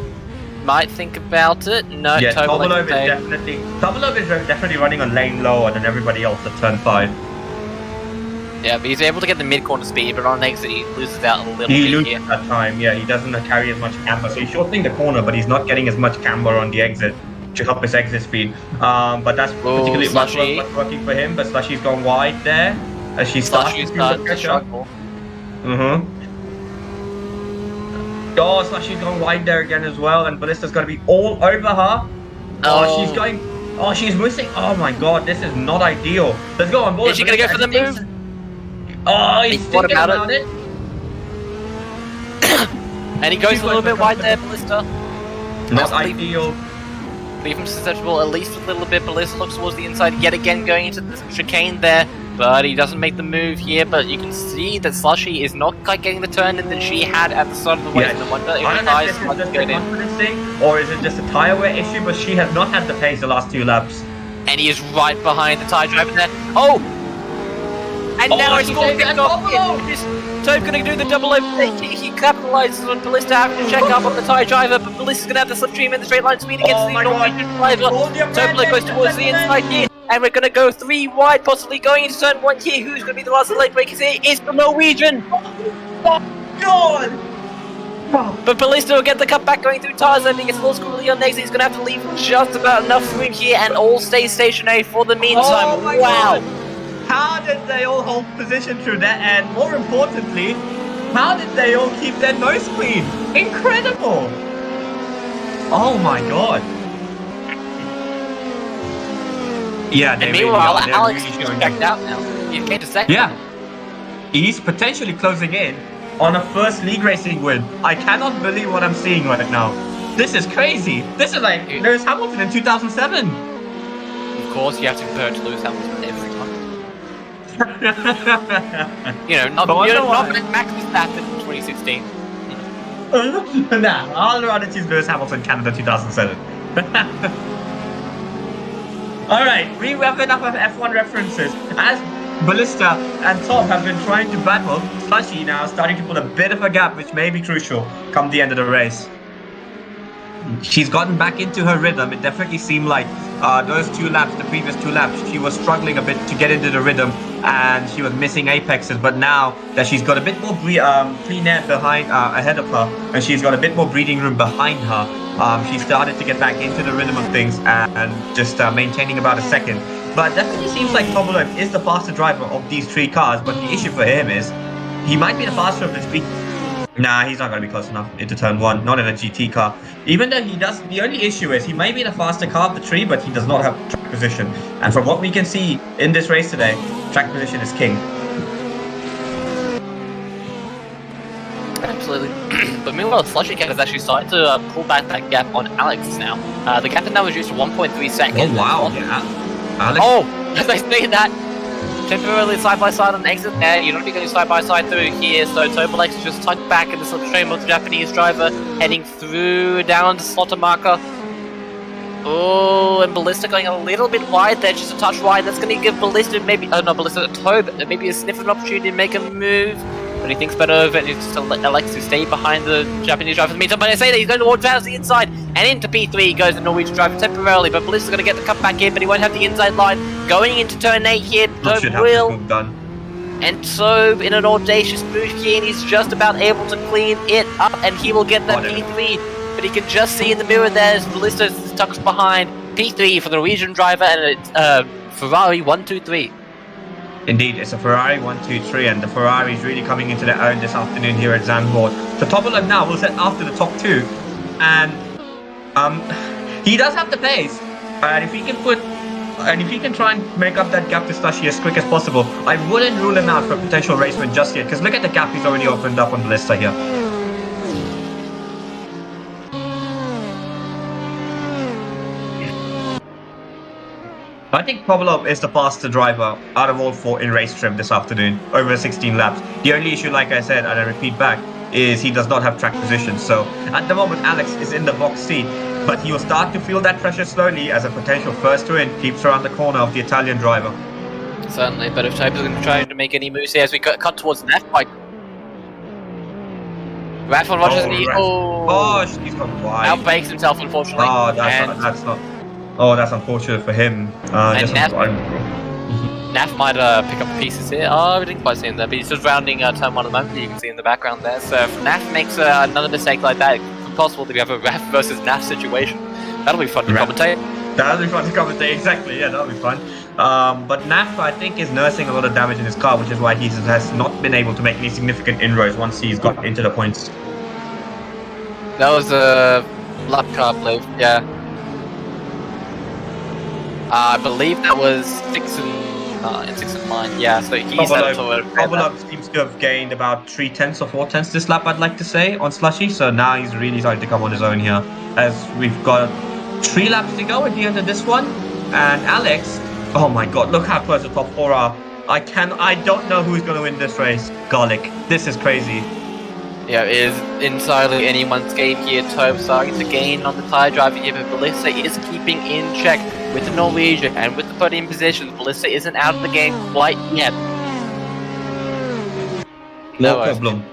Might think about it. No, yeah, Tobolo is definitely running on lane lower than everybody else at turn 5. Yeah, but he's able to get the mid-corner speed, but on exit he loses out a little bit He here. loses that time, yeah, he doesn't carry as much camber, so he's shortening the corner, but he's not getting as much camber on the exit to help his exit speed. But that's particularly what's working for him, but Slushy's gone wide there, as she's starting to struggle. Oh, Slushy's gone wide there again as well, and Ballista's going to be all over her. She's missing. Oh my god, this is not ideal. Let's go on board. Is she going to go for the move? Oh, he's thinking about it. And he goes a little bit wide there, Ballista. Not ideal. Leave him susceptible at least a little bit. Ballista looks towards the inside yet again, going into the chicane there. But he doesn't make the move here, but you can see that Slushy is not quite getting the turn that she had at the start of the race. And I wonder if I don't know if this is just a confidence thing, or is it just a tyre wear issue, but she has not had the pace the last 2 laps. And he is right behind the tyre driver there. Oh! And now it's going to Tobe going to do the double overtake. He capitalizes on Ballista having to check up on the tyre driver, but Ballista's going to have the slipstream in the straight line speed against the Norwegian driver. Tobe goes towards the inside here. And we're going to go 3 wide, possibly going into turn 1 here. Who's going to be the last of the late breakers here? It's the Norwegian! Oh, God! But Ballista will get the cut back going through tires. I think it's a little squirrely on next. He's going to have to leave just about enough room here and all stay stationary for the meantime. Wow! God. How did they all hold position through that? And more importantly, How did they all keep their nose clean? Incredible! Oh my god. Yeah, they And really meanwhile, are. They're Alex really is showing checked them. out now. He's getting to second. Yeah. He's potentially closing in on a first league racing win. I cannot believe what I'm seeing right now. This is crazy. This is like Lewis Hamilton in 2007. Of course, you have to compare it to Lewis Hamilton every time. Not like Max Verstappen in 2016. Nah, I'll rather choose Lewis Hamilton, Canada 2007. Alright, rewrapping up of F1 references. As Ballista and Tom have been trying to battle, Slushy now starting to put a bit of a gap, which may be crucial come the end of the race. She's gotten back into her rhythm. It definitely seemed like those 2 laps, the previous 2 laps, she was struggling a bit to get into the rhythm and she was missing apexes. But now that she's got a bit more clean air behind, ahead of her, and she's got a bit more breathing room behind her, she started to get back into the rhythm of things and just maintaining about a second. But it definitely seems like Tobolov is the faster driver of these 3 cars. But the issue for him is he might be the faster of the 3. Nah, he's not going to be close enough into turn 1, not in a GT car. Even though he does, the only issue is he may be the faster car of the 3, but he does not have track position. And from what we can see in this race today, track position is king. Absolutely. But meanwhile, Slushy Cat has actually started to pull back that gap on Alex now. The gap is now reduced to 1.3 seconds. Oh, wow, yeah. Alex. Oh, as I say that, temporarily side-by-side on the exit there. You're not going side-by-side through here, so Tobolex is just tucked back in the slipstream of the Japanese driver, heading through down to slaughter marker. Oh, and Ballista going a little bit wide there, just a touch wide. That's going to give Ballista maybe, Tobe, maybe a sniff of an opportunity to make a move. But he thinks better of it, just to let Alex to stay behind the Japanese driver for the meantime. But I say that he's going towards the inside, and into P3 goes the Norwegian driver temporarily. But Ballista's going to get the cut back in, but he won't have the inside line. Going into turn 8 here, Tobe will. And Tobe in an audacious move here, and he's just about able to clean it up, and he will get that P3. But he can just see in the mirror there as Ballista tucks behind P3 for the Norwegian driver, and it's Ferrari 1-2-3. Indeed, it's a Ferrari 1-2-3, and the Ferrari is really coming into their own this afternoon here at Zandvoort. So Tobolov now will set after the top 2, and he does have the pace, and if he can try and make up that gap to Slushy as quick as possible, I wouldn't rule him out for a potential race win just yet, because look at the gap he's already opened up on Ballista here. I think Tobolov is the faster driver out of all 4 in race trim this afternoon, over 16 laps. The only issue, like I said, and I repeat back, is he does not have track position. So at the moment, Alex is in the box seat, but he will start to feel that pressure slowly as a potential first win keeps around the corner of the Italian driver. Certainly, but if Tobe is going to try to make any moves here as we cut towards the left bike. Radford Rogers and He's gone wide. outbakes himself, unfortunately. Oh, that's not. Oh, that's unfortunate for him. Naf might pick up pieces here. Oh, we didn't quite see him there, but he's just rounding turn 1 at the moment. You can see in the background there. So if Naf makes another mistake like that, it's possible that we have a Raf versus Naf situation. That'll be fun to commentate. That'll be fun to commentate, exactly. Yeah, that'll be fun. But Naf, I think, is nursing a lot of damage in his car, which is why he has not been able to make any significant inroads once he's got into the points. That was a lap car, I believe. Yeah. I believe that was 6 and 9. Yeah, so he's Tobolov seems to have gained about 3/10 or 4/10 this lap, I'd like to say, on Slushy. So now he's really starting to come on his own here, as we've got 3 laps to go at the end of this one. And Alex, oh my god, look how close the top 4 are. I don't know who's going to win this race. Garlic, this is crazy. Yeah, it is entirely anyone's game here. Tobe starting to gain on the tyre driver here, but Ballista is keeping in check with the Norwegian and with the podium positions. Ballista isn't out of the game quite yet. No problem.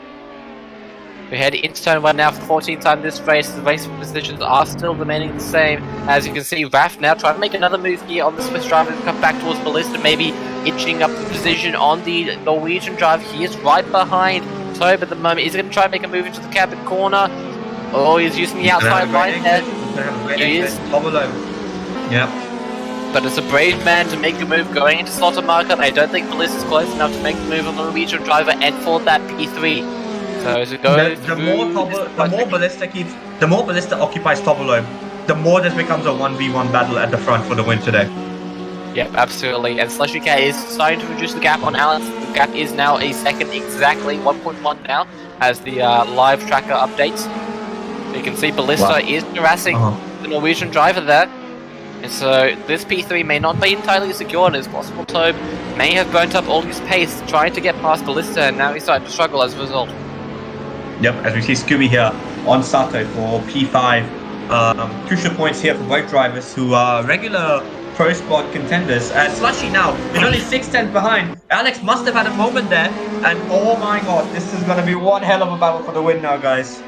We head into turn 1 now for the 14th time this race. The race positions are still remaining the same. As you can see, Raf now trying to make another move here on the Swiss driver to come back towards Ballista, maybe itching up the position on the Norwegian driver. He is right behind Tobe at the moment. He's going to try and make a move into the cabin corner. Oh, he's using the outside line there. He is. Yep. But it's a brave man to make a move going into slaughter market. I don't think Ballista's close enough to make the move on the Norwegian driver and for that P3. So as it goes, The more Ballista occupies Tobolo, the more this becomes a 1v1 battle at the front for the win today. Yep, absolutely. And Slushy Cat is starting to reduce the gap on Alex. The gap is now a second, exactly 1.1 now, as the live tracker updates. You can see Ballista is harassing the Norwegian driver there. And so this P3 may not be entirely secure, and it's possible Tobe may have burnt up all his pace trying to get past Ballista, and now he's starting to struggle as a result. Yep, as we see Scooby here on Sato for P5. Crucial points here for both drivers who are regular Pro Squad contenders. Slushy now is only 6/10 behind. Alex must have had a moment there, and oh my god, this is going to be one hell of a battle for the win now, guys.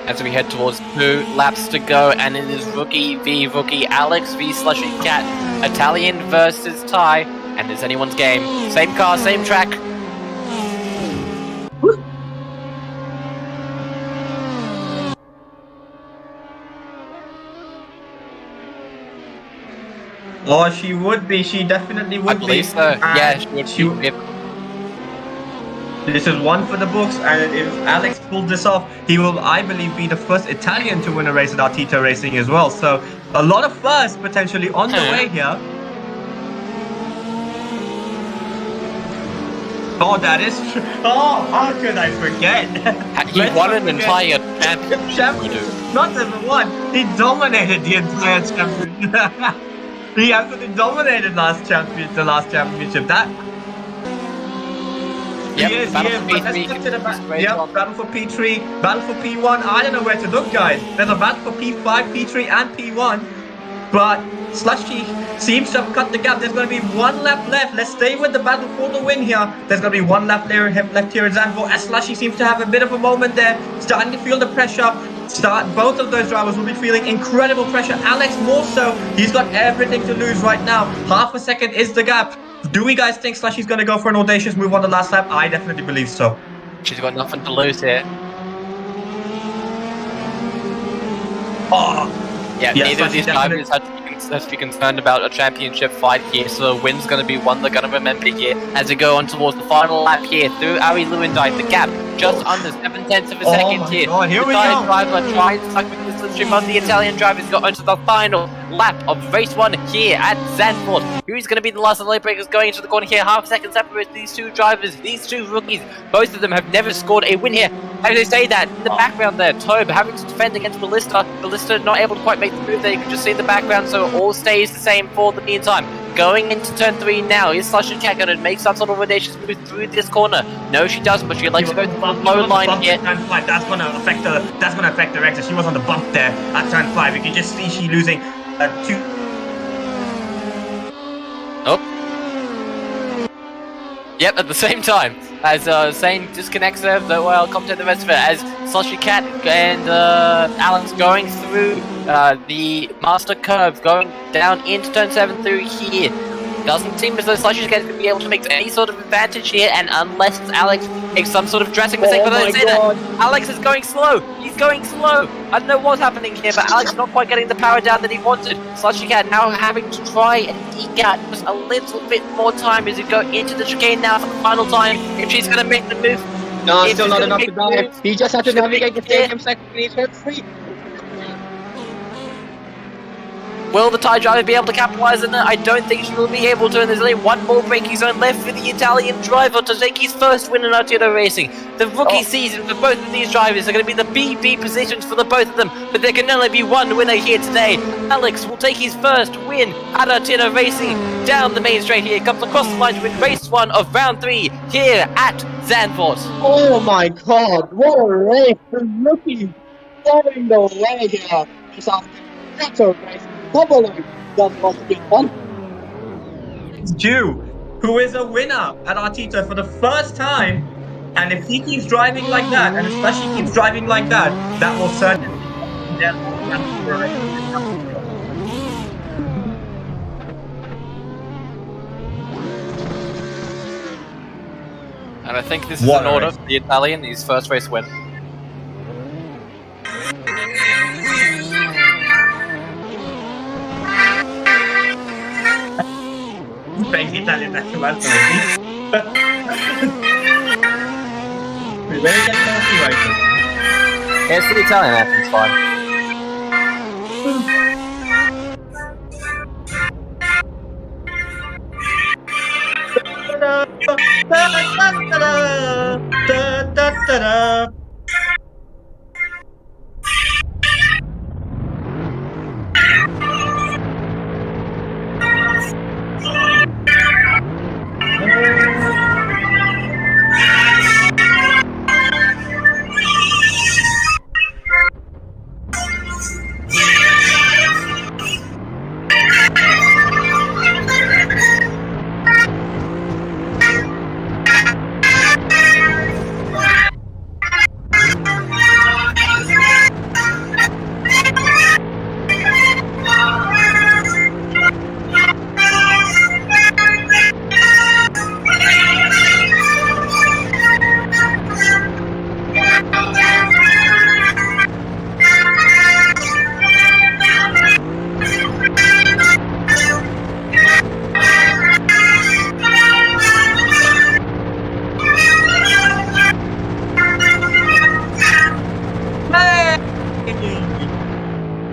As we head towards 2 laps to go, and it is Rookie v Rookie, Alex v Slushy Cat, Italian versus Thai, and it's anyone's game. Same car, same track. Oh, she would be. She definitely would I believe be. so. Yeah, she would be. This is one for the books, and if Alex pulls this off, he will, I believe, be the first Italian to win a race at Artito Racing as well. So a lot of firsts potentially on the way here. Oh, that is true. Oh, how could I forget? He won an entire championship. Not even one. He dominated the entire championship. He absolutely dominated the last championship. That. Yep, He is. Battle But for let's P3. flip to the Great Yep, one. battle for P3, battle for P1. I don't know where to look, guys. There's a battle for P5, P3, and P1. But Slushy seems to have cut the gap. There's going to be one lap left. Let's stay with the battle for the win here. There's going to be one lap left here in Zandvoort. As Slushy seems to have a bit of a moment there. Starting to feel the pressure. Both of those drivers will be feeling incredible pressure. Alex more so. He's got everything to lose right now. Half a second is the gap. Do we guys think Slushy's going to go for an audacious move on the last lap? I definitely believe so. She's got nothing to lose here. Oh, Yeah, Yeah, neither of Slushy these drivers has to be concerned about a championship fight here, so the win's going to be one they're going to remember here as we go on towards the final lap here through Ari Lewandijk. The gap just under 7/10 of a second my here. God, here the we Italian go. driver trying to suck with the slipstream of the Italian drivers got onto the final lap of race 1 here at Zandvoort. Who's going to be the last of the late breakers going into the corner here? Half a second separates these two drivers, these two rookies. Both of them have never scored a win here. As they say that, in the background there, Tobe having to defend against Ballista. Ballista not able to quite make the move there. You can just see the background, so it all stays the same for the meantime. Going into turn 3 now, is Slushy Cat going to make some sort of audacious move through this corner? No, she doesn't, but she likes to go through the low line here. That's gonna affect her exit. She was on the bump there at turn 5. You can just see she losing 2. Oh. Yep, at the same time, as Zane disconnects there, though I'll come to the rest of it, as Slushy Cat and Alex going through the master curve, going down into turn 7 through here. Doesn't seem as though Slushy Cat is going to be able to make any sort of advantage here, and unless Alex makes some sort of drastic mistake, but I say that Alex is going slow. He's going slow. I don't know what's happening here, but Alex is not quite getting the power down that he wanted. Slushy Cat now having to try and eke out just a little bit more time as we go into the chicane now for the final time. If she's going to make the move. No, if still she's not gonna enough make to the move, drive. He just had to she's gonna navigate the make it stadium second and he's hurt free. Will the Thai driver be able to capitalize on it? I don't think she will be able to, and there's only one more braking zone left for the Italian driver to take his first win in Artito Racing. The rookie season for both of these drivers are going to be the BB positions for the both of them, but there can only be one winner here today. Alex will take his first win at Artito Racing. Down the main straight here, comes across the line to win race 1 of round 3 here at Zandvoort. Oh my god, what a race! The rookie going the way here. It's after Artito Racing. Doubling that was a big one. Jew, who is a winner at Artito for the first time, and if he keeps driving like that, and especially keeps driving like that, that will certainly And I think this is What an a order race. for the Italian, his first race win. Playing Italian national anthem. When it gets salty, right? It's the Italian accent's fine.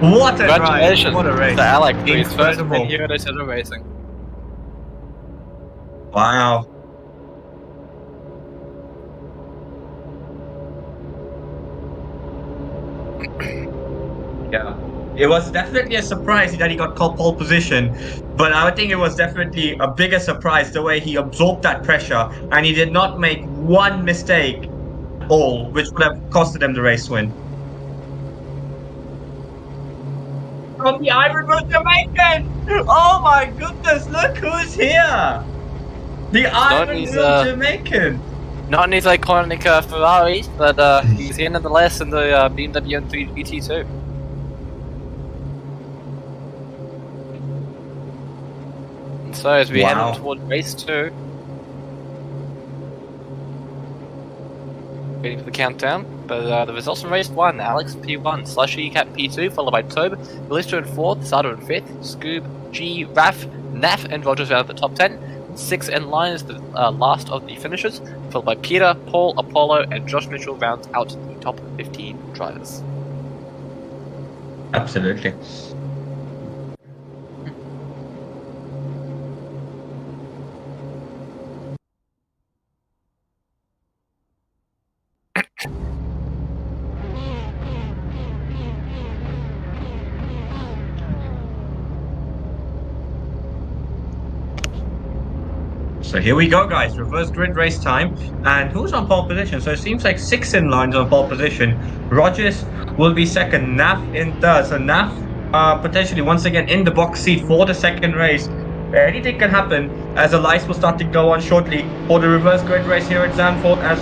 What a drive! Congratulations What a race! to Alex for his first Incredible. win here at Artito Racing. Wow. Yeah. It was definitely a surprise that he got called pole position, but I think it was definitely a bigger surprise the way he absorbed that pressure and he did not make one mistake at all, which would have costed him the race win. From the Ironwood Jamaican! Oh my goodness, look who's here! The Ironwood Jamaican! Not in his iconic Ferrari, but he's here nonetheless in the BMW M3 GT2. And so as we head on toward race 2, waiting for the countdown, but the results from race 1, Alex P1, Slushy Cat P2, followed by Tobe, Ballista in 4th, Sato in 5th, Scoob, G, Raf, Naf and Rogers out of the top 10. 6 and Line is the last of the finishers, followed by Peter, Paul, Apollo, and Josh Mitchell rounds out the top 15 drivers. Absolutely. So here we go, guys. Reverse grid race time. And who's on pole position? So it seems like 6 in lines on pole position. Rogers will be second. Naf in third. So Naf potentially once again in the box seat for the second race. Anything can happen as the lights will start to go on shortly for the reverse grid race here at Zandvoort as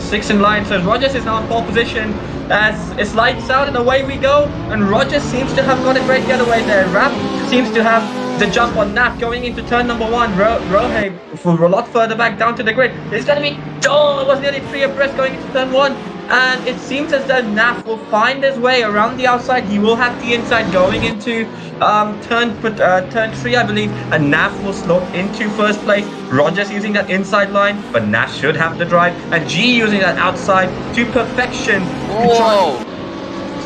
6 in line. So Rogers is now on pole position as it's lights out and away we go. And Rogers seems to have got a great getaway there. Rap seems to have the jump on Naf going into turn number 1. Rohe for a lot further back down to the grid. It's going to be, oh, it was nearly 3 abreast going into turn 1. And it seems as though Naf will find his way around the outside. He will have the inside going into turn 3, I believe. And Naf will slot into first place. Rogers using that inside line, but Naf should have the drive. And G using that outside to perfection. Whoa!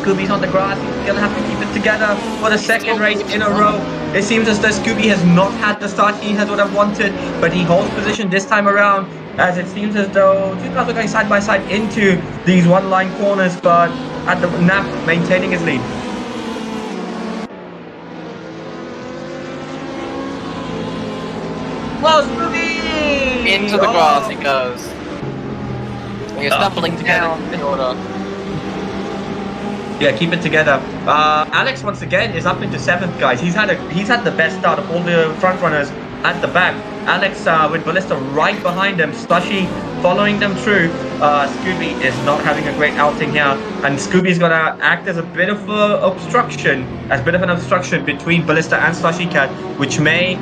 Scooby's on the grass. He's going to have to keep it together for the second race in a row. It seems as though Scooby has not had the start he has would have wanted, but he holds position this time around, as it seems as though two cars are going side by side into these one-line corners, but at the Naf maintaining his lead. Whoa, Scooby! Into the grass he goes. He's stumbling down in order. Yeah, keep it together. Alex once again is up into 7th, guys. He's had the best start of all the front runners at the back. Alex with Ballista right behind him, Slushy following them through. Scooby is not having a great outing here, and Scooby's gonna act as a bit of an obstruction between Ballista and Slushy Cat, which may.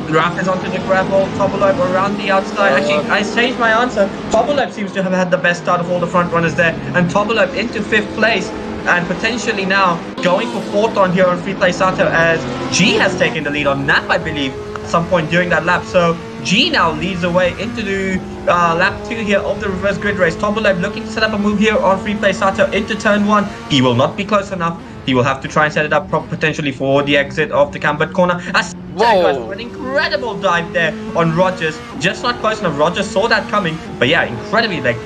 Raf is onto the gravel, Tobolov around the outside. Actually, I changed my answer. Tobolov seems to have had the best start of all the front runners there. And Tobolov into 5th place. And potentially now going for 4th on here on Free Play Sato, as G has taken the lead on Nap, I believe, at some point during that lap. So G now leads the way into the lap 2 here of the reverse grid race. Tombolev looking to set up a move here on free play Sato into turn 1. He will not be close enough. He will have to try and set it up potentially for the exit of the cambered corner. As goes for an incredible dive there on Rogers. Just not close enough. Rogers saw that coming. But yeah, incredibly late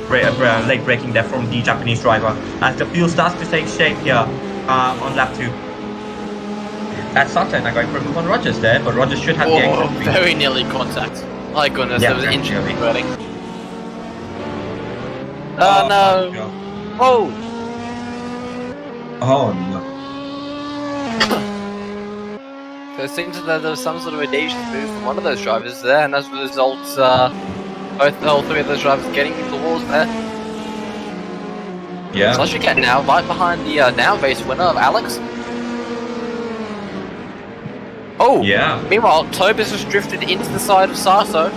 braking there from the Japanese driver. As the fuel starts to take shape here on lap 2. That's Sato now going for a move on Rogers there. But Rogers should have the exit. Very nearly contact. My goodness, Yeah, there was an inch of very burning. Oh no! Oh! Oh no. So it seems that there was some sort of audacious move from one of those drivers there, and as a result, all three of those drivers getting into the walls there. Yeah. So Cat now right behind the now race winner of Alex. Oh! Yeah. Meanwhile, Tobis has drifted into the side of Sato.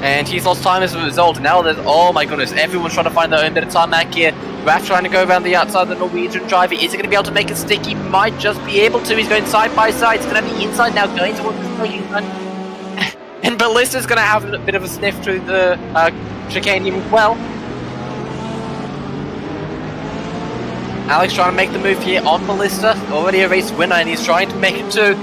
And he's lost time as a result. Now there's, oh my goodness, everyone's trying to find their own bit of tarmac here. Raf trying to go around the outside of the Norwegian driver. Is he going to be able to make it stick? He might just be able to. He's going side by side. He's going to have the inside now going towards the Norwegian one. And Ballista's going to have a bit of a sniff through the chicane as well. Alex trying to make the move here on Ballista. Already a race winner, and he's trying to make it too.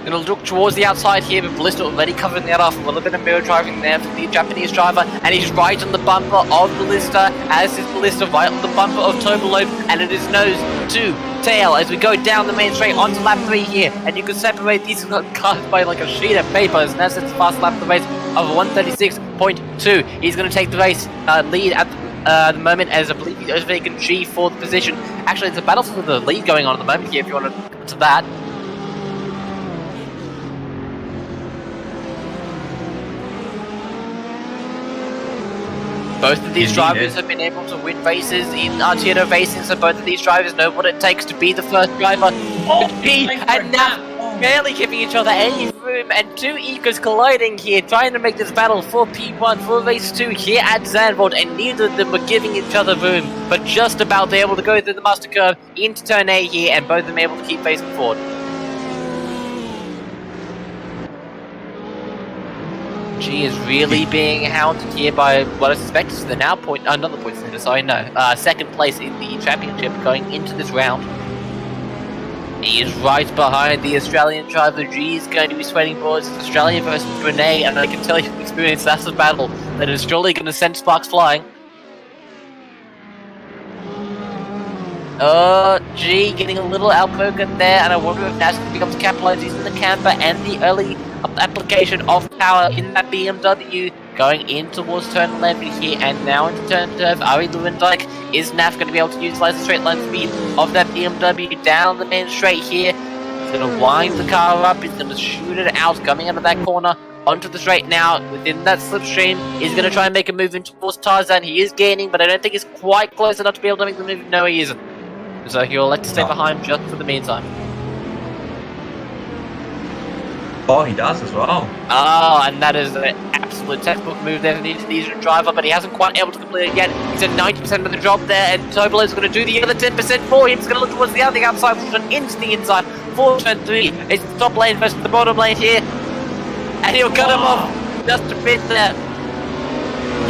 Gonna look towards the outside here, but Ballista already covering that off. A little bit of mirror driving there for the Japanese driver, and he's right on the bumper of Ballista, as is Ballista right on the bumper of Tobolope, and it is nose to tail as we go down the main straight onto lap 3 here, and you can separate these cars by like a sheet of paper, as that's the fast lap of the race of 136.2. He's gonna take the race lead at the moment, as I believe he's overtaken G for the position. Actually, it's a battle for the lead going on at the moment here, if you want to come to that. Both of these drivers have been able to win races in Artito racing, so both of these drivers know what it takes to be the first driver. G and Nav barely giving each other any room, and two egos colliding here, trying to make this battle for P1 for race 2 here at Zandvoort, and neither of them were giving each other room, but just about they able to go through the master curve into turn A here, and both of them able to keep facing forward. G is really being hounded here by what I suspect is the now another point leader, second place in the championship going into this round. He is right behind the Australian driver. G is going to be sweating bullets. It's Australia versus Brunei, and I can tell you from experience that's a battle that is surely going to send sparks flying. G getting a little outpoken there, and I wonder if that's going to be able to capitalize using the camper and the early application of power in that BMW, going in towards turn 11 here, and now into turn 12. Ari Lewandijk, is Nav going to be able to utilize the straight line speed of that BMW down the main straight here? He's going to wind the car up, he's going to shoot it out, coming out of that corner onto the straight now, within that slipstream. He's going to try and make a move in towards Tarzan. He is gaining, but I don't think he's quite close enough to be able to make the move. No, he isn't. So he'll elect to stay behind just for the meantime. Oh, he does as well. Oh, and that is an absolute textbook move there for the Indonesian driver, but he hasn't quite able to complete it yet. He's at 90% of the job there, and Tobolo is going to do the other 10% for him. He's going to look towards the other outside, into the inside for turn 3. It's the top lane versus the bottom lane here, and he'll cut him off just a bit there.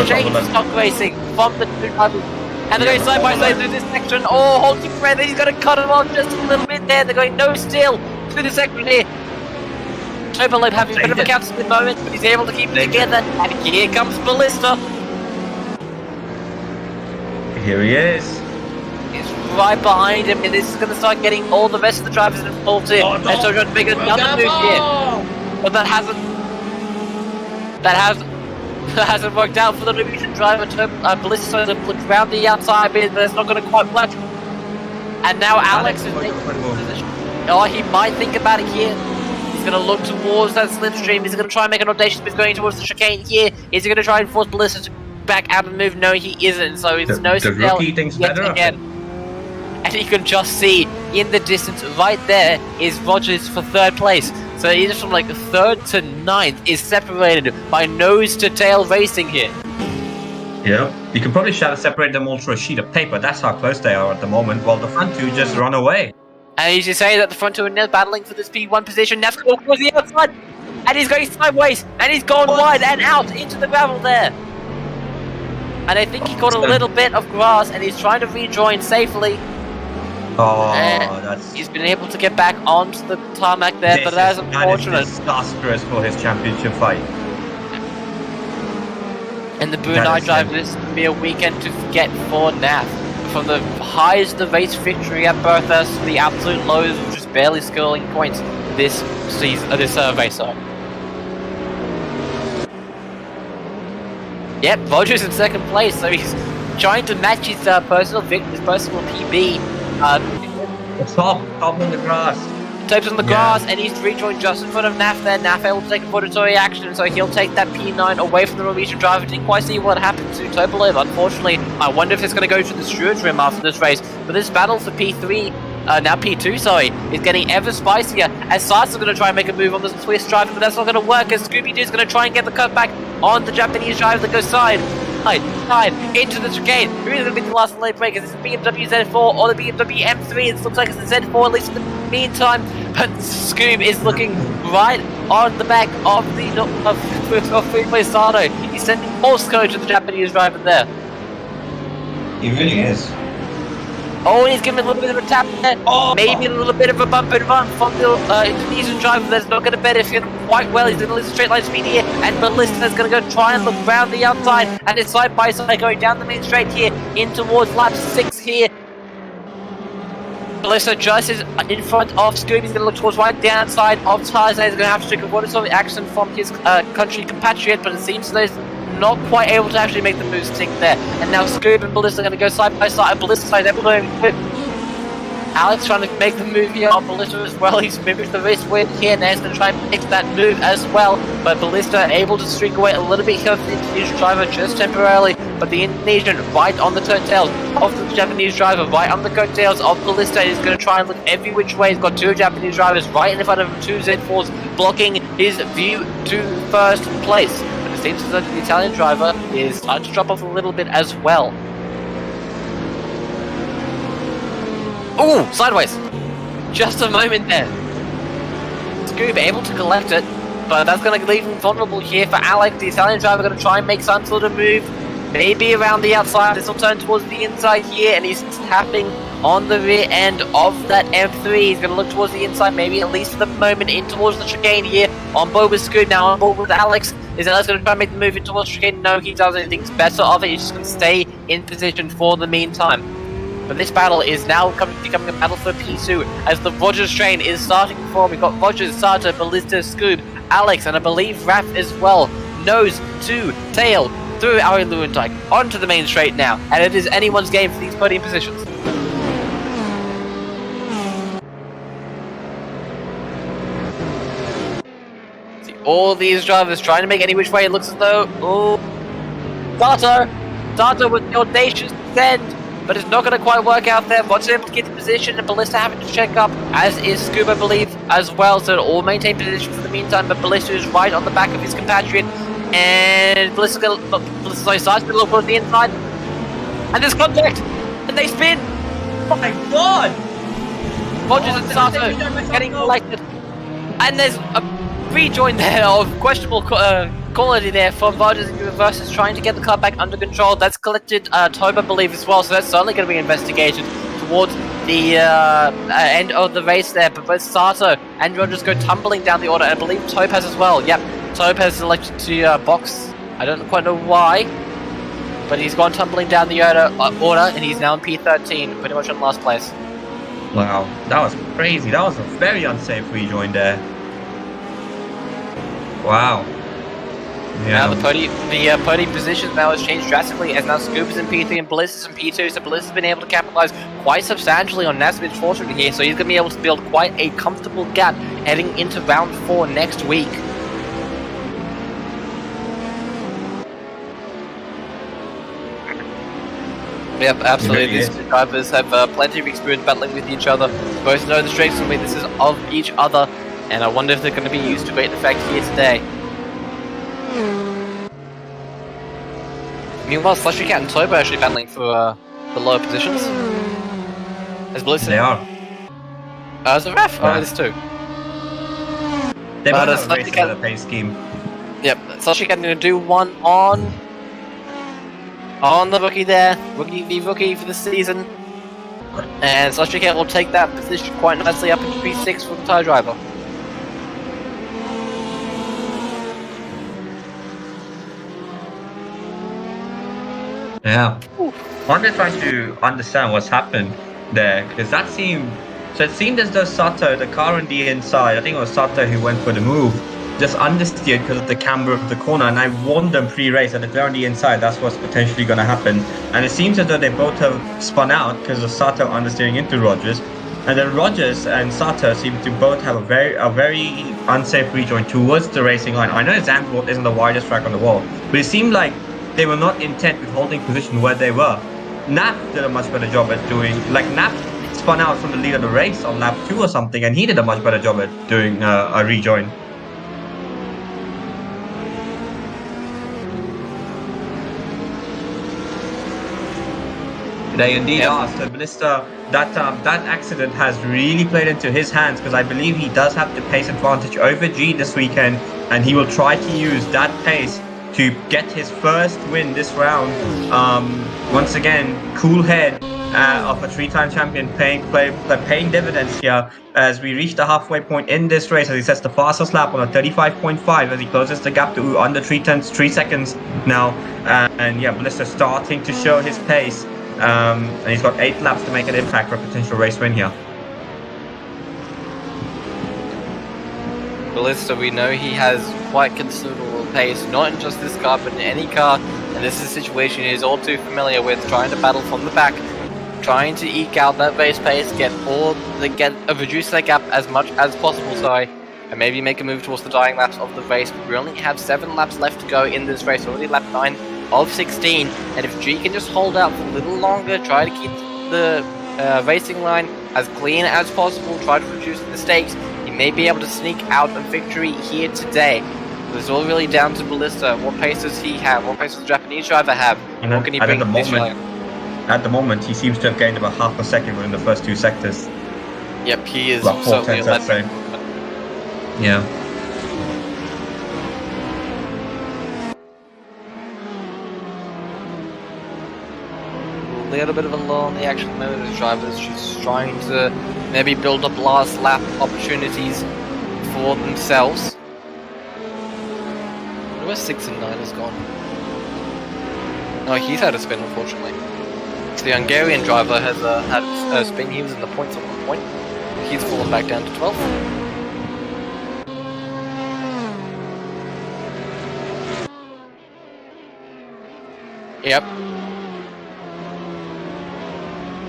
Change stock racing from the two drivers. And they're going side by side through this section. Oh, holding breath, he's going to cut him off just a little bit there. They're going no still through the section here. Tobolope having a bit of a counter moment, but he's able to keep it together. And here comes Ballista. Here he is. He's right behind him, and this is going to start getting all the rest of the drivers involved here. Oh, no. They're trying to make another move here. But that hasn't worked out for the Norwegian driver. Ballista trying to look around the outside bit, but it's not going to quite work. And now Alex is making the position. Oh, he might think about it here. He's going to look towards that slipstream. He's going to try and make an audacious move going towards the chicane here. Is he going to try and force Ballista to back out of the move? No, he isn't. So it's no the rookie thinks better again. And you can just see in the distance right there is Rogers for third place. So he's from like 3rd to 9th is separated by nose to tail racing here. Yeah, you can probably separate them all through a sheet of paper. That's how close they are at the moment, while the front two just run away. And you should say that the front two are now battling for this P1 position. Nav goes towards the outside. And he's going sideways, and he's gone wide and out into the gravel there. And I think he got a little bit of grass, and he's trying to rejoin safely. Oh, And that's he's been able to get back onto the tarmac there, but that's unfortunate. That is disastrous for his championship fight. And the Brunei drive, this will be a weekend to forget for NAF. From the highs of the race victory at Berthurst to the absolute lows of just barely scoring points this season, this race. Sorry. Yep, Rogers in second place, so he's trying to match his personal PB. Top on the grass. Tapes on the grass, and he's rejoined just in front of Naf there. Naf able to take a predatory action, so he'll take that P9 away from the Norwegian driver. Didn't quite see what happened to Topolov. Unfortunately, I wonder if it's going to go to the Stewards rim after this race. But this battle for P3, now P2, sorry, is getting ever spicier. As Sas's going to try and make a move on the Swiss driver, but that's not going to work, as Scooby-Doo's going to try and get the cutback on the Japanese driver that goes side into the chicane. Who is going to be the last lane break? Is this the BMW Z4 or the BMW M3? It looks like it's the Z4, at least in the meantime. But Scoob is looking right on the back of the Freeway Sato. He's sending Morse code to the Japanese driver there. He really is. Oh, and he's giving a little bit of a tap there. Oh. Maybe a little bit of a bump and run from the Indonesian driver that's not going to benefit quite well. He's going to lose straight line speed here, and Ballista is going to go try and look round the outside, and it's side by side going down the main straight here in towards lap 6 here. Ballista just is in front of Scooby. He's going to look towards right down side of Tarzan. He's going to have to take a water sort of action from his country compatriot, but it seems there's not quite able to actually make the moves tick there. And now Scoob and Ballista are going to go side by side. Ballista side able to whip. Alex trying to make the move here on Ballista as well. He's mimicked the wrist win here. Now he's going to try and make that move as well. But Ballista able to streak away a little bit here from the Indonesian driver just temporarily. But the Indonesian right on the coattails of the Japanese driver, right on the coattails of Ballista, is going to try and look every which way. He's got two Japanese drivers right in front of him, two Z4s blocking his view to first place. But it seems as though the Italian driver is starting to drop off a little bit as well. Ooh, sideways! Just a moment there. Scoob able to collect it, but that's going to leave him vulnerable here for Alex. The Italian driver going to try and make some sort of move, maybe around the outside. This will turn towards the inside here, and he's tapping on the rear end of that M3. He's going to look towards the inside, maybe at least for the moment, in towards the chicane here. On board with Scoob, now on board with Alex. Is Alex going to try and make the move in towards the chicane? No, he doesn't. He thinks better of it. He's just going to stay in position for the meantime. But this battle is now becoming a battle for P2 as the Rogers train is starting to form. We've got Rogers, Sato, Ballista, Scoob, Alex, and I believe Raph as well. Nose to tail through Ari Lewandijk onto the main straight now. And it is anyone's game for these podium positions. See all these drivers trying to make any which way. It looks as though... Oh, Sato with the audacious descent. But it's not going to quite work out there. Rogers able to get the position, and Ballista having to check up, as is Scoob, I believe, as well. So it'll all maintain position for the meantime, but Ballista is right on the back of his compatriot. And Ballista's going to look towards the inside. And there's contact! And they spin! Oh my god! Rogers and Sato getting collected. And there's a rejoin there of questionable quality there from Rogers versus trying to get the car back under control. That's collected Toba, I believe, as well, so that's certainly going to be investigated towards the end of the race there. But both Sato and Rogers go tumbling down the order, and I believe Topaz as well. Yep, Topaz elected to box. I don't quite know why, but he's gone tumbling down the order, and he's now in P13, pretty much in last place. Wow, that was crazy. That was a very unsafe rejoin there. Wow. Yeah. Now the podium position now has changed drastically, as now Scoob is in P3 and Ballista's in P2, so Ballista's been able to capitalize quite substantially on Nasmith's fortune here, so he's going to be able to build quite a comfortable gap heading into round 4 next week. Yep, absolutely. These two drivers have plenty of experience battling with each other. Both know the strengths and weaknesses of each other, and I wonder if they're going to be used to great effect here today. Meanwhile, Slushy Cat and Toba are actually battling for the lower positions. As Ballista. They are. As a ref? Oh, there's two. They But both it's have a like very you similar can- pace scheme. Yep, Satoshi going to do one on the rookie there, rookie v rookie for the season, and Satoshi will take that position quite nicely up into P6 for the tire driver. Yeah. I'm just trying to understand what's happened there, because that seemed... So it seemed as though Sato, the car on the inside, I think it was Sato who went for the move, just understeered because of the camber of the corner, and I warned them pre-race that if they're on the inside, that's what's potentially going to happen. And it seems as though they both have spun out because of Sato understeering into Rogers, and then Rogers and Sato seem to both have a very unsafe rejoin towards the racing line. I know Zandvoort isn't the widest track on the world, but it seemed like they were not intent with holding position where they were. Naf did a much better job at doing, like Naf spun out from the lead of the race on lap 2 or something, and he did a much better job at doing a rejoin. They indeed are. So Ballista, that accident has really played into his hands, because I believe he does have the pace advantage over G this weekend, and he will try to use that pace to get his first win this round. Once again, cool head of a 3-time champion paying dividends here as we reach the halfway point in this race, as he sets the fastest lap on a 35.5 as he closes the gap to under 3 seconds now. And yeah, Ballista starting to show his pace. And he's got 8 laps to make an impact for a potential race win here. Ballista, we know he has quite considerable pace, not in just this car, but in any car. And this is a situation he is all too familiar with, trying to battle from the back, trying to eke out that base pace, reduce that gap as much as possible, and maybe make a move towards the dying laps of the race. But we only have 7 laps left to go in this race, already lap 9 of 16, and if G can just hold out for a little longer, try to keep the racing line as clean as possible, try to reduce the mistakes, he may be able to sneak out a victory here today. But it's all really down to Ballista. What pace does he have? What pace does the Japanese driver have? And what can he bring to this line? At the moment, he seems to have gained about half a second within the first 2 sectors. Yep, he is About 4 certainly tenths, a I'd say. Yeah. A little bit of a lull in the action mode as drivers just trying to maybe build up last lap opportunities for themselves. Where 6 and 9 has gone? Oh, he's had a spin, unfortunately. So the Hungarian driver has had a spin. He was in the points at one point. He's fallen back down to 12th. Yep.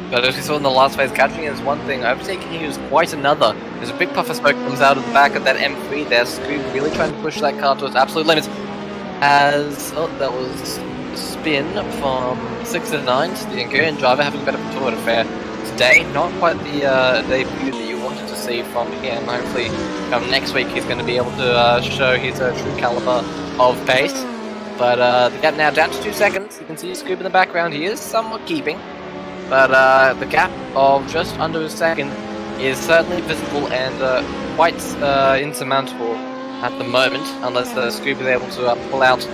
But as we saw in the last phase, catching is one thing, overtaking here is quite another. There's a big puff of smoke comes out of the back of that M3 there. Scoob really trying to push that car to its absolute limits. As, that was a spin from 6 and 9, so the Hungarian driver having a bit of a tour affair today. Not quite the debut that you wanted to see from him. Hopefully next week he's going to be able to show his true caliber of pace. But the gap now down to 2 seconds. You can see Scoob in the background. He is somewhat keeping. But the gap of just under a second is certainly visible and quite insurmountable at the moment, unless Scoob is able to pull out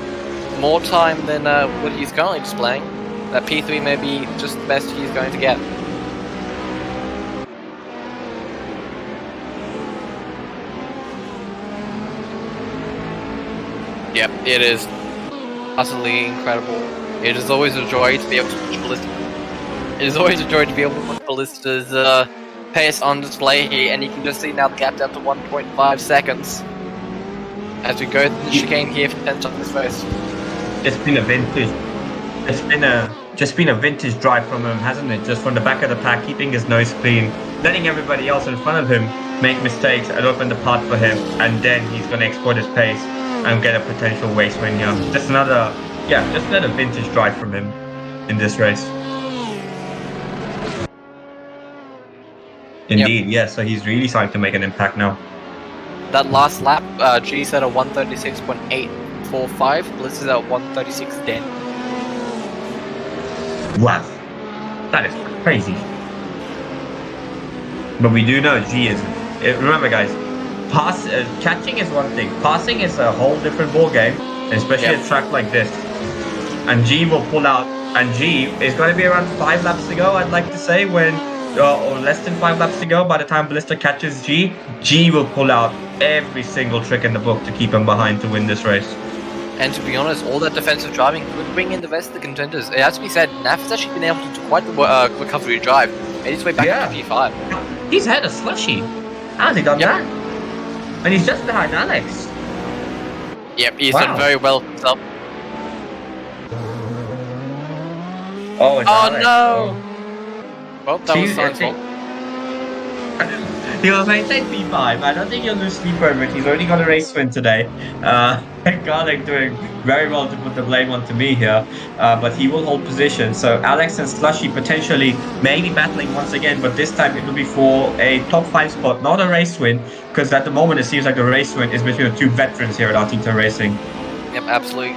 more time than what he's currently displaying. That P3 may be just the best he's going to get. Yep, it is utterly incredible. It is always a joy to be able to push Ballista. It is always a joy to be able to put Ballista's pace on display here, and you can just see now the gap down to 1.5 seconds as we go through the chicane here for 10th on this race. It's been a vintage. Just been a vintage drive from him, hasn't it? Just from the back of the pack, keeping his nose clean, letting everybody else in front of him make mistakes and open the path for him, and then he's going to exploit his pace and get a potential race win here. Just another vintage drive from him in this race. Indeed, Yep. yeah, so he's really starting to make an impact now. That last lap, G set a 136.845, Bliss is at 136.10. Wow, that is crazy. But we do know G is... Remember guys, Catching is one thing. Passing is a whole different ball game, especially a track like this. And G will pull out, and G is going to be around 5 laps to go, I'd like to say, when or less than 5 laps to go. By the time Ballista catches G will pull out every single trick in the book to keep him behind to win this race. And to be honest, all that defensive driving could bring in the rest of the contenders. It has to be said, Naf has actually been able to do quite the recovery drive. Made his way back to P5. He's had a slushy. How's he done that? And he's just behind Alex. Yep, he's done very well for himself. Oh, it's Alex. No! Well, that was Sign's fault. He'll maintain P5. I don't think he'll lose sleep over it. He's already got a race win today. Garlic doing very well to put the blame onto me here. But he will hold position. So Alex and Slushy potentially maybe battling once again, but this time it will be for a top 5 spot, not a race win. Because at the moment it seems like the race win is between the 2 veterans here at Artito Racing. Yep, absolutely.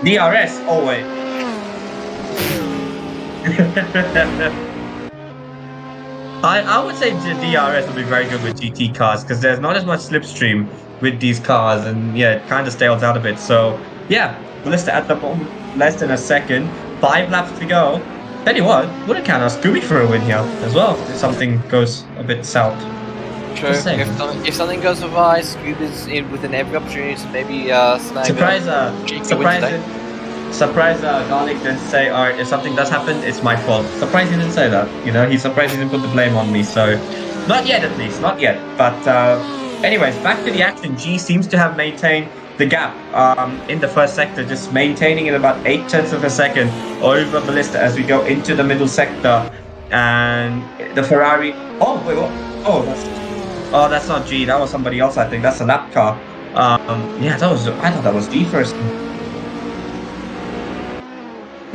DRS, oh wait. I would say DRS will be very good with GT cars because there's not as much slipstream with these cars, and yeah, it kind of stales out a bit. So yeah, Ballista at the moment, less than a second, 5 laps to go. Tell you what, wouldn't count on Scooby for a win here as well if something goes a bit south. True. If something goes awry, Scooby's in within every opportunity to maybe snag Surprise Garlic didn't say, alright, if something does happen, it's my fault. Surprised he didn't say that. You know, he's surprised he didn't put the blame on me, so not yet at least, not yet. But anyways, back to the action. G seems to have maintained the gap in the first sector, just maintaining it about 0.8 of a second over Ballista as we go into the middle sector. And the Ferrari, oh wait, what? Oh, that's not G, that was somebody else, I think. That's a lap car. Yeah, I thought that was G first.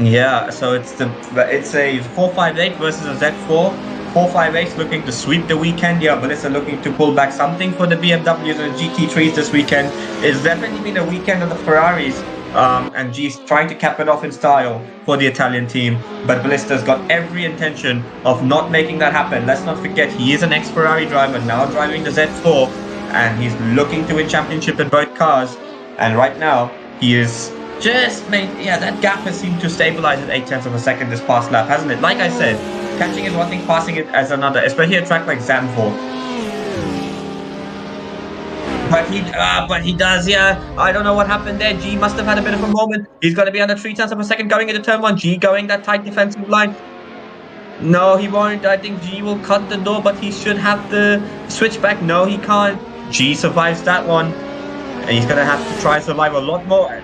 Yeah, so it's a 458 versus a Z4. 458 looking to sweep the weekend. Yeah, Ballista looking to pull back something for the BMWs and GT3s this weekend. It's definitely been a weekend of the Ferraris. And G's trying to cap it off in style for the Italian team. But Ballista's got every intention of not making that happen. Let's not forget, he is an ex-Ferrari driver, now driving the Z4. And he's looking to win championship in both cars. And right now, he is that gap has seemed to stabilize at 0.8 of a second this past lap, hasn't it? Like I said, catching is one thing, passing it as another, especially a track like Zandvoort. But he does, yeah. I don't know what happened there. G must have had a bit of a moment. He's going to be under 0.3 of a second going into turn 1. G going that tight defensive line. No, he won't. I think G will cut the door, but he should have the switch back. No, he can't. G survives that one. And he's going to have to try and survive a lot more.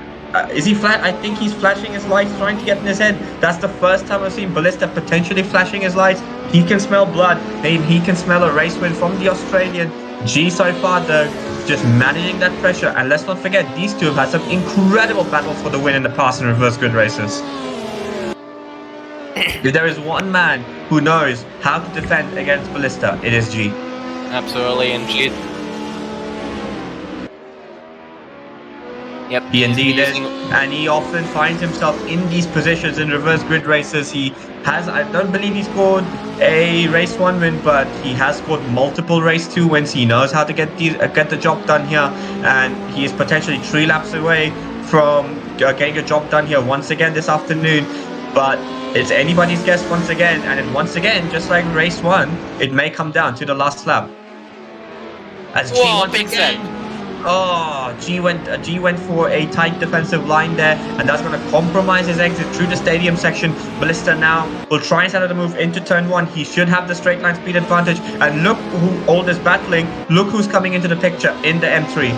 Is he flat? I think he's flashing his lights, trying to get in his head. That's the first time I've seen Ballista potentially flashing his lights. He can smell blood. He can smell a race win from the Australian. G so far, though, just managing that pressure. And let's not forget, these two have had some incredible battles for the win in the past in reverse grid races. If there is one man who knows how to defend against Ballista, it is G. Absolutely, and G. Yep. He indeed is, and he often finds himself in these positions in reverse grid races. He has, I don't believe he scored a race 1 win, but he has scored multiple race 2 wins. He knows how to get the job done here, and he is potentially 3 laps away from getting a job done here once again this afternoon. But it's anybody's guess once again, and once again, just like race 1, it may come down to the last lap. As G once again. Oh, G went for a tight defensive line there, and that's going to compromise his exit through the stadium section. Ballista now will try and set out a move into turn 1. He should have the straight line speed advantage, and look who all is battling. Look who's coming into the picture in the M3.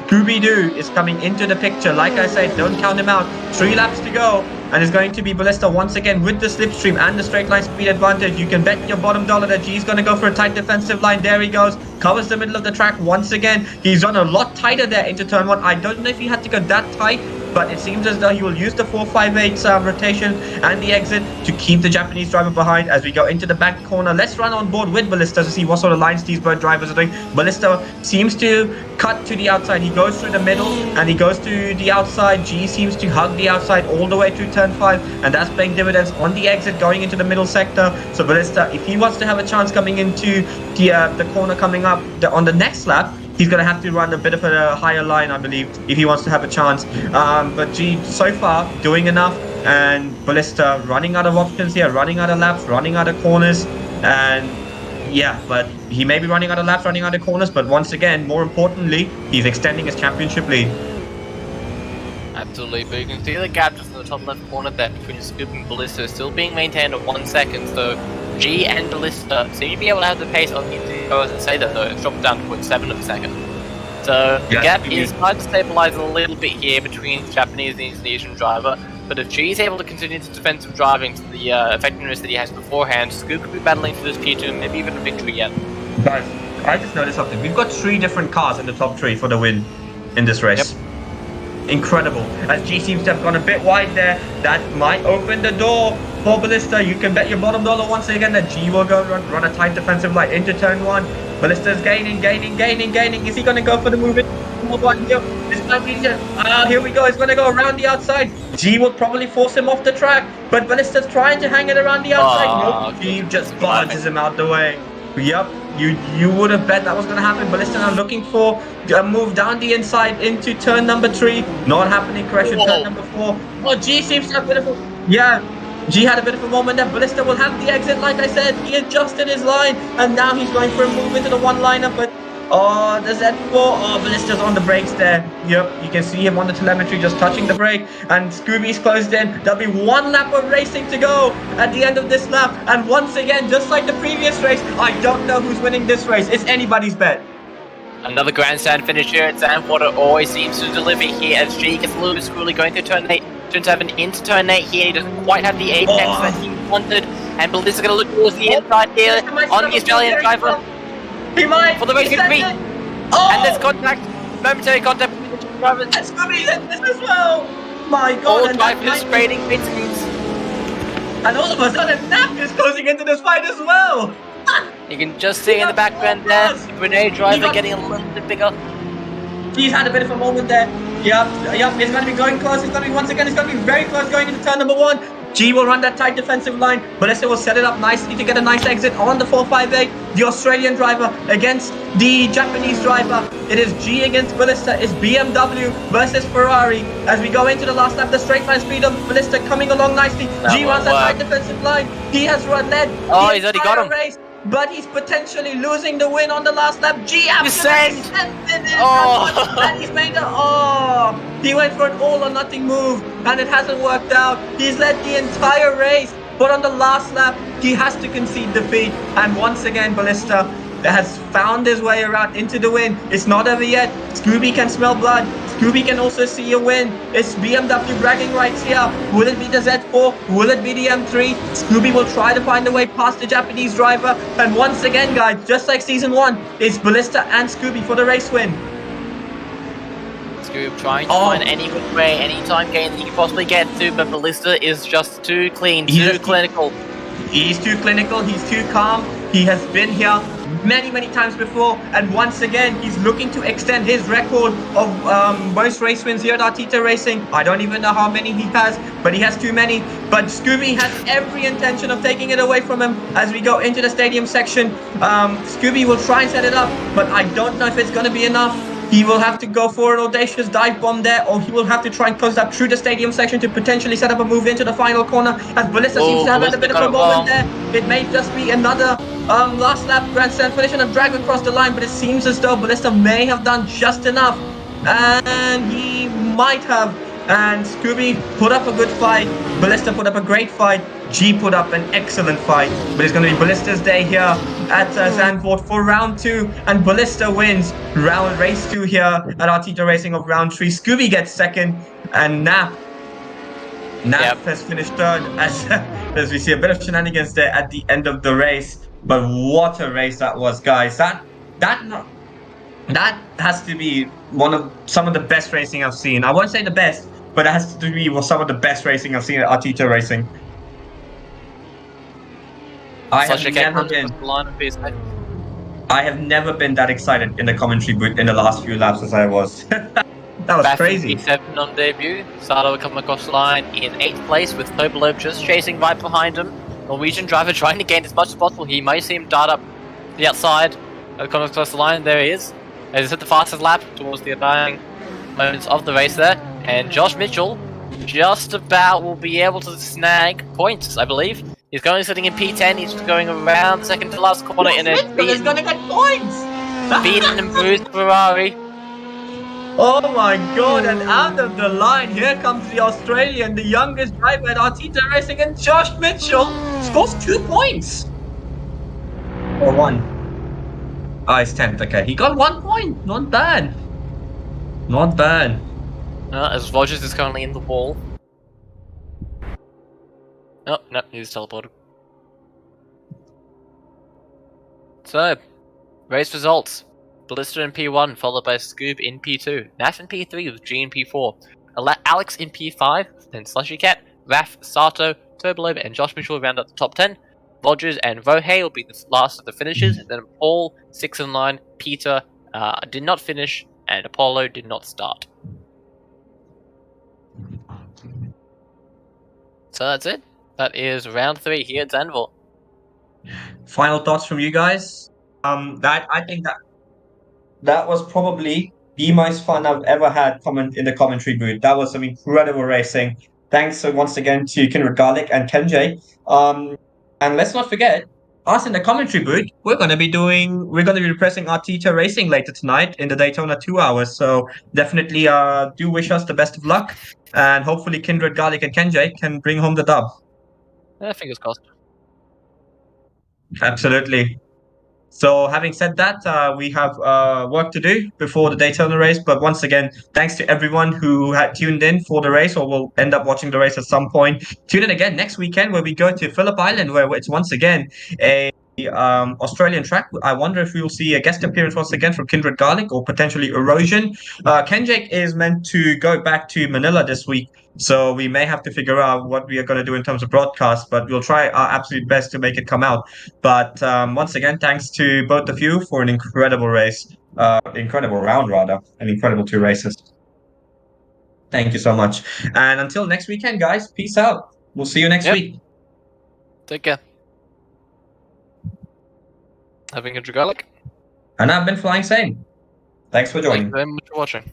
Scooby-Doo is coming into the picture. Like I said, don't count him out. 3 laps to go, and it's going to be Ballista once again with the slipstream and the straight line speed advantage. You can bet your bottom dollar that G's going to go for a tight defensive line. There he goes. Covers the middle of the track once again. He's run a lot tighter there into turn 1. I don't know if he had to go that tight but it seems as though he will use the 458 rotation and the exit to keep the Japanese driver behind as we go into the back corner. Let's run on board with Ballista to see what sort of lines these both drivers are doing. Ballista seems to cut to the outside. He goes through the middle and he goes to the outside. G seems to hug the outside all the way through turn 5, and that's paying dividends on the exit going into the middle sector. So Ballista, if he wants to have a chance coming into the corner coming up on the next lap, he's going to have to run a bit of a higher line, I believe, if he wants to have a chance. But G, so far, doing enough. And Ballista running out of options here, running out of laps, running out of corners. And yeah, but he may be running out of laps, running out of corners. But once again, more importantly, he's extending his championship lead. Absolutely, but you can see the gap just in the top left corner there between Scoop and Ballista still being maintained at 1 second. So G and Ballista seem to be able to have the pace on the goes and say that though, it's dropped down to 0.7 of a second. So the gap is hard to stabilize a little bit here between the Japanese and the Indonesian driver. But if G is able to continue his defensive driving to the effectiveness that he has beforehand, Scoop could be battling for this P2, maybe even a victory yet. Guys, I just noticed something. We've got 3 different cars in the top 3 for the win in this race. Yep. Incredible. As G seems to have gone a bit wide there, that might open the door for Ballista. You can bet your bottom dollar once again that G will go run a tight defensive line into turn 1. Ballista's gaining. Is he going to go for the move in? This might be here we go. He's going to go around the outside. G will probably force him off the track, but Ballista's trying to hang it around the outside. No, G just barges him out the way. Yep, you would have bet that was going to happen. Ballista now looking for a move down the inside into turn number 3. Not happening. Correction, turn number 4. Oh, G seems to have a bit of a... Yeah, G had a bit of a moment there. Ballista will have the exit, like I said. He adjusted his line, and now he's going for a move into the one liner, but... Oh, the Z4. Oh, Ballista's on the brakes there. Yep, you can see him on the telemetry just touching the brake. And Scooby's closed in. There'll be 1 lap of racing to go at the end of this lap. And once again, just like the previous race, I don't know who's winning this race. It's anybody's bet. Another grandstand finish here at Zandvoort. It always seems to deliver here as G gets a little bit squirrely going through turn 8. Turn 7 into turn 8 here. He doesn't quite have the apex that he wanted. And Ballista's going to look towards the inside here on the Australian driver. He might. For the race victory. And there's contact, momentary contact between the 2 drivers. And Scooby's in this as well. My God. All drivers trading pit screens. And all of a sudden, Nap is closing into this fight as well. You can just see in the background there, the Grenade driver getting a little bit bigger. He's had a bit of a moment there. Yep, it's going to be going close. It's going to be, once again, it's going to be very close going into turn number 1. G will run that tight defensive line. Ballista will set it up nicely to get a nice exit on the 458. The Australian driver against the Japanese driver. It is G against Ballista. It's BMW versus Ferrari. As we go into the last lap, the straight line speed of Ballista coming along nicely. G runs that tight defensive line. He has led he's already got him. Race, but he's potentially losing the win on the last lap. G absolutely sent it. And he's made he went for an all or nothing move, and it hasn't worked out. He's led the entire race, but on the last lap, he has to concede defeat. And once again, Ballista has found his way around into the win. It's not over yet. Scooby can smell blood. Scooby can also see a win. It's BMW bragging rights here. Will it be the Z4? Will it be the M3? Scooby will try to find a way past the Japanese driver. And once again, guys, just like season 1, it's Ballista and Scooby for the race win. Scoob trying to find any good way, any time gain that he can possibly get to, but Ballista is just too clean, too clinical. He's too clinical, he's too calm. He has been here many times before, and once again he's looking to extend his record of most race wins here at Artito Racing. I don't even know how many he has, but he has too many. But Scooby has every intention of taking it away from him as we go into the stadium section. Scooby will try and set it up, but I don't know if it's going to be enough. He will have to go for an audacious dive bomb there, or he will have to try and close up through the stadium section to potentially set up a move into the final corner, as Ballista seems to have had a bit of a moment there. It may just be another last lap grandstand finish and a drag across the line, but it seems as though Ballista may have done just enough, and he might have. And Scooby put up a good fight. Ballista put up a great fight. G put up an excellent fight. But it's going to be Ballista's day here at Zandvoort for round 2. And Ballista wins race 2 here at Artito Racing of round 3. Scooby gets second. And Nap has finished third. As we see a bit of shenanigans there at the end of the race. But what a race that was, guys. That has to be some of the best racing I've seen. I won't say the best, but that has to be some of the best racing I've seen at Artito Racing. I have Slushy Cat never comes been. across the line of P6. I have never been that excited in the commentary booth in the last few laps as I was. That was Back in crazy. P7 on debut. Sato coming across the line in 8th place with Tobolo just chasing right behind him. Norwegian driver trying to gain as much as possible. He may see him dart up the outside. Coming across the line, there he is. As he's hit the fastest lap towards the dying moments of the race there. And Josh Mitchell just about will be able to snag points, I believe. He's currently sitting in P10. He's just going around the second to last corner in a Mitchell is gonna get points! beaten and bruised Ferrari. Oh my god, and out of the line, here comes the Australian, the youngest driver at Artito Racing, and Josh Mitchell scores 2 points! Or 1. Ah, it's 10th, okay. He got 1 point, not bad. Not bad. As Rogers is currently in the wall. Oh, no, he's teleported. So, race results. Blister in P1, followed by Scoob in P2. Naf in P3 with G in P4. Alex in P5, then Slushy Cat, Raf, Sato, Turbolobe, and Josh Mitchell round up the top 10. Rogers and Vohey will be the last of the finishers. And then Paul, 6 and 9, Peter did not finish, and Apollo did not start. So that's it. That is round 3 here at Zandvoort. Final thoughts from you guys? I think that was probably the most fun I've ever had in the commentary booth. That was some incredible racing. Thanks once again to Kindred Garlic and Kenjay. And let's not forget, us in the commentary booth, we're going to be repressing Artito Racing later tonight in the Daytona 2 hours. So definitely do wish us the best of luck. And hopefully Kindred Garlic and Kenjay can bring home the dub. Fingers crossed. Absolutely. So having said that, we have work to do before the Daytona race. But once again, thanks to everyone who had tuned in for the race or will end up watching the race at some point. Tune in again next weekend where we go to Phillip Island, where it's once again a Australian track. I wonder if we will see a guest appearance once again from Kindred Garlic or potentially Erosion. Kenjake is meant to go back to Manila this week. So we may have to figure out what we are going to do in terms of broadcast, but we'll try our absolute best to make it come out. But once again, thanks to both of you for an incredible race, incredible round rather, and incredible 2 races. Thank you so much. And until next weekend, guys, peace out. We'll see you next week. Take care. I've been Kindred Garlic. And I've been Flying Sane. Thanks for Thank joining. you very much for watching.